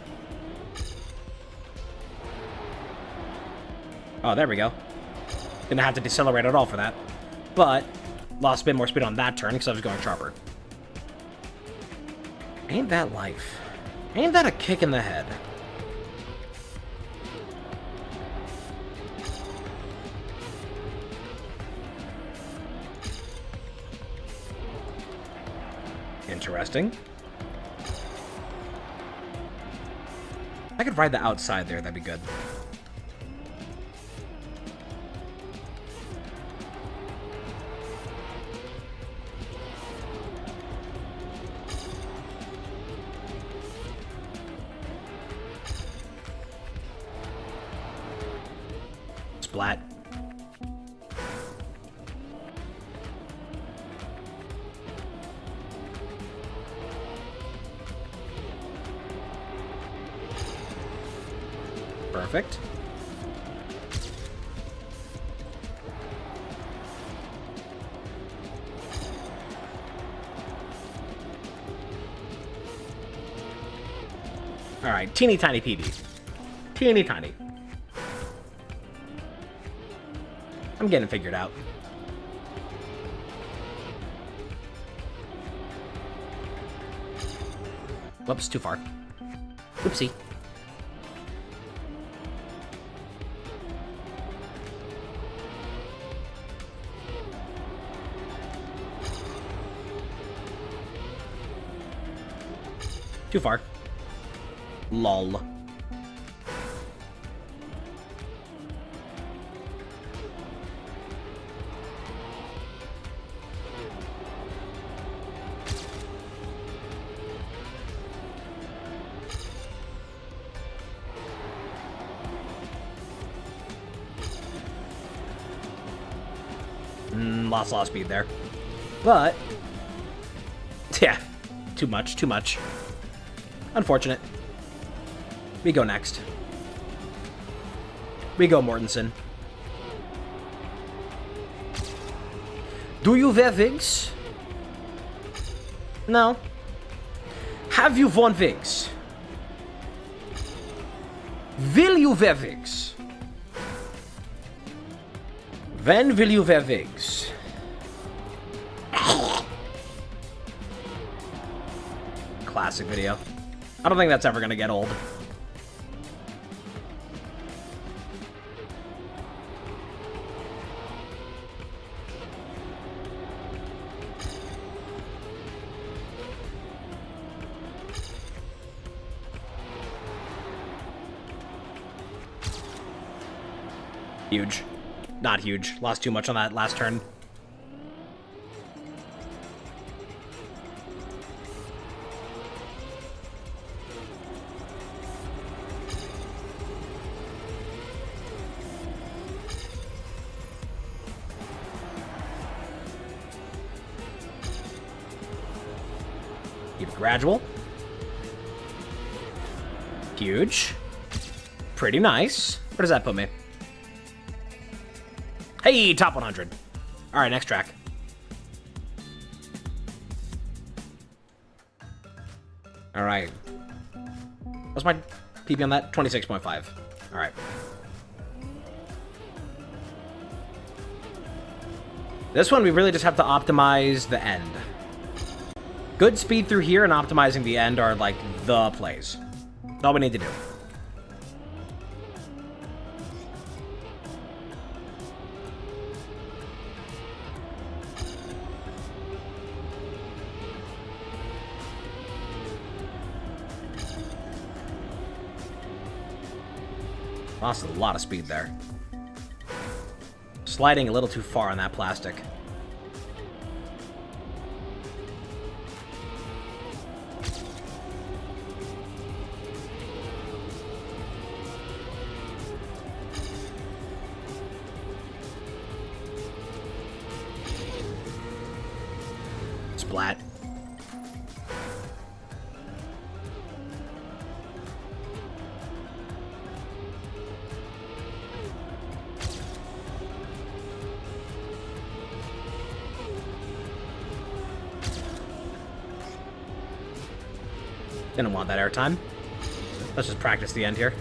Oh, there we go. Didn't have to decelerate at all for that. But, lost a bit more speed on that turn because I was going sharper. Ain't that life? Ain't that a kick in the head? Interesting. I could ride the outside there, that'd be good. Splat. Perfect. Alright, teeny tiny PB. Teeny tiny. I'm getting figured out. Whoops, too far. Oopsie. Too far. Lol. Lost a lot of speed there. But, yeah, too much, too much. Unfortunate. We go next. We go Mortensen. Do you wear wigs? No. Have you worn wigs? Will you wear wigs? When will you wear wigs? classic video. I don't think that's ever gonna get old. Huge. Not huge. Lost too much on that last turn. Keep it gradual. Huge. Pretty nice. Where does that put me? Hey, top 100. All right, next track. All right. What's my PB on that? 26.5. All right. This one, we really just have to optimize the end. Good speed through here and optimizing the end are, like, the plays. That's all we need to do. Lost a lot of speed there. Sliding a little too far on that plastic. Splat. Didn't want that airtime. Let's just practice the end here.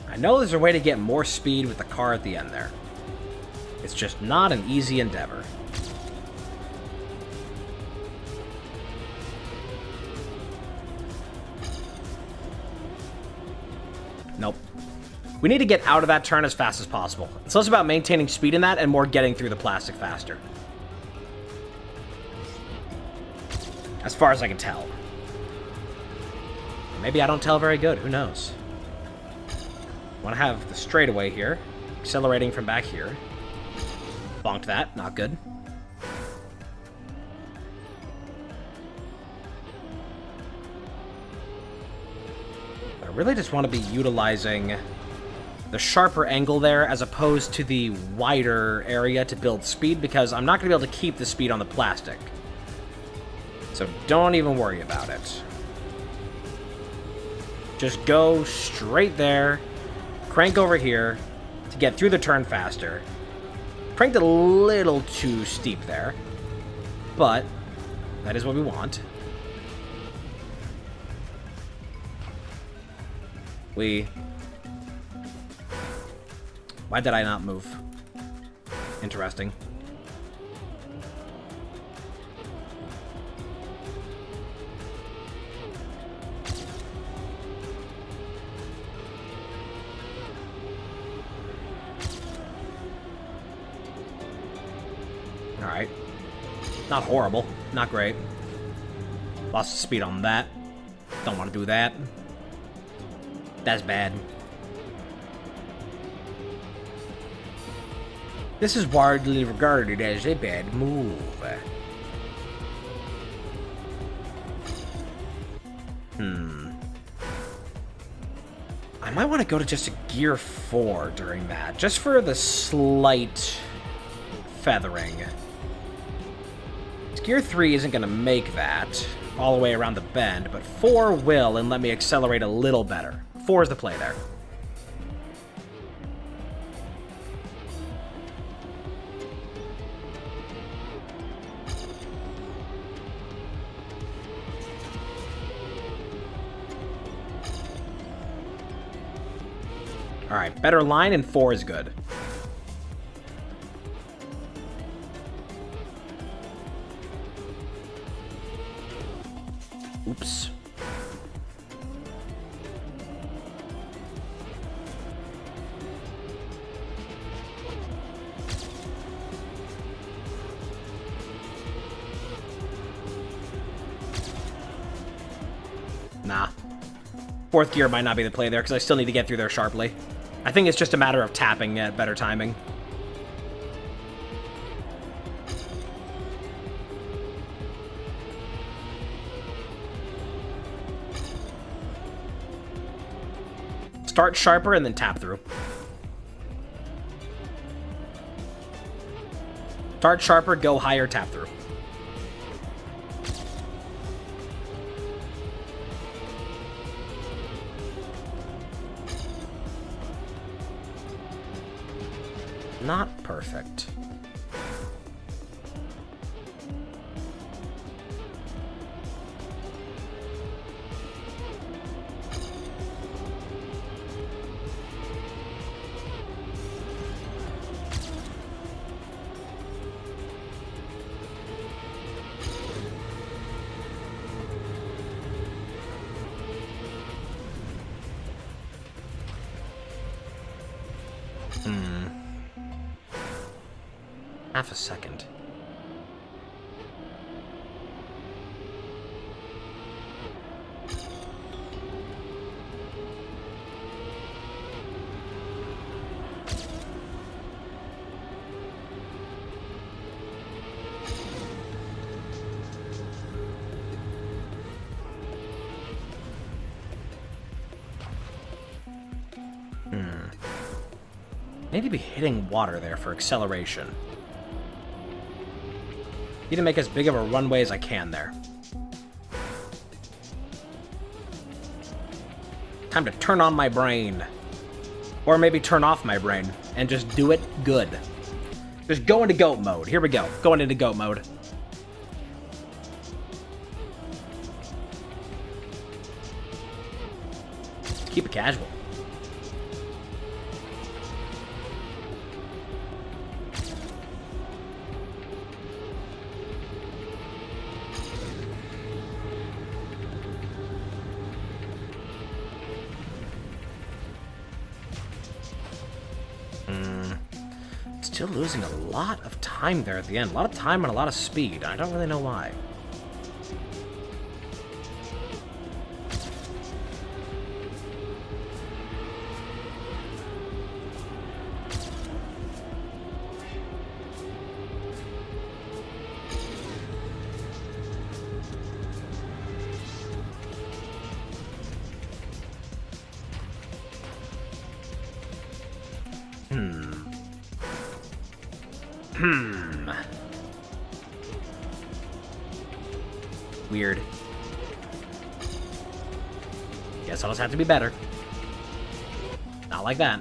I know there's a way to get more speed with the car at the end there. It's just not an easy endeavor. Nope. We need to get out of that turn as fast as possible. It's less about maintaining speed in that and more getting through the plastic faster. As far as I can tell. Maybe I don't tell very good, who knows? Want to have the straightaway here. Accelerating from back here. Bonked that, not good. I really just want to be utilizing the sharper angle there as opposed to the wider area to build speed, because I'm not going to be able to keep the speed on the plastic. So don't even worry about it. Just go straight there, crank over here to get through the turn faster. Cranked a little too steep there, but that is what we want. Why did I not move? Interesting. Alright. Not horrible. Not great. Lost speed on that. Don't want to do that. That's bad. This is widely regarded as a bad move. I might want to go to just a gear 4 during that, just for the slight feathering. Gear 3 isn't going to make that all the way around the bend, but 4 will and let me accelerate a little better. 4 is the play there. Alright, better line and 4 is good. Oops. Nah. 4th gear might not be the play there, because I still need to get through there sharply. I think it's just a matter of tapping at better timing. Start sharper and then tap through. Start sharper, go higher, tap through. Not perfect. Half a second. Need to be hitting water there for acceleration. Need to make as big of a runway as I can there. Time to turn on my brain. Or maybe turn off my brain and just do it good. Just go into goat mode. Here we go. Going into goat mode. Keep it casual. Still losing a lot of time there at the end. A lot of time and a lot of speed. I don't really know why. Weird. Guess I'll just have to be better. Not like that.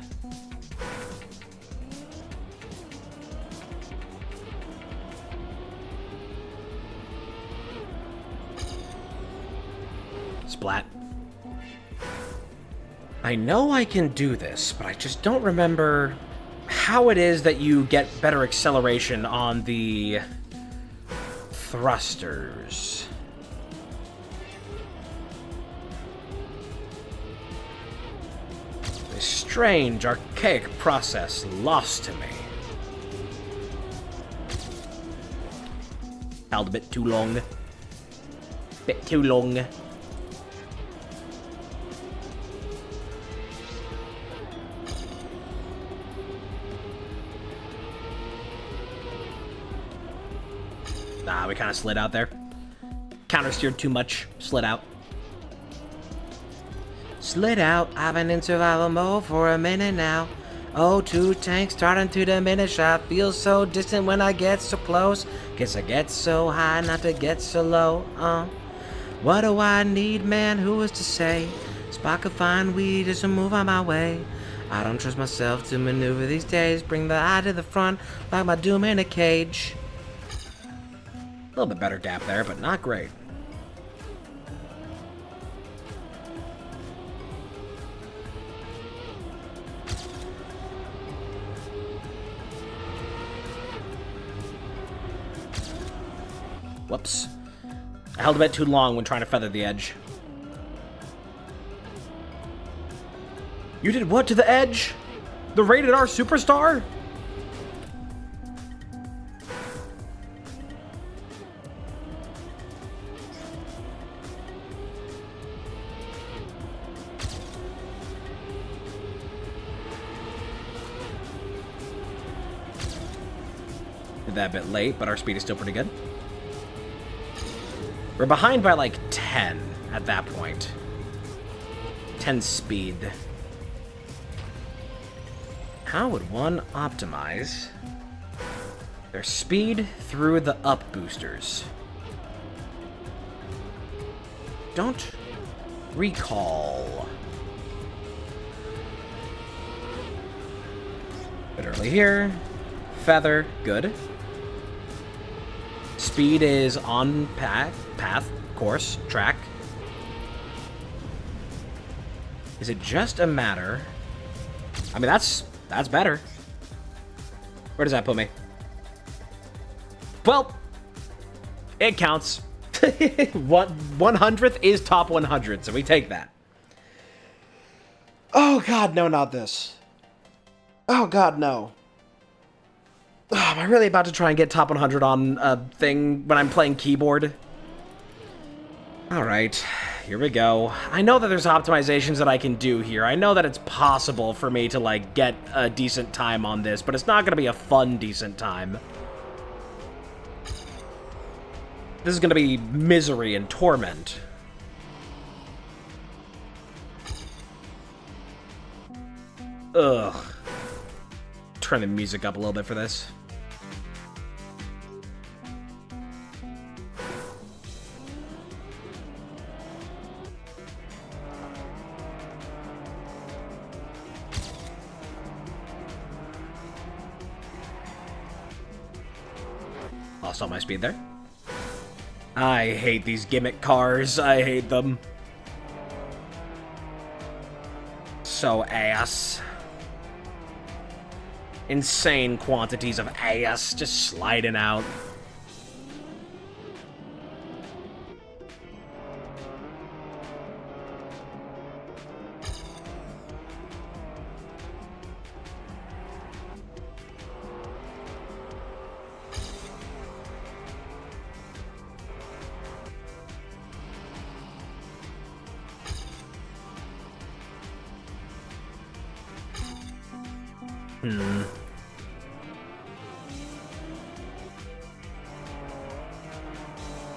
Splat. I know I can do this, but I just don't remember how it is that you get better acceleration on the thrusters. A strange, archaic process lost to me. Held a bit too long. Bit too long. Nah, we kind of slid out there. Counter-steered too much. Slid out. Slid out. I've been in survival mode for a minute now. O2 tank starting to diminish. I feel so distant when I get so close. Guess I get so high not to get so low. What do I need, man? Who is to say? Spot could find weed just to move on my way. I don't trust myself to maneuver these days. Bring the eye to the front like my doom in a cage. A little bit better gap there, but not great. Whoops. I held a bit too long when trying to feather the edge. You did what to the edge? The rated R superstar? Did that a bit late, but our speed is still pretty good. We're behind by like 10 at that point. 10 speed. How would one optimize their speed through the up boosters? Don't recall. Bit early here. Feather, good. Speed is on path, course, track. Is it just a matter? I mean, that's better. Where does that put me? Well, it counts. 100th is top 100, so we take that. Oh god, no, not this. Oh god, no. Am I really about to try and get top 100 on a thing when I'm playing keyboard? Alright, here we go. I know that there's optimizations that I can do here. I know that it's possible for me to, like, get a decent time on this, but it's not going to be a fun, decent time. This is going to be misery and torment. Ugh. Turn the music up a little bit for this. Lost all my speed there. I hate these gimmick cars. I hate them. So ass. Insane quantities of ass just sliding out.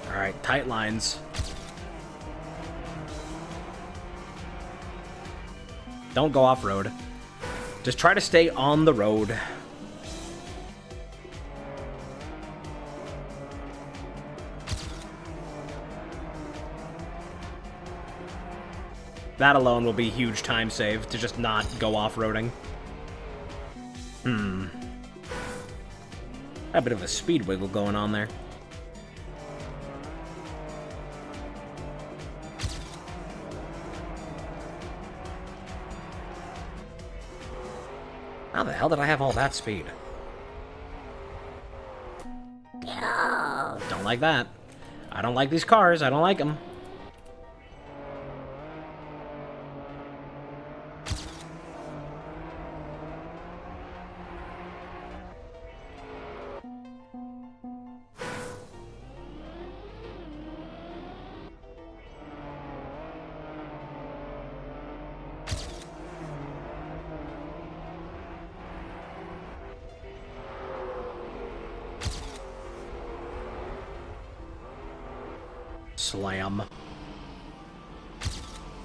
Alright, tight lines. Don't go off-road. Just try to stay on the road. That alone will be a huge time save to just not go off-roading. A bit of a speed wiggle going on there. How the hell did I have all that speed? Don't like that. I don't like these cars. I don't like them. Slam.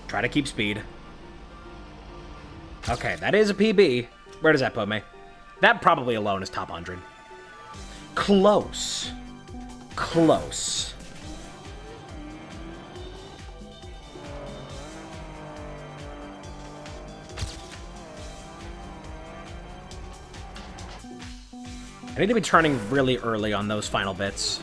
Try to keep speed. Okay, that is a PB. Where does that put me? That probably alone is top 100. Close. Close. I need to be turning really early on those final bits.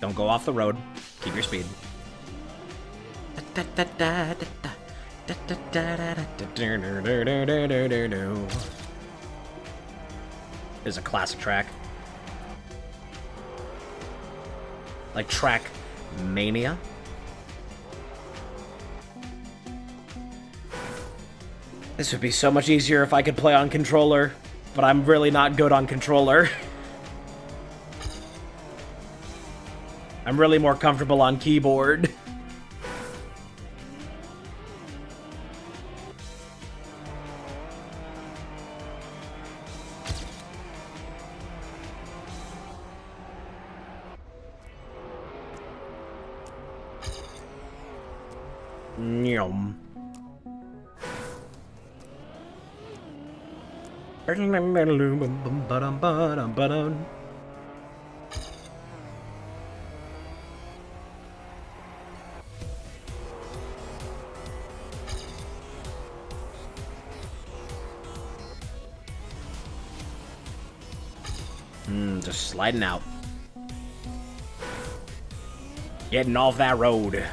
Don't go off the road. Keep your speed. Is a classic track. Like TRACKMANIA. This would be so much easier if I could play on controller, but I'm really not good on controller. I'm really more comfortable on keyboard. Nyum. Just sliding out. Getting off that road.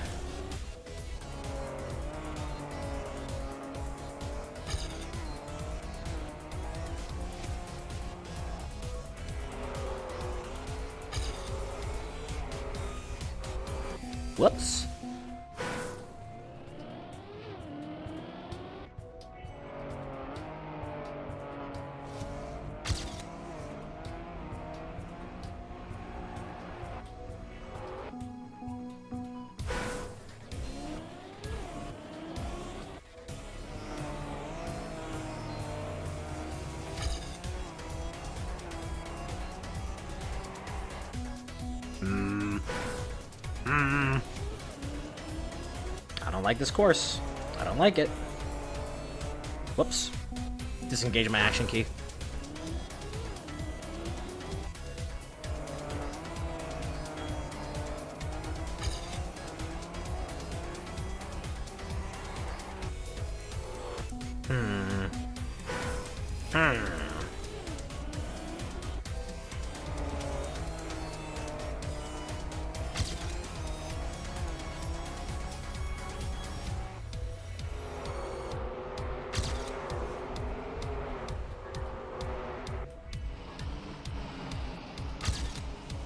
Whoops. I don't like this course. I don't like it. Whoops. Disengage my action key.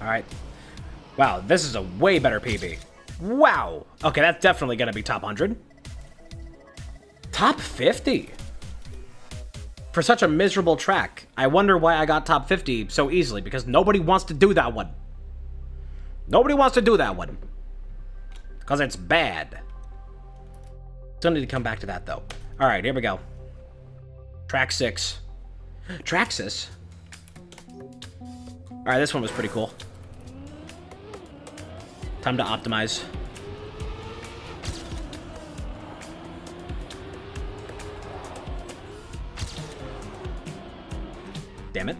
Alright. Wow, this is a way better PB. Wow! Okay, that's definitely gonna be top 100. Top 50? For such a miserable track. I wonder why I got top 50 so easily, because nobody wants to do that one. Nobody wants to do that one. Because it's bad. Still need to come back to that, though. Alright, here we go. Track 6. Traxxas? Alright, this one was pretty cool. Time to optimize. Damn it.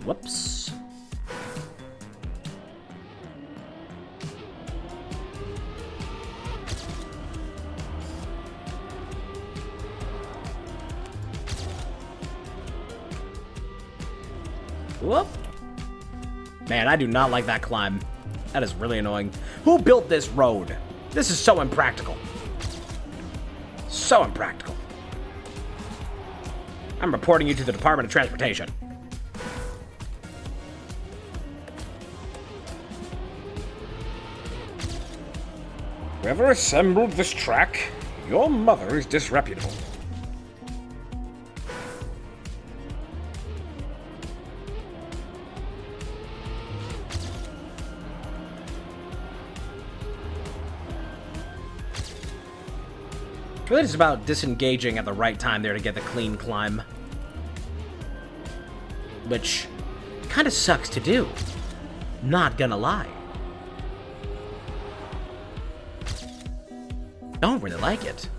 Whoops. Whoop. Man, I do not like that climb. That is really annoying. Who built this road? This is so impractical. So impractical. I'm reporting you to the Department of Transportation. Whoever assembled this track, your mother is disreputable. It's really just about disengaging at the right time there to get the clean climb. Which kind of sucks to do. Not gonna lie. Don't really like it.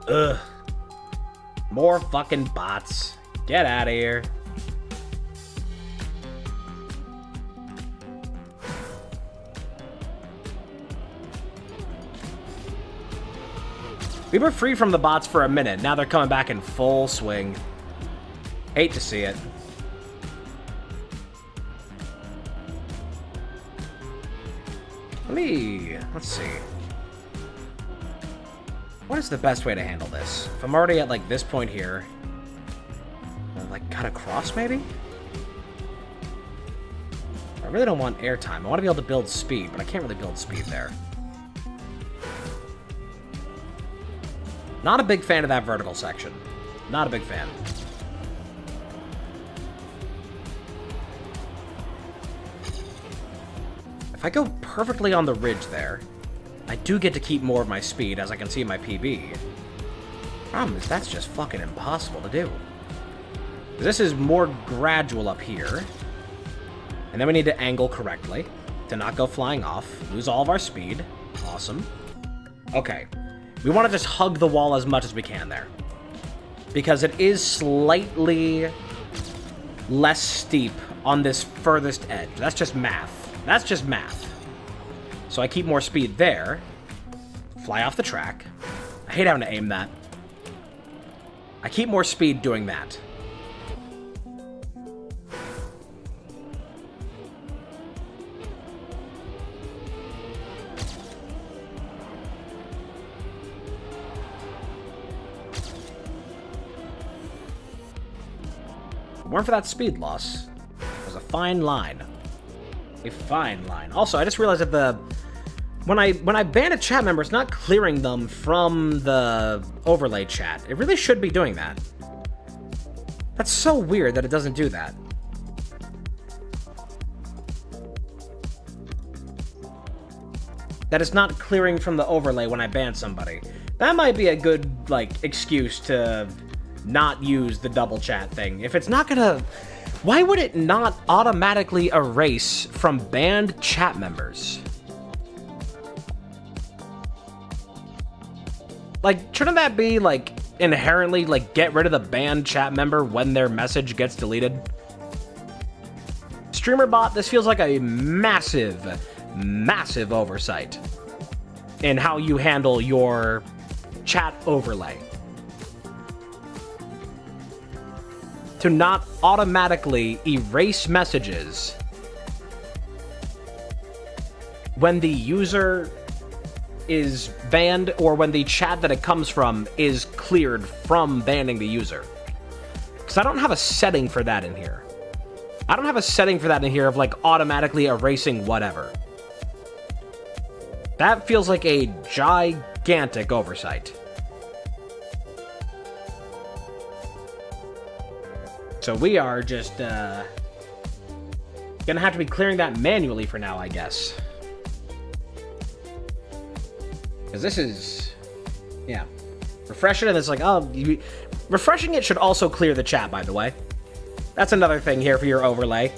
Ugh. More fucking bots. Get out of here. We were free from the bots for a minute. Now they're coming back in full swing. Hate to see it. Let's see. What is the best way to handle this? If I'm already at, like, this point here, I'll, like, cut across, maybe? I really don't want airtime. I want to be able to build speed, but I can't really build speed there. Not a big fan of that vertical section. Not a big fan. If I go perfectly on the ridge there, I do get to keep more of my speed, as I can see in my PB. Problem is, that's just fucking impossible to do. This is more gradual up here. And then we need to angle correctly to not go flying off, lose all of our speed. Awesome. Okay. We want to just hug the wall as much as we can there. Because it is slightly less steep on this furthest edge. That's just math. That's just math. So I keep more speed there. Fly off the track. I hate having to aim that. I keep more speed doing that. If it weren't for that speed loss, it was a fine line. A fine line. Also, I just realized that when I ban a chat member, it's not clearing them from the overlay chat. It really should be doing that. That's so weird that it doesn't do that. That it's not clearing from the overlay when I ban somebody. That might be a good, like, excuse to not use the double chat thing. If it's not gonna... Why would it not automatically erase from banned chat members? Like, shouldn't that be, like, inherently, like, get rid of the banned chat member when their message gets deleted? StreamerBot, this feels like a massive, massive oversight in how you handle your chat overlay. To not automatically erase messages when the user is banned or when the chat that it comes from is cleared from banning the user. Because I don't have a setting for that in here. I don't have a setting for that in here of, like, automatically erasing whatever. That feels like a gigantic oversight. So we are just, gonna have to be clearing that manually for now, I guess. Because this is... Yeah. Refresh it, and it's like, oh... refreshing it should also clear the chat, by the way. That's another thing here for your overlay.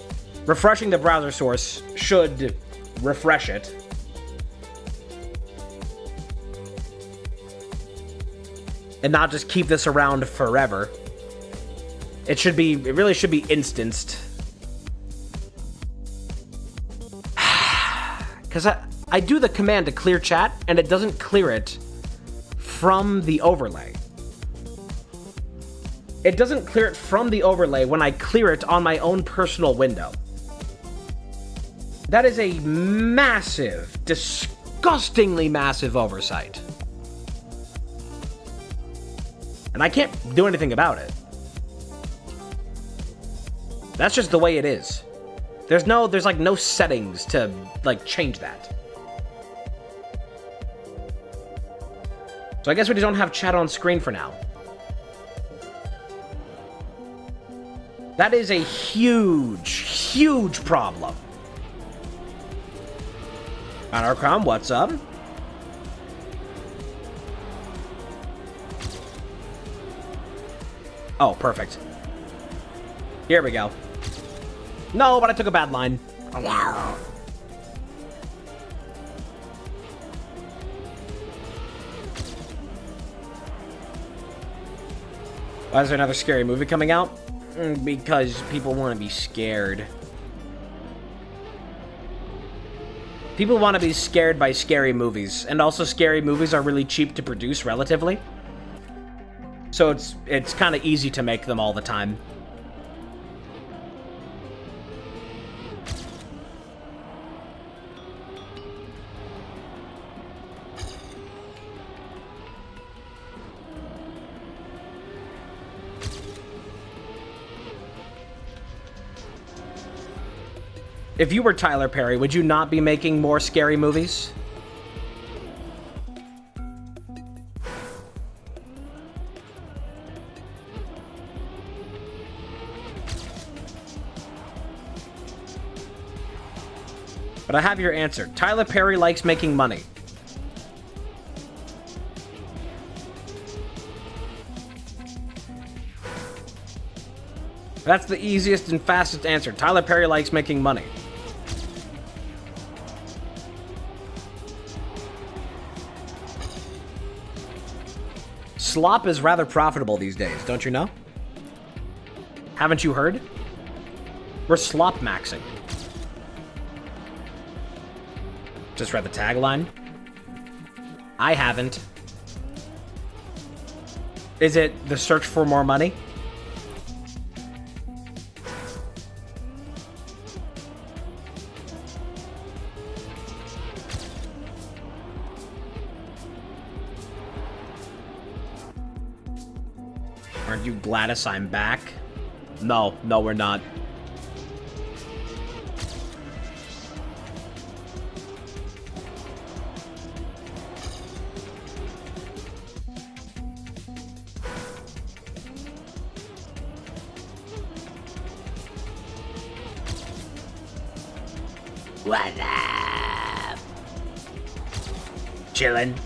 Refreshing the browser source should refresh it. And not just keep this around forever. It really should be instanced. Because I do the command to clear chat, and it doesn't clear it from the overlay. It doesn't clear it from the overlay when I clear it on my own personal window. That is a massive, disgustingly massive oversight. And I can't do anything about it. That's just the way it is. There's like no settings to, like, change that. So I guess we just don't have chat on screen for now. That is a huge, huge problem. Honorcom, what's up? Oh, perfect. Here we go. No, but I took a bad line. No. Why is there another scary movie coming out? Because people want to be scared. People want to be scared by scary movies, and also scary movies are really cheap to produce relatively. So it's kind of easy to make them all the time. If you were Tyler Perry, would you not be making more scary movies? But I have your answer. Tyler Perry likes making money. That's the easiest and fastest answer. Tyler Perry likes making money. Slop is rather profitable these days, don't you know? Haven't you heard? We're slop maxing. Just read the tagline. I haven't. Is it the search for more money? Aren't you Gladys I'm back? No, we're not. What up? Chillin'.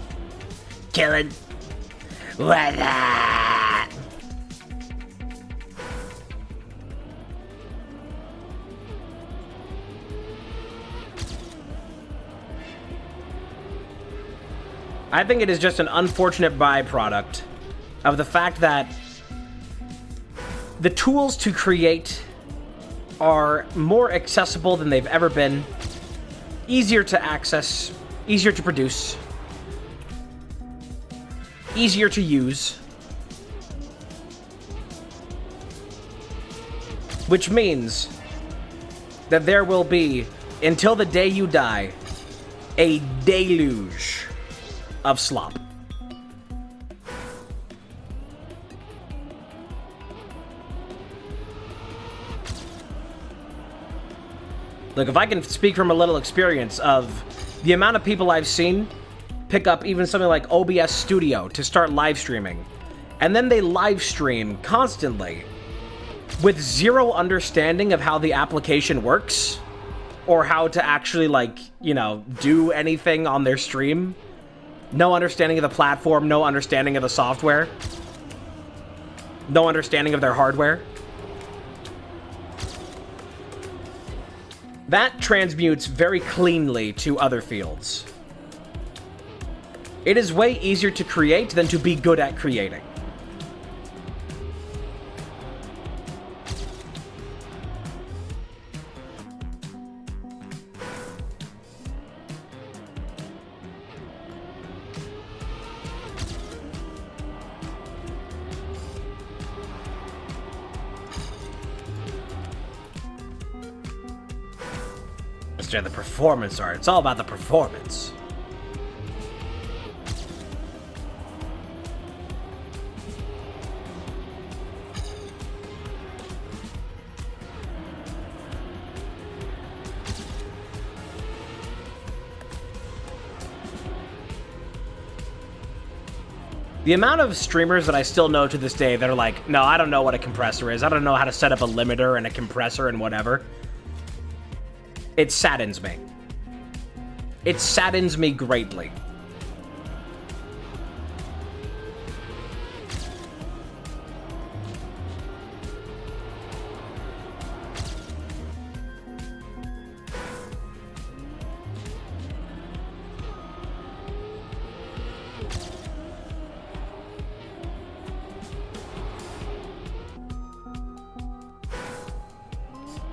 Killin'. What up? I think it is just an unfortunate byproduct of the fact that the tools to create are more accessible than they've ever been, easier to access, easier to produce, easier to use, which means that there will be, until the day you die, a deluge of slop. Look, if I can speak from a little experience of the amount of people I've seen pick up even something like OBS Studio to start live streaming, and then they live stream constantly with zero understanding of how the application works or how to actually, like, you know, do anything on their stream. No understanding of the platform, no understanding of the software, no understanding of their hardware. That transmutes very cleanly to other fields. It is way easier to create than to be good at creating. The performance art. It's all about the performance. The amount of streamers that I still know to this day that are like, no, I don't know what a compressor is. I don't know how to set up a limiter and a compressor and whatever. It saddens me. It saddens me greatly.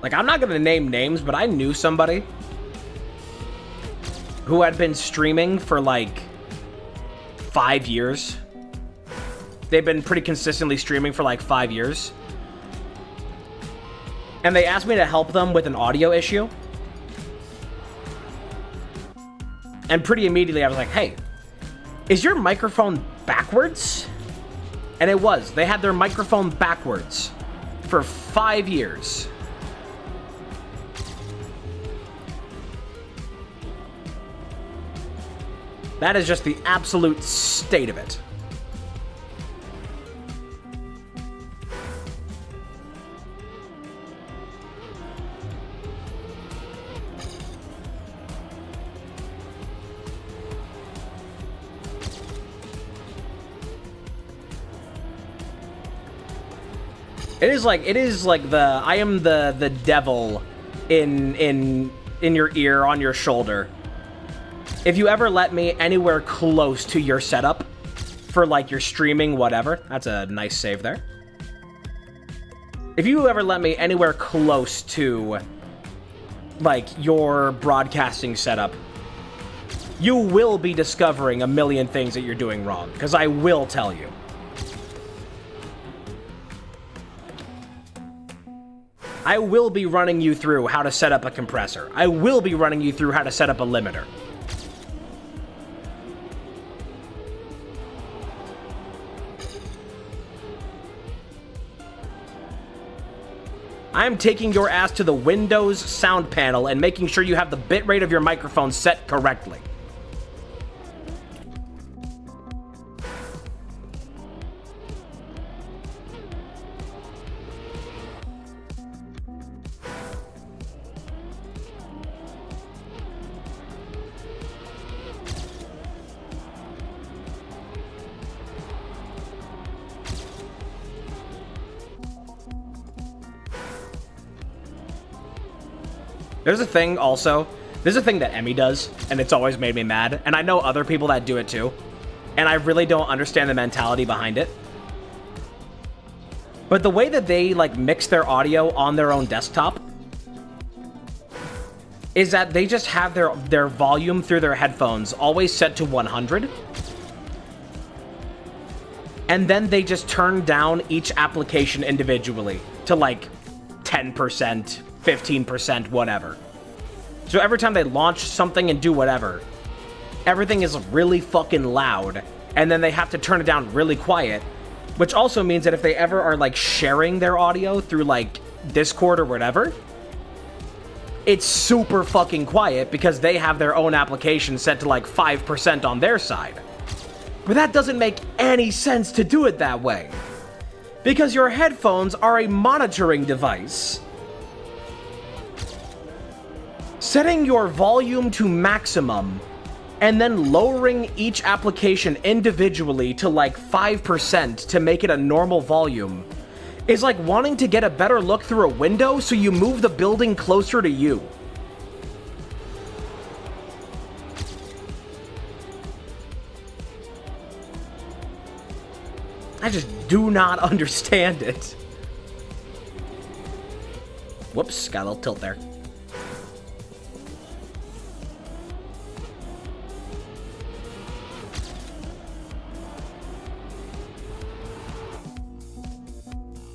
Like, I'm not gonna name names, but I knew somebody who had been streaming for like 5 years. They've been pretty consistently streaming for like 5 years. And they asked me to help them with an audio issue. And pretty immediately I was like, hey, is your microphone backwards? And it was. They had their microphone backwards for 5 years. That is just the absolute state of it. It is like the I am the devil in your ear, on your shoulder. If you ever let me anywhere close to your setup for like your streaming, whatever, that's a nice save there. If you ever let me anywhere close to like your broadcasting setup, you will be discovering a million things that you're doing wrong, because I will tell you. I will be running you through how to set up a compressor. I will be running you through how to set up a limiter. I'm taking your ass to the Windows sound panel and making sure you have the bitrate of your microphone set correctly. There's a thing also, there's a thing that Emmy does, and it's always made me mad, and I know other people that do it too, and I really don't understand the mentality behind it. But the way that they like mix their audio on their own desktop is that they just have their volume through their headphones always set to 100. And then they just turn down each application individually to like 10%, 15%, whatever. So every time they launch something and do whatever, everything is really fucking loud, and then they have to turn it down really quiet, which also means that if they ever are like sharing their audio through like Discord or whatever, it's super fucking quiet because they have their own application set to like 5% on their side. But that doesn't make any sense to do it that way, because your headphones are a monitoring device. Setting your volume to maximum and then lowering each application individually to like 5% to make it a normal volume is like wanting to get a better look through a window, so you move the building closer to you. I just do not understand it. Whoops, got a little tilt there.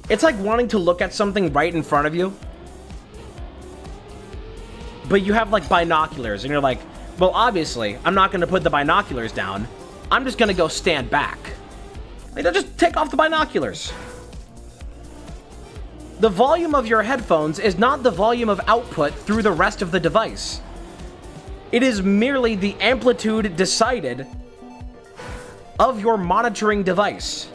It's like wanting to look at something right in front of you, but you have like binoculars, and you're like, well, obviously, I'm not going to put the binoculars down. I'm just going to go stand back. Like, just take off the binoculars. The volume of your headphones is not the volume of output through the rest of the device. It is merely the amplitude decided of your monitoring device.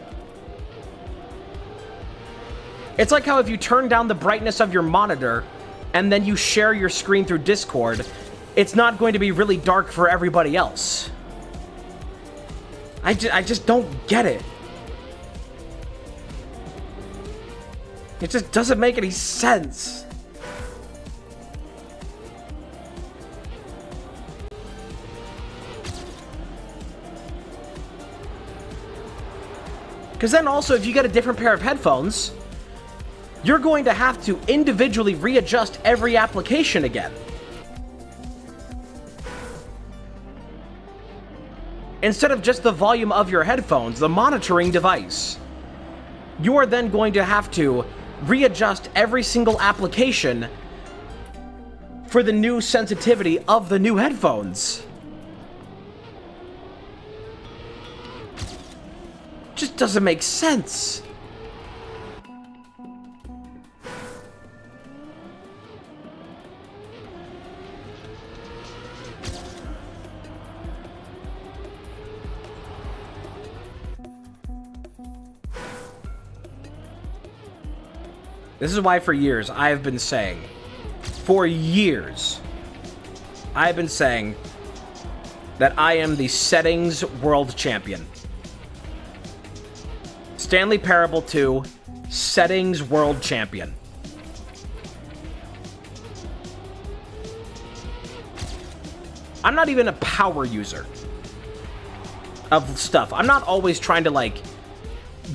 It's like how if you turn down the brightness of your monitor and then you share your screen through Discord, it's not going to be really dark for everybody else. I just don't get it. It just doesn't make any sense. Because then also, if you get a different pair of headphones, you're going to have to individually readjust every application again. Instead of just the volume of your headphones, the monitoring device, you are then going to have to readjust every single application for the new sensitivity of the new headphones. Just doesn't make sense. This is why for years I've been saying, I've been saying that I am the settings world champion. Stanley Parable 2, settings world champion. I'm not even a power user of stuff. I'm not always trying to, like,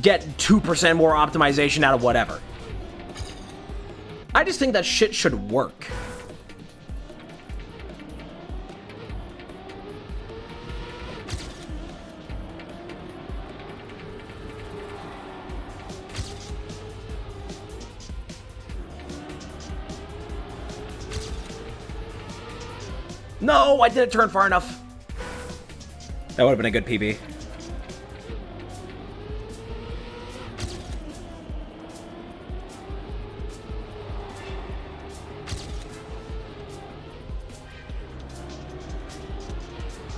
get 2% more optimization out of whatever. I just think that shit should work. No, I didn't turn far enough. That would have been a good PB.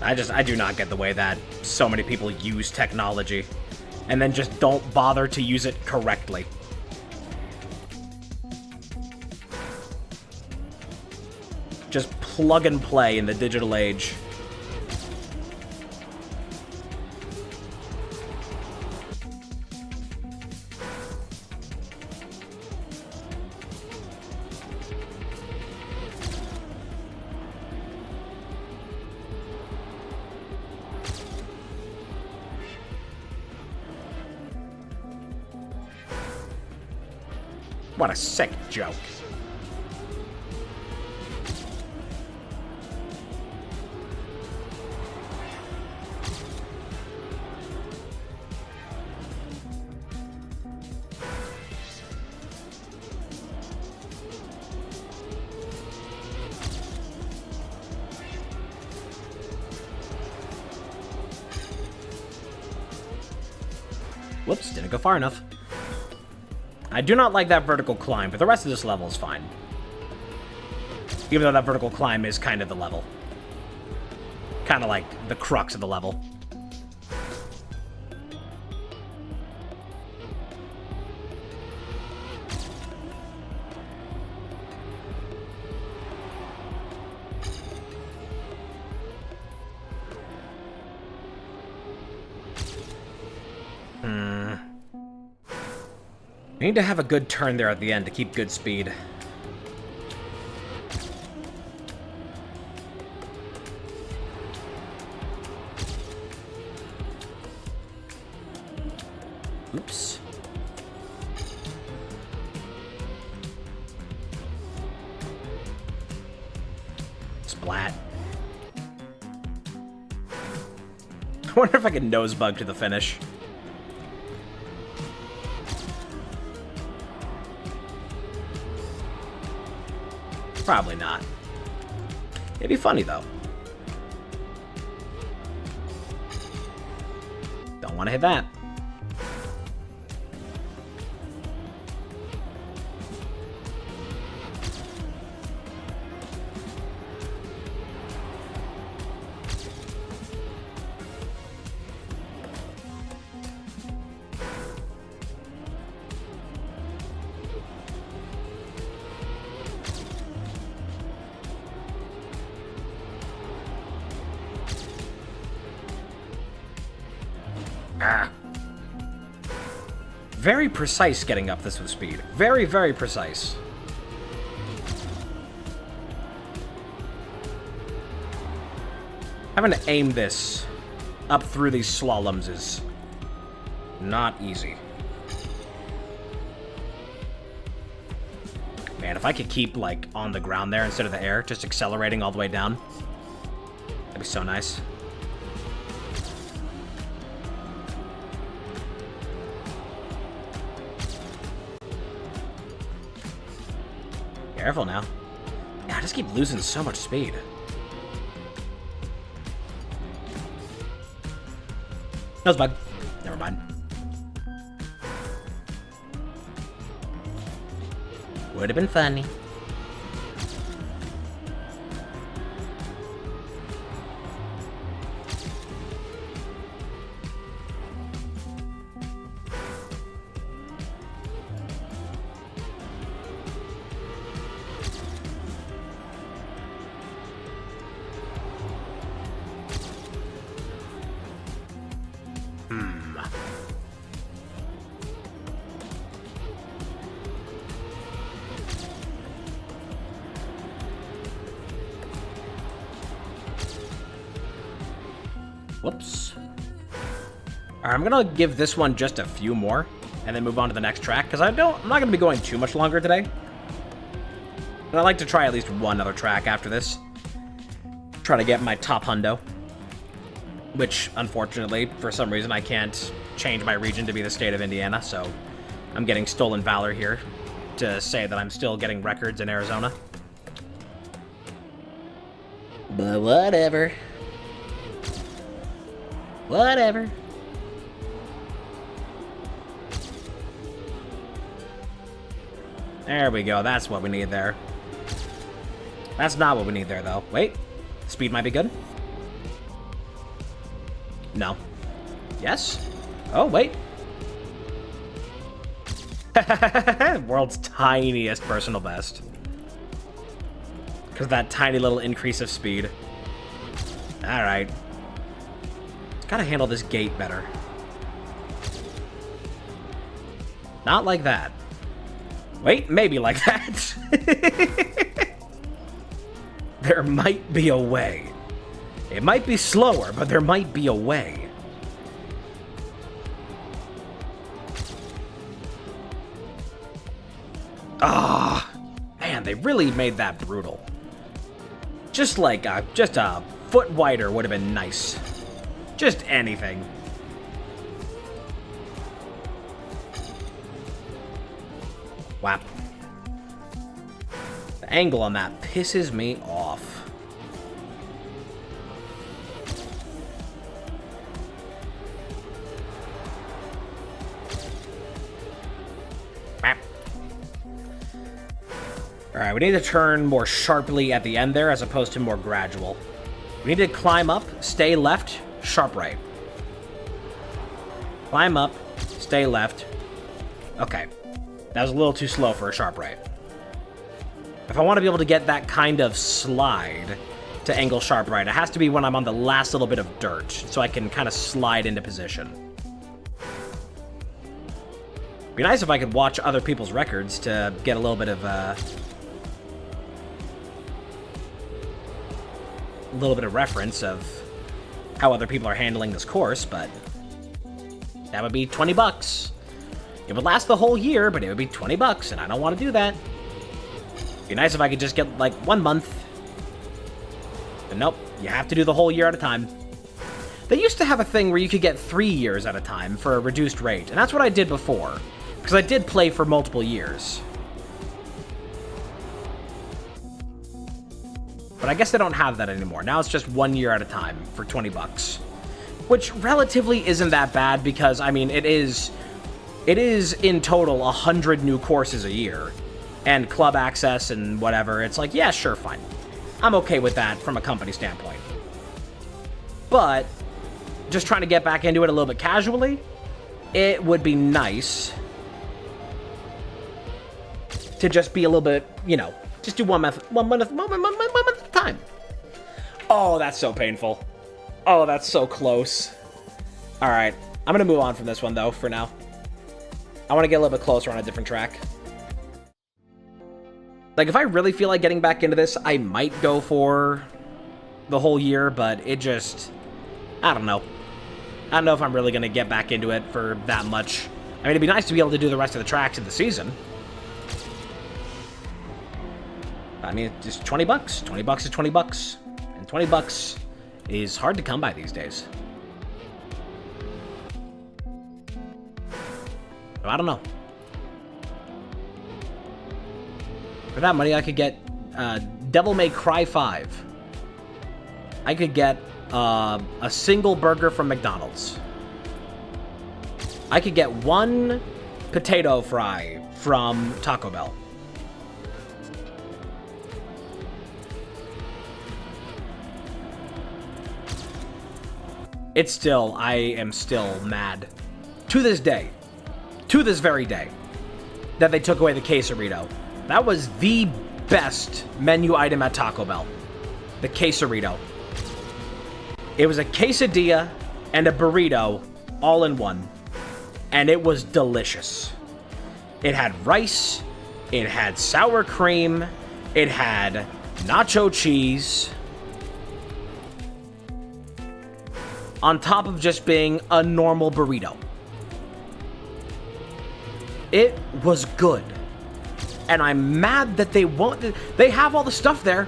I do not get the way that so many people use technology and then just don't bother to use it correctly. Just plug and play in the digital age. What a sick joke. Whoops, didn't go far enough. I do not like that vertical climb, but the rest of this level is fine. Even though that vertical climb is kind of the level. Kind of like the crux of the level. I need to have a good turn there at the end to keep good speed. Oops. Splat. I wonder if I can nose bug to the finish. Probably not. It'd be funny, though. Don't want to hit that. Very precise getting up this with speed. Very, very precise. Having to aim this up through these slaloms is not easy. Man, if I could keep, like, on the ground there instead of the air, just accelerating all the way down, that'd be so nice. Careful now. Yeah, I just keep losing so much speed. Nose bug. Never mind. Would have been funny. Whoops. Alright, I'm gonna give this one just a few more, and then move on to the next track, because I'm not gonna be going too much longer today. And I'd like to try at least one other track after this. Try to get my top hundo. Which, unfortunately, for some reason, I can't change my region to be the state of Indiana, so I'm getting stolen valor here to say that I'm still getting records in Arizona. But whatever. Whatever. There we go, that's what we need there. That's not what we need there, though. Wait, speed might be good. No. Yes? Oh, wait. World's tiniest personal best. Because of that tiny little increase of speed. Alright. Gotta handle this gate better. Not like that. Wait, maybe like that. There might be a way. It might be slower, but there might be a way. Ah, man, they really made that brutal. Just like just a foot wider would have been nice. Just anything. Wow. The angle on that pisses me off. Alright, we need to turn more sharply at the end there as opposed to more gradual. We need to climb up, stay left, sharp right. Climb up, stay left. Okay. That was a little too slow for a sharp right. If I want to be able to get that kind of slide to angle sharp right, it has to be when I'm on the last little bit of dirt, so I can kind of slide into position. It'd be nice if I could watch other people's records to get a little bit of reference of how other people are handling this course, but that would be 20 bucks. It would last the whole year, but it would be 20 bucks, and I don't want to do that. It'd be nice if I could just get, like, 1 month. But nope, you have to do the whole year at a time. They used to have a thing where you could get 3 years at a time for a reduced rate, and that's what I did before, because I did play for multiple years. But I guess they don't have that anymore. Now it's just 1 year at a time for 20 bucks. Which relatively isn't that bad because, I mean, it is in total 100 new courses a year. And club access and whatever. It's like, yeah, sure, fine. I'm okay with that from a company standpoint. But, just trying to get back into it a little bit casually, it would be nice to just be a little bit, you know, just do one month at a time. Oh, that's so painful. Oh, that's so close. Alright, I'm gonna move on from this one, though, for now. I want to get a little bit closer on a different track. Like, if I really feel like getting back into this, I might go for the whole year, but it just... I don't know. I don't know if I'm really gonna get back into it for that much. I mean, it'd be nice to be able to do the rest of the tracks in the season. I mean, just 20 bucks. 20 bucks is 20 bucks. And 20 bucks is hard to come by these days. So I don't know. For that money, I could get Devil May Cry 5. I could get a single burger from McDonald's. I could get 1 potato fry from Taco Bell. It's still, I am still mad. To this day. To this very day. That they took away the quesarito. That was the best menu item at Taco Bell. The quesarito. It was a quesadilla and a burrito all in one. And it was delicious. It had rice. It had sour cream. It had nacho cheese. on top of just being a normal burrito. It was good. And I'm mad that they won't. They have all the stuff there.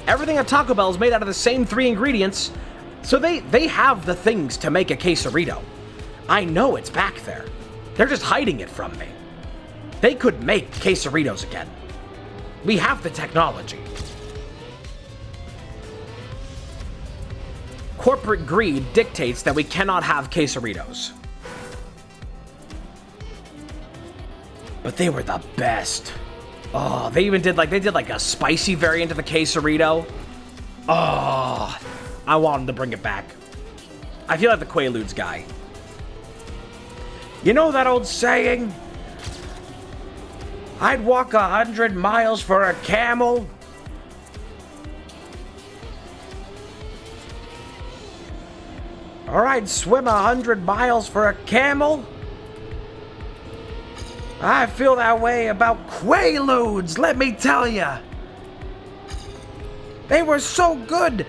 Everything at Taco Bell is made out of the same 3 ingredients. So they have the things to make a quesarito. I know it's back there. They're just hiding it from me. They could make quesaritos again. We have the technology. Corporate greed dictates that we cannot have quesaritos. But they were the best. Oh, they did like a spicy variant of the quesarito. Oh, I want them to bring it back. I feel like the Quaaludes guy. You know that old saying? I'd walk 100 miles for a camel. Or I'd swim 100 miles for a camel. I feel that way about Quaaludes, let me tell ya. They were so good.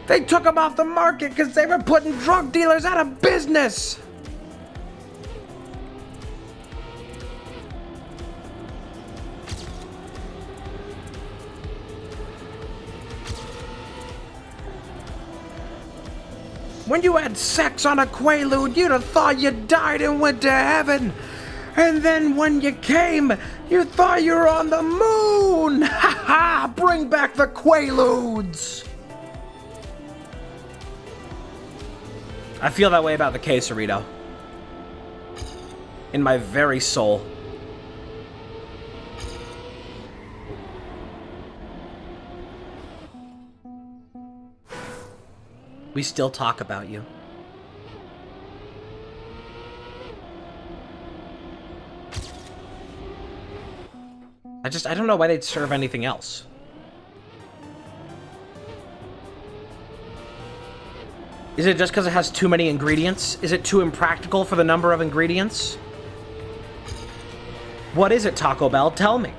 They took them off the market because they were putting drug dealers out of business. When you had sex on a Quaalude, you'd have thought you died and went to heaven. And then when you came, you thought you were on the moon! Ha ha! Bring back the Quaaludes! I feel that way about the quesarito. In my very soul. We still talk about you. I don't know why they'd serve anything else. Is it just because it has too many ingredients? Is it too impractical for the number of ingredients? What is it, Taco Bell? Tell me.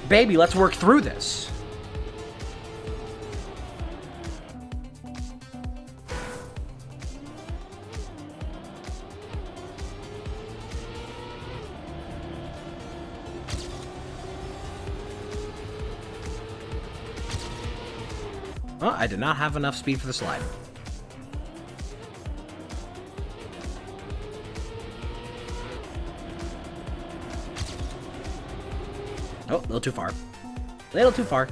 Baby, let's work through this. Oh, I did not have enough speed for the slide. Oh, a little too far. A little too far.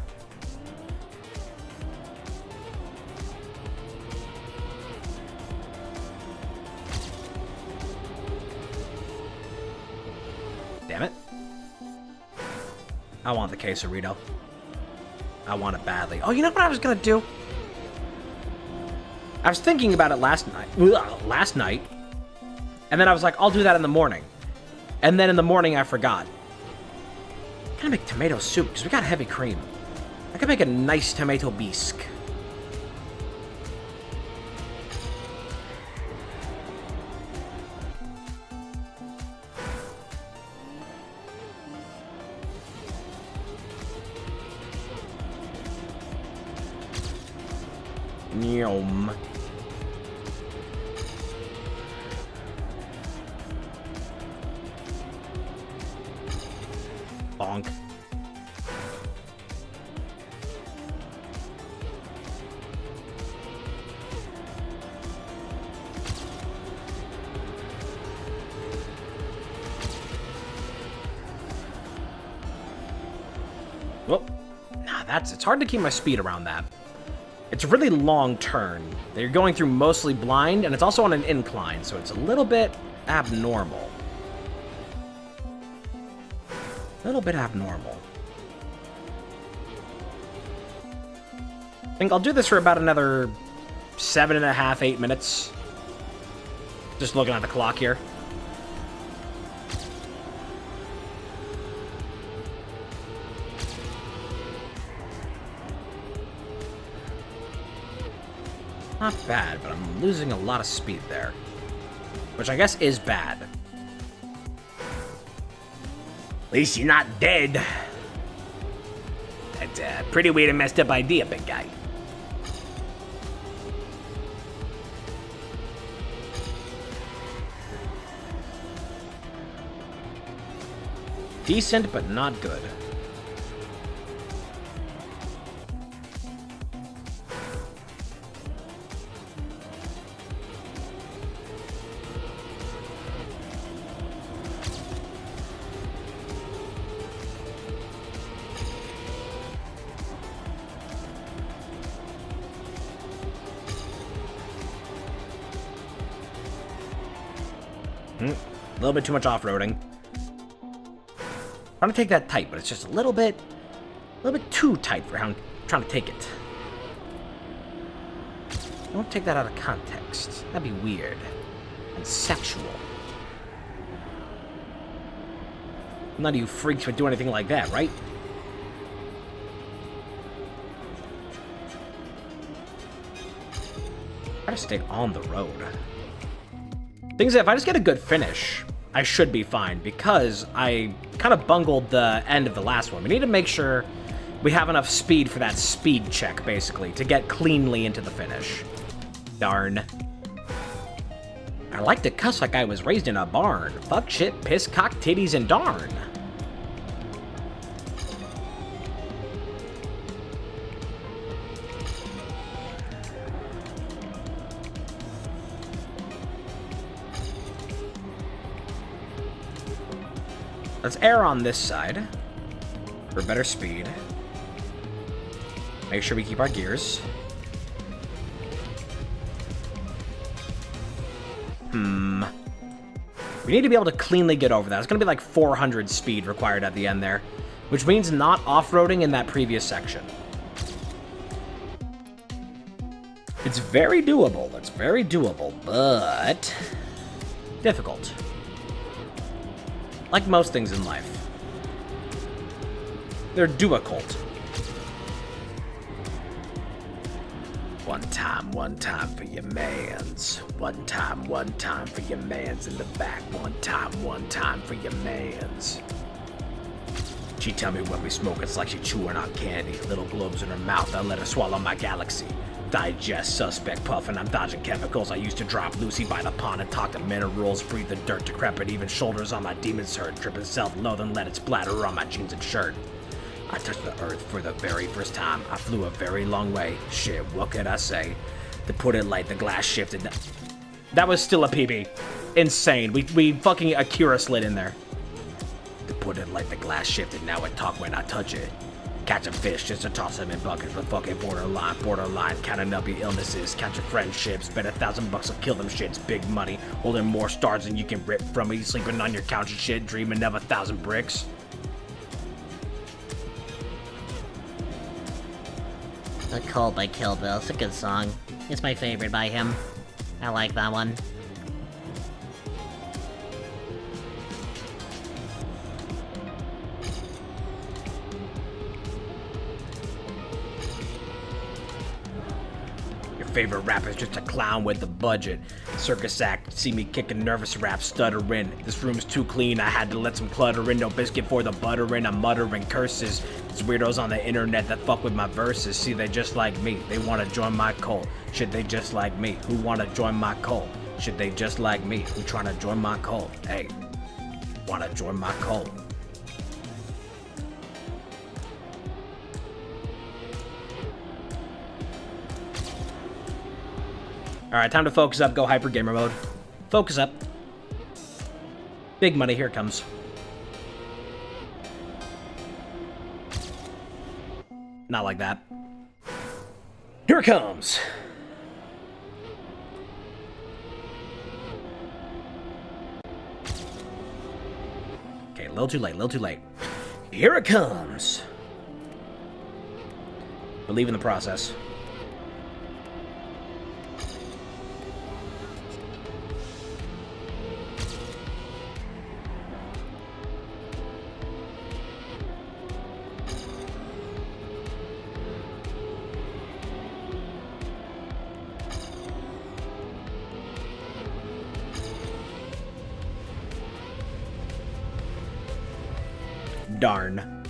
Damn it. I want the quesarito. I want it badly. Oh, you know what I was gonna do? I was thinking about it last night. And then I was like, I'll do that in the morning. And then in the morning, I forgot. I'm gonna make tomato soup, because we got heavy cream. I could make a nice tomato bisque. Yum. Bonk. Well, it's hard to keep my speed around that. It's a really long turn. You're going through mostly blind, and it's also on an incline, so it's a little bit abnormal. A little bit abnormal. I think I'll do this for about another 7.5, 8 minutes. Just looking at the clock here. Not bad, but I'm losing a lot of speed there. Which I guess is bad. At least you're not dead. That's a pretty weird and messed up idea, big guy. decent, but not good. A little bit too much off-roading. Trying to take that tight, but it's just a little bit too tight for how I'm trying to take it. Don't take that out of context. That'd be weird and sexual. None of you freaks would do anything like that, right? Try to stay on the road. Thing is, if I just get a good finish, I should be fine, because I kind of bungled the end of the last one. We need to make sure we have enough speed for that speed check, basically, to get cleanly into the finish. Darn. I like to cuss like I was raised in a barn. Fuck, shit, piss, cock, titties, and darn. Let's err on this side for better speed. Make sure we keep our gears. We need to be able to cleanly get over that. It's going to be like 400 speed required at the end there, which means not off-roading in that previous section. It's very doable. It's very doable, but difficult. Like most things in life. They're do-a-cult. One time for your mans. One time for your mans in the back. One time for your mans. She tell me when we smoke, it's like she chewing on candy. Little globes in her mouth, I let her swallow my galaxy. Digest, suspect puffin', I'm dodging chemicals. I used to drop Lucy by the pond and talk to minerals. Breathe the dirt, decrepit, even shoulders on my demons hurt. Tripping self-loathing, let it splatter on my jeans and shirt. I touched the earth for the very first time. I flew a very long way. Shit, what could I say? To put it light, the glass shifted. That was still a PB. Insane. We fucking Akira slid in there. To put it light, the glass shifted. Now I talk when I touch it. Catching fish just to toss them in buckets, but fucking borderline, counting up your illnesses, catching friendships, bet $1,000 will kill them shits, big money, holding more stars than you can rip from me, sleeping on your couch and shit, dreaming of 1,000 bricks. The Cold by Kill Bill, it's a good song. It's my favorite by him. I like that one. Favorite rapper's just a clown with a budget. Circus act, see me kicking nervous rap, stuttering. This room's too clean, I had to let some clutter in. No biscuit for the buttering, I'm muttering curses. These weirdos on the internet that fuck with my verses. See, they just like me, they wanna join my cult. Should they just like me, who wanna join my cult? Should they just like me, who tryna join my cult? Hey, wanna join my cult? Alright, time to focus up, go hyper gamer mode. Focus up. Big money, here it comes. Not like that. Here it comes! Okay, a little too late, a little too late. Here it comes! Believe in the process. Darn.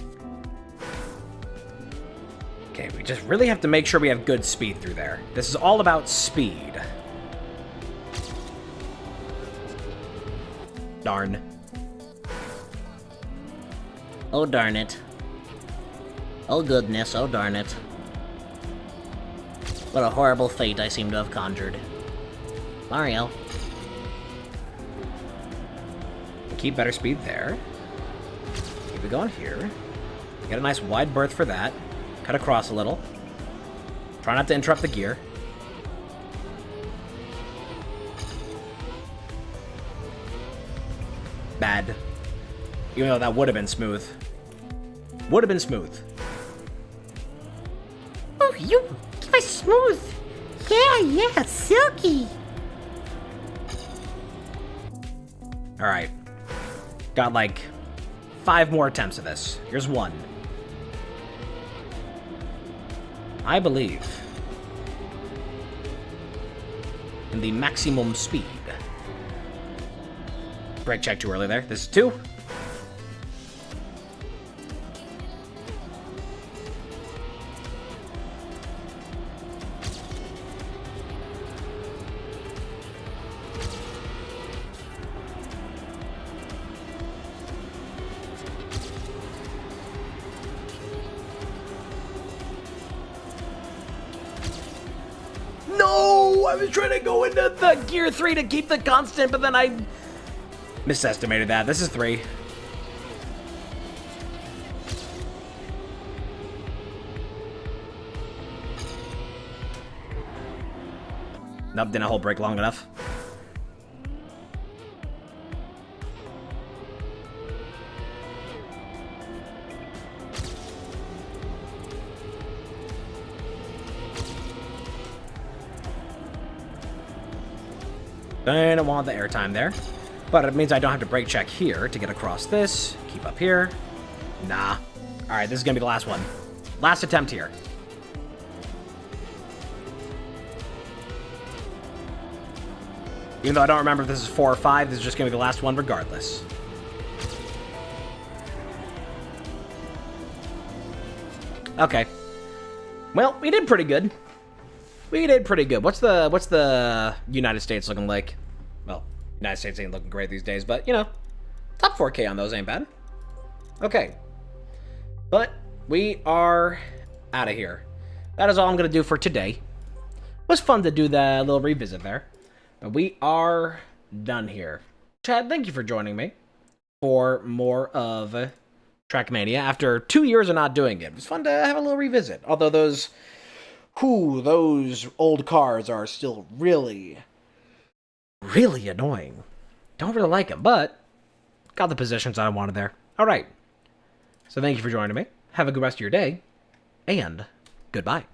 Okay, we just really have to make sure we have good speed through there. This is all about speed. Darn. Oh, darn it. Oh, goodness. Oh, darn it. What a horrible fate I seem to have conjured. Mario. Keep better speed there. Keep it going here. Get a nice wide berth for that. Cut across a little. Try not to interrupt the gear. Bad. Even though that would have been smooth. Would have been smooth. Oh, you give us smooth. Yeah, silky. Alright. Got like 5 more attempts of this. Here's one. I believe in the maximum speed. Brake check too early there. This is 2. No! I was trying to go into the gear 3 to keep the constant, but then I misestimated that. This is 3. Nope, didn't hold brake long enough. I don't want the airtime there. But it means I don't have to brake check here to get across this. Keep up here. Nah. Alright, this is going to be the last one. Last attempt here. Even though I don't remember if this is 4 or 5, this is just going to be the last one regardless. Okay. Well, we did pretty good. We did pretty good. What's the United States looking like? Well, United States ain't looking great these days, but, you know, top 4K on those ain't bad. Okay. But we are out of here. That is all I'm going to do for today. It was fun to do the little revisit there. But we are done here. Chad, thank you for joining me for more of TRACKMANIA after 2 years of not doing it. It was fun to have a little revisit. Although those old cars are still really, really annoying. Don't really like them, but got the positions I wanted there. All right. So thank you for joining me. Have a good rest of your day, and goodbye.